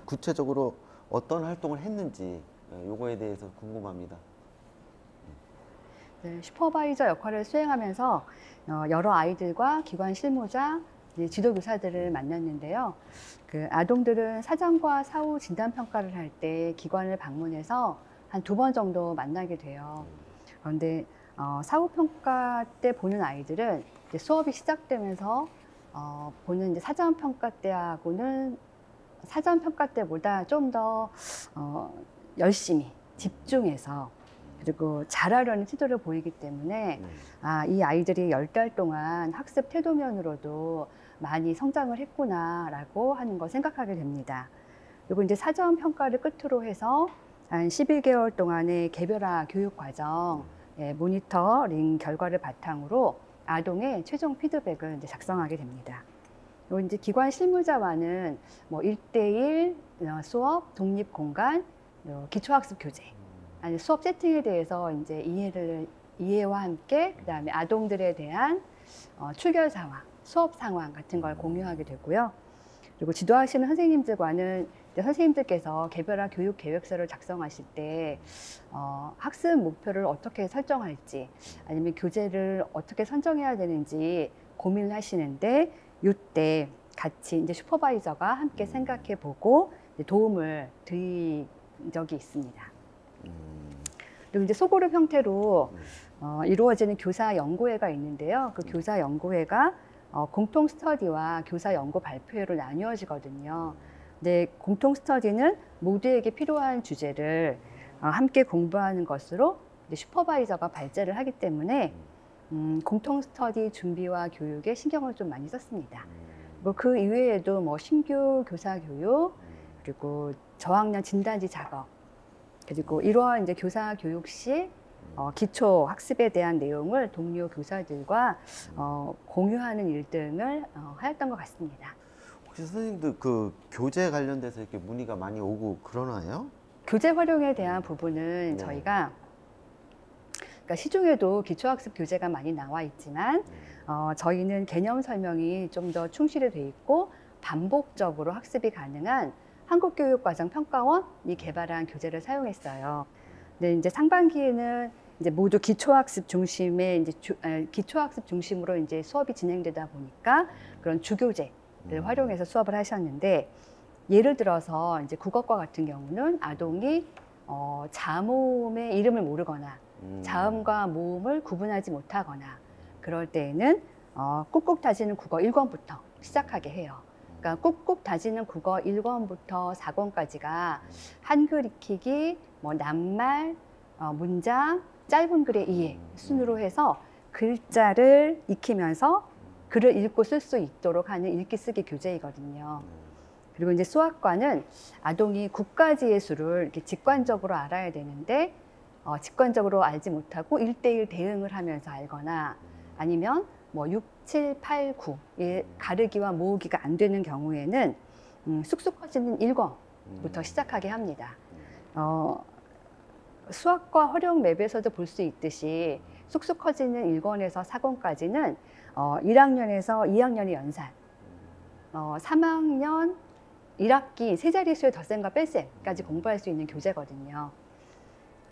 구체적으로 어떤 활동을 했는지 요거에 대해서 궁금합니다. 네, 슈퍼바이저 역할을 수행하면서 여러 아이들과 기관 실무자, 지도교사들을 만났는데요. 그 아동들은 사전과 사후 진단평가를 할 때 기관을 방문해서 한 2번 정도 만나게 돼요. 그런데 사후평가 때 보는 아이들은 이제 수업이 시작되면서 보는 이제 사전평가 때하고는 사전평가 때보다 좀 더 열심히 집중해서 그리고 잘하려는 태도를 보이기 때문에 이 아이들이 10달 동안 학습 태도면으로도 많이 성장을 했구나라고 하는 걸 생각하게 됩니다. 그리고 이제 사전 평가를 끝으로 해서 한 11개월 동안의 개별화 교육 과정, 모니터링 결과를 바탕으로 아동의 최종 피드백을 이제 작성하게 됩니다. 그리고 이제 기관 실무자와는 뭐 1대1 수업, 독립 공간, 기초학습 교재, 아니 수업 세팅에 대해서 이제 이해와 함께 그다음에 아동들에 대한 출결 상황, 수업 상황 같은 걸 공유하게 되고요. 그리고 지도하시는 선생님들과는 선생님들께서 개별화 교육 계획서를 작성하실 때 학습 목표를 어떻게 설정할지 아니면 교재를 어떻게 선정해야 되는지 고민을 하시는데 이때 같이 이제 슈퍼바이저가 함께 생각해 보고 도움을 드린 적이 있습니다. 그리고 이제 소그룹 형태로 이루어지는 교사 연구회가 있는데요. 그 교사 연구회가 공통 스터디와 교사 연구 발표회로 나뉘어지거든요. 근데 공통 스터디는 모두에게 필요한 주제를 함께 공부하는 것으로 이제 슈퍼바이저가 발제를 하기 때문에 공통 스터디 준비와 교육에 신경을 좀 많이 썼습니다. 뭐 그 이외에도 뭐 신규 교사 교육, 그리고 저학년 진단지 작업, 그리고 이러한 이제 교사 교육 시 기초 학습에 대한 내용을 동료 교사들과 공유하는 일 등을 하였던 것 같습니다. 혹시 선생님도 그 교재 관련돼서 이렇게 문의가 많이 오고 그러나요? 교재 활용에 대한 부분은 저희가 그러니까 시중에도 기초학습 교재가 많이 나와 있지만 저희는 개념 설명이 좀 더 충실히 돼 있고 반복적으로 학습이 가능한 한국교육과정평가원이 개발한 교재를 사용했어요. 근데 이제 상반기에는 이제 모두 기초학습 중심의 이제 기초학습 중심으로 이제 수업이 진행되다 보니까 그런 주교재를 활용해서 수업을 하셨는데, 예를 들어서 이제 국어과 같은 경우는 아동이 자모음의 이름을 모르거나 자음과 모음을 구분하지 못하거나 그럴 때에는 꾹꾹 다지는 국어 1권부터 시작하게 해요. 그러니까 꾹꾹 다지는 국어 1권부터 4권까지가 한글 익히기, 뭐 낱말, 문장, 짧은 글의 이해 순으로 해서 글자를 익히면서 글을 읽고 쓸 수 있도록 하는 읽기 쓰기 교재이거든요. 그리고 이제 수학과는 아동이 9가지의 수를 이렇게 직관적으로 알아야 되는데 직관적으로 알지 못하고 1대1 대응을 하면서 알거나 아니면 뭐 6, 7, 8, 9의 가르기와 모으기가 안 되는 경우에는 쑥쑥 커지는 1권부터 시작하게 합니다. 수학과 활용 맵에서도 볼 수 있듯이 쑥쑥 커지는 1권에서 4권까지는 1학년에서 2학년의 연산, 3학년 1학기 세 자릿수의 덧셈과 뺄셈까지 공부할 수 있는 교재거든요.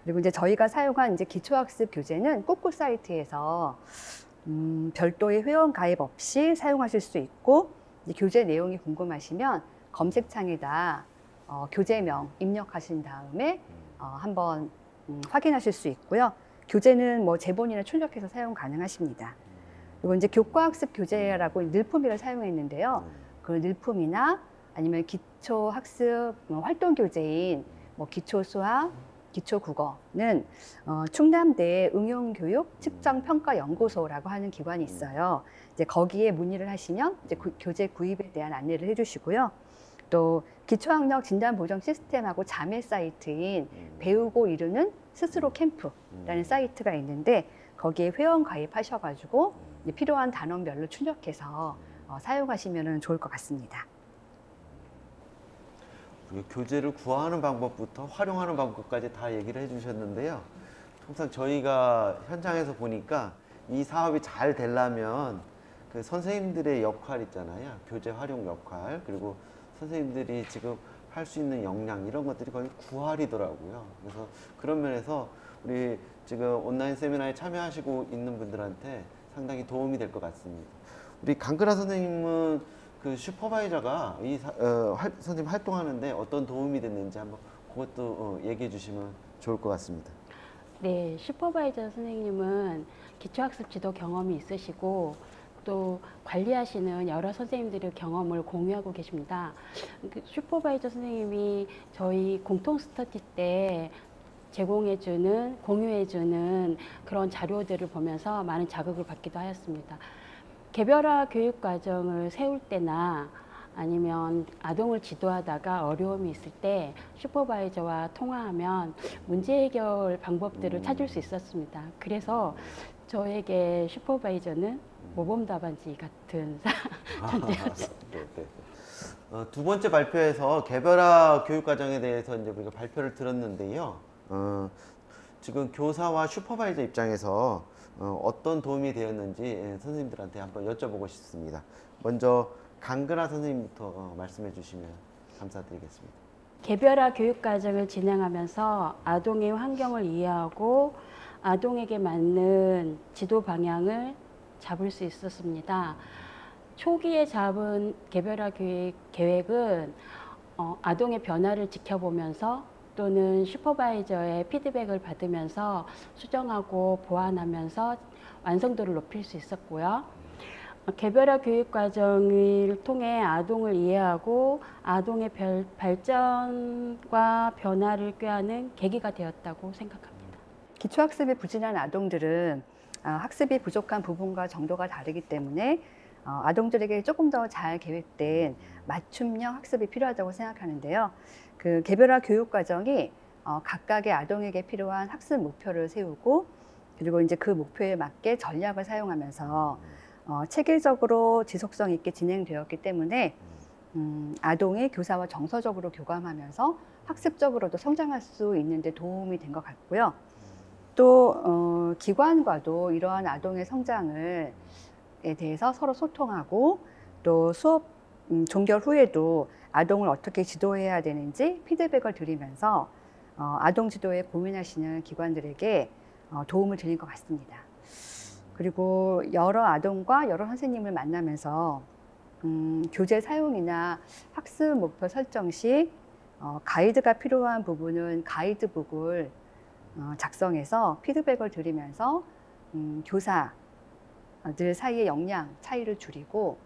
그리고 이제 저희가 사용한 이제 기초학습 교재는 꾹꾹 사이트에서 별도의 회원 가입 없이 사용하실 수 있고, 이제 교재 내용이 궁금하시면 검색창에다 교재명 입력하신 다음에 한번 확인하실 수 있고요. 교재는 뭐 제본이나 출력해서 사용 가능하십니다. 그리고 이제 교과학습 교재라고 늘품이를 사용했는데요. 그 늘품이나 아니면 기초학습 활동 교재인 뭐 기초수학, 기초국어는 충남대 응용교육 측정평가연구소라고 하는 기관이 있어요. 이제 거기에 문의를 하시면 이제 교재 구입에 대한 안내를 해주시고요. 또 기초학력 진단 보정 시스템하고 자매 사이트인 배우고 이루는 스스로 캠프라는 사이트가 있는데 거기에 회원 가입하셔가지고 이제 필요한 단원별로 출력해서 사용하시면 좋을 것 같습니다. 교재를 구하는 방법부터 활용하는 방법까지 다 얘기를 해주셨는데요. 통상 저희가 현장에서 보니까 이 사업이 잘 되려면 그 선생님들의 역할 있잖아요. 교재 활용 역할, 그리고 선생님들이 지금 할 수 있는 역량, 이런 것들이 거의 구할이더라고요. 그래서 그런 면에서 우리 지금 온라인 세미나에 참여하시고 있는 분들한테 상당히 도움이 될 것 같습니다. 우리 강근하 선생님은 그 슈퍼바이저가 선생님 활동하는데 어떤 도움이 됐는지 한번 그것도 얘기해 주시면 좋을 것 같습니다. 네, 슈퍼바이저 선생님은 기초학습 지도 경험이 있으시고 또 관리하시는 여러 선생님들의 경험을 공유하고 계십니다. 슈퍼바이저 선생님이 저희 공통 스터디 때 제공해주는, 공유해주는 그런 자료들을 보면서 많은 자극을 받기도 하였습니다. 개별화 교육 과정을 세울 때나 아니면 아동을 지도하다가 어려움이 있을 때 슈퍼바이저와 통화하면 문제 해결 방법들을 찾을 수 있었습니다. 그래서 저에게 슈퍼바이저는 모범 답안지 같은 존재였습니다. 네. 두 번째 발표에서 개별화 교육과정에 대해서 이제 우리가 발표를 들었는데요. 지금 교사와 슈퍼바이저 입장에서 어떤 도움이 되었는지 선생님들한테 한번 여쭤보고 싶습니다. 먼저 강근하 선생님부터 말씀해 주시면 감사드리겠습니다. 개별화 교육과정을 진행하면서 아동의 환경을 이해하고 아동에게 맞는 지도 방향을 잡을 수 있었습니다. 초기에 잡은 개별화 계획은 아동의 변화를 지켜보면서 또는 슈퍼바이저의 피드백을 받으면서 수정하고 보완하면서 완성도를 높일 수 있었고요. 개별화 교육 과정을 통해 아동을 이해하고 아동의 발전과 변화를 꾀하는 계기가 되었다고 생각합니다. 기초학습이 부진한 아동들은 학습이 부족한 부분과 정도가 다르기 때문에 아동들에게 조금 더 잘 계획된 맞춤형 학습이 필요하다고 생각하는데요. 그 개별화 교육 과정이 각각의 아동에게 필요한 학습 목표를 세우고 그리고 이제 그 목표에 맞게 전략을 사용하면서 체계적으로 지속성 있게 진행되었기 때문에 아동이 교사와 정서적으로 교감하면서 학습적으로도 성장할 수 있는 데 도움이 된 것 같고요. 또 기관과도 이러한 아동의 성장에 대해서 서로 소통하고 또 수업 종결 후에도 아동을 어떻게 지도해야 되는지 피드백을 드리면서 아동 지도에 고민하시는 기관들에게 도움을 드린 것 같습니다. 그리고 여러 아동과 여러 선생님을 만나면서 교재 사용이나 학습 목표 설정 시 가이드가 필요한 부분은 가이드북을 작성해서 피드백을 드리면서 교사들 사이의 역량 차이를 줄이고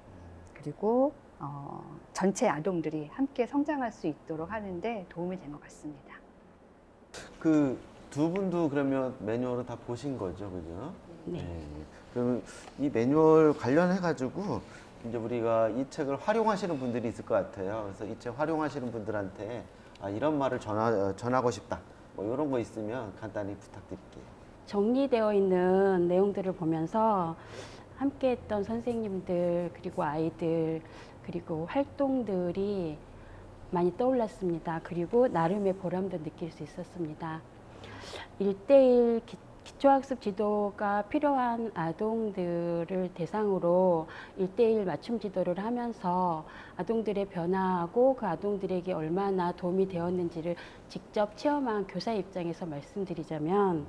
그리고 전체 아동들이 함께 성장할 수 있도록 하는데 도움이 된 것 같습니다. 그 두 분도 그러면 매뉴얼을 다 보신 거죠, 그죠? 네. 그러면 이 매뉴얼 관련해 가지고 이제 우리가 이 책을 활용하시는 분들이 있을 것 같아요. 그래서 이 책 활용하시는 분들한테 이런 말을 전하고 싶다. 뭐 이런 거 있으면 간단히 부탁드릴게요. 정리되어 있는 내용들을 보면서 함께 했던 선생님들 그리고 아이들 그리고 활동들이 많이 떠올랐습니다. 그리고 나름의 보람도 느낄 수 있었습니다. 1:1 기초학습 지도가 필요한 아동들을 대상으로 1:1 맞춤 지도를 하면서 아동들의 변화하고 그 아동들에게 얼마나 도움이 되었는지를 직접 체험한 교사 입장에서 말씀드리자면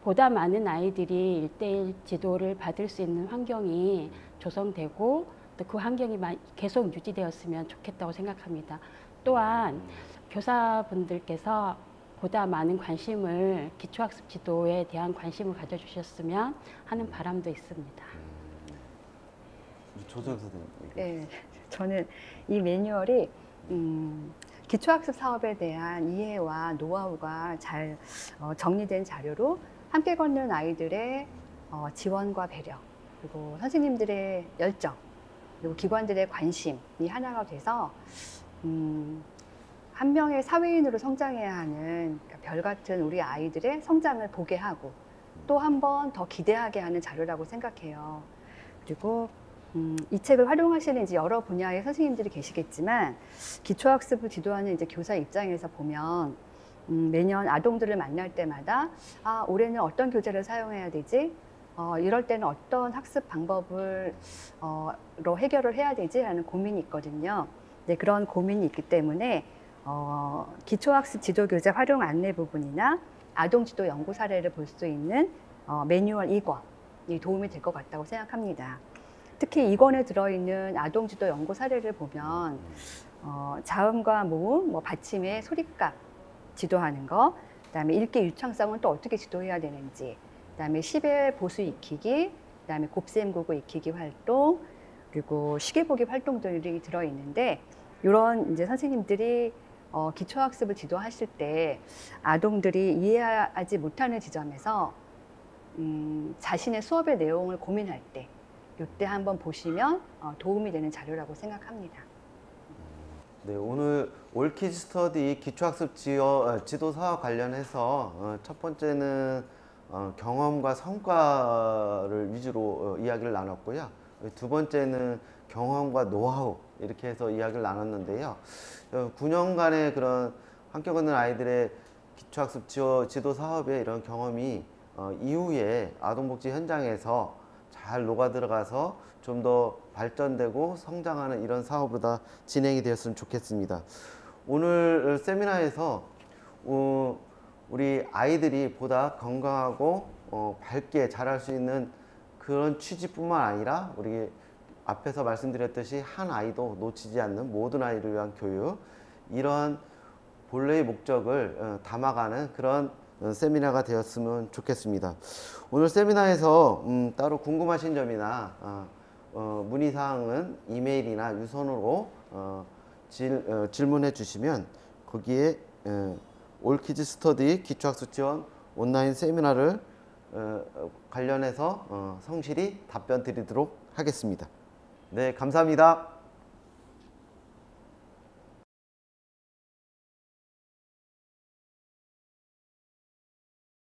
보다 많은 아이들이 1:1 지도를 받을 수 있는 환경이 조성되고 또 그 환경이 계속 유지되었으면 좋겠다고 생각합니다. 또한 교사분들께서 보다 많은 관심을 기초학습 지도에 대한 관심을 가져주셨으면 하는 바람도 있습니다. 조정 선생님. 네, 저는 이 매뉴얼이 기초학습 사업에 대한 이해와 노하우가 잘 정리된 자료로 함께 걷는 아이들의 지원과 배려 그리고 선생님들의 열정 그리고 기관들의 관심이 하나가 돼서 한 명의 사회인으로 성장해야 하는 별 같은 우리 아이들의 성장을 보게 하고 또 한 번 더 기대하게 하는 자료라고 생각해요. 그리고 이 책을 활용하시는 이제 여러 분야의 선생님들이 계시겠지만 기초학습을 지도하는 이제 교사 입장에서 보면 매년 아동들을 만날 때마다 올해는 어떤 교재를 사용해야 되지? 이럴 때는 어떤 학습 방법으로 해결을 해야 되지? 라는 고민이 있거든요. 네, 그런 고민이 있기 때문에 기초학습 지도교재 활용 안내 부분이나 아동지도 연구 사례를 볼 수 있는 매뉴얼 2권이 도움이 될 것 같다고 생각합니다. 특히 2권에 들어있는 아동지도 연구 사례를 보면 자음과 모음, 받침의 소립값 지도하는 거, 그다음에 읽기 유창성은 또 어떻게 지도해야 되는지, 그다음에 10의 보수 익히기, 그다음에 곱셈 구구 익히기 활동, 그리고 시계보기 활동들이 들어있는데 이런 이제 선생님들이 기초학습을 지도하실 때 아동들이 이해하지 못하는 지점에서 자신의 수업의 내용을 고민할 때 이때 한번 보시면 도움이 되는 자료라고 생각합니다. 네, 오늘 올키즈 스터디 기초학습 지도 사업 관련해서 첫 번째는 경험과 성과를 위주로 이야기를 나눴고요. 두 번째는 경험과 노하우 이렇게 해서 이야기를 나눴는데요. 9년간의 그런 함께 걷는 아이들의 기초학습 지도 사업의 이런 경험이 이후에 아동복지 현장에서 잘 녹아들어가서 좀 더 발전되고 성장하는 이런 사업으로 다 진행이 되었으면 좋겠습니다. 오늘 세미나에서 우리 아이들이 보다 건강하고 밝게 자랄 수 있는 그런 취지뿐만 아니라 우리 앞에서 말씀드렸듯이 한 아이도 놓치지 않는 모든 아이를 위한 교육, 이런 본래의 목적을 담아가는 그런 세미나가 되었으면 좋겠습니다. 오늘 세미나에서 따로 궁금하신 점이나 문의사항은 이메일이나 유선으로 질문해 주시면 거기에 올키즈 스터디 기초학습 지원 온라인 세미나를 관련해서 성실히 답변 드리도록 하겠습니다. 네, 감사합니다.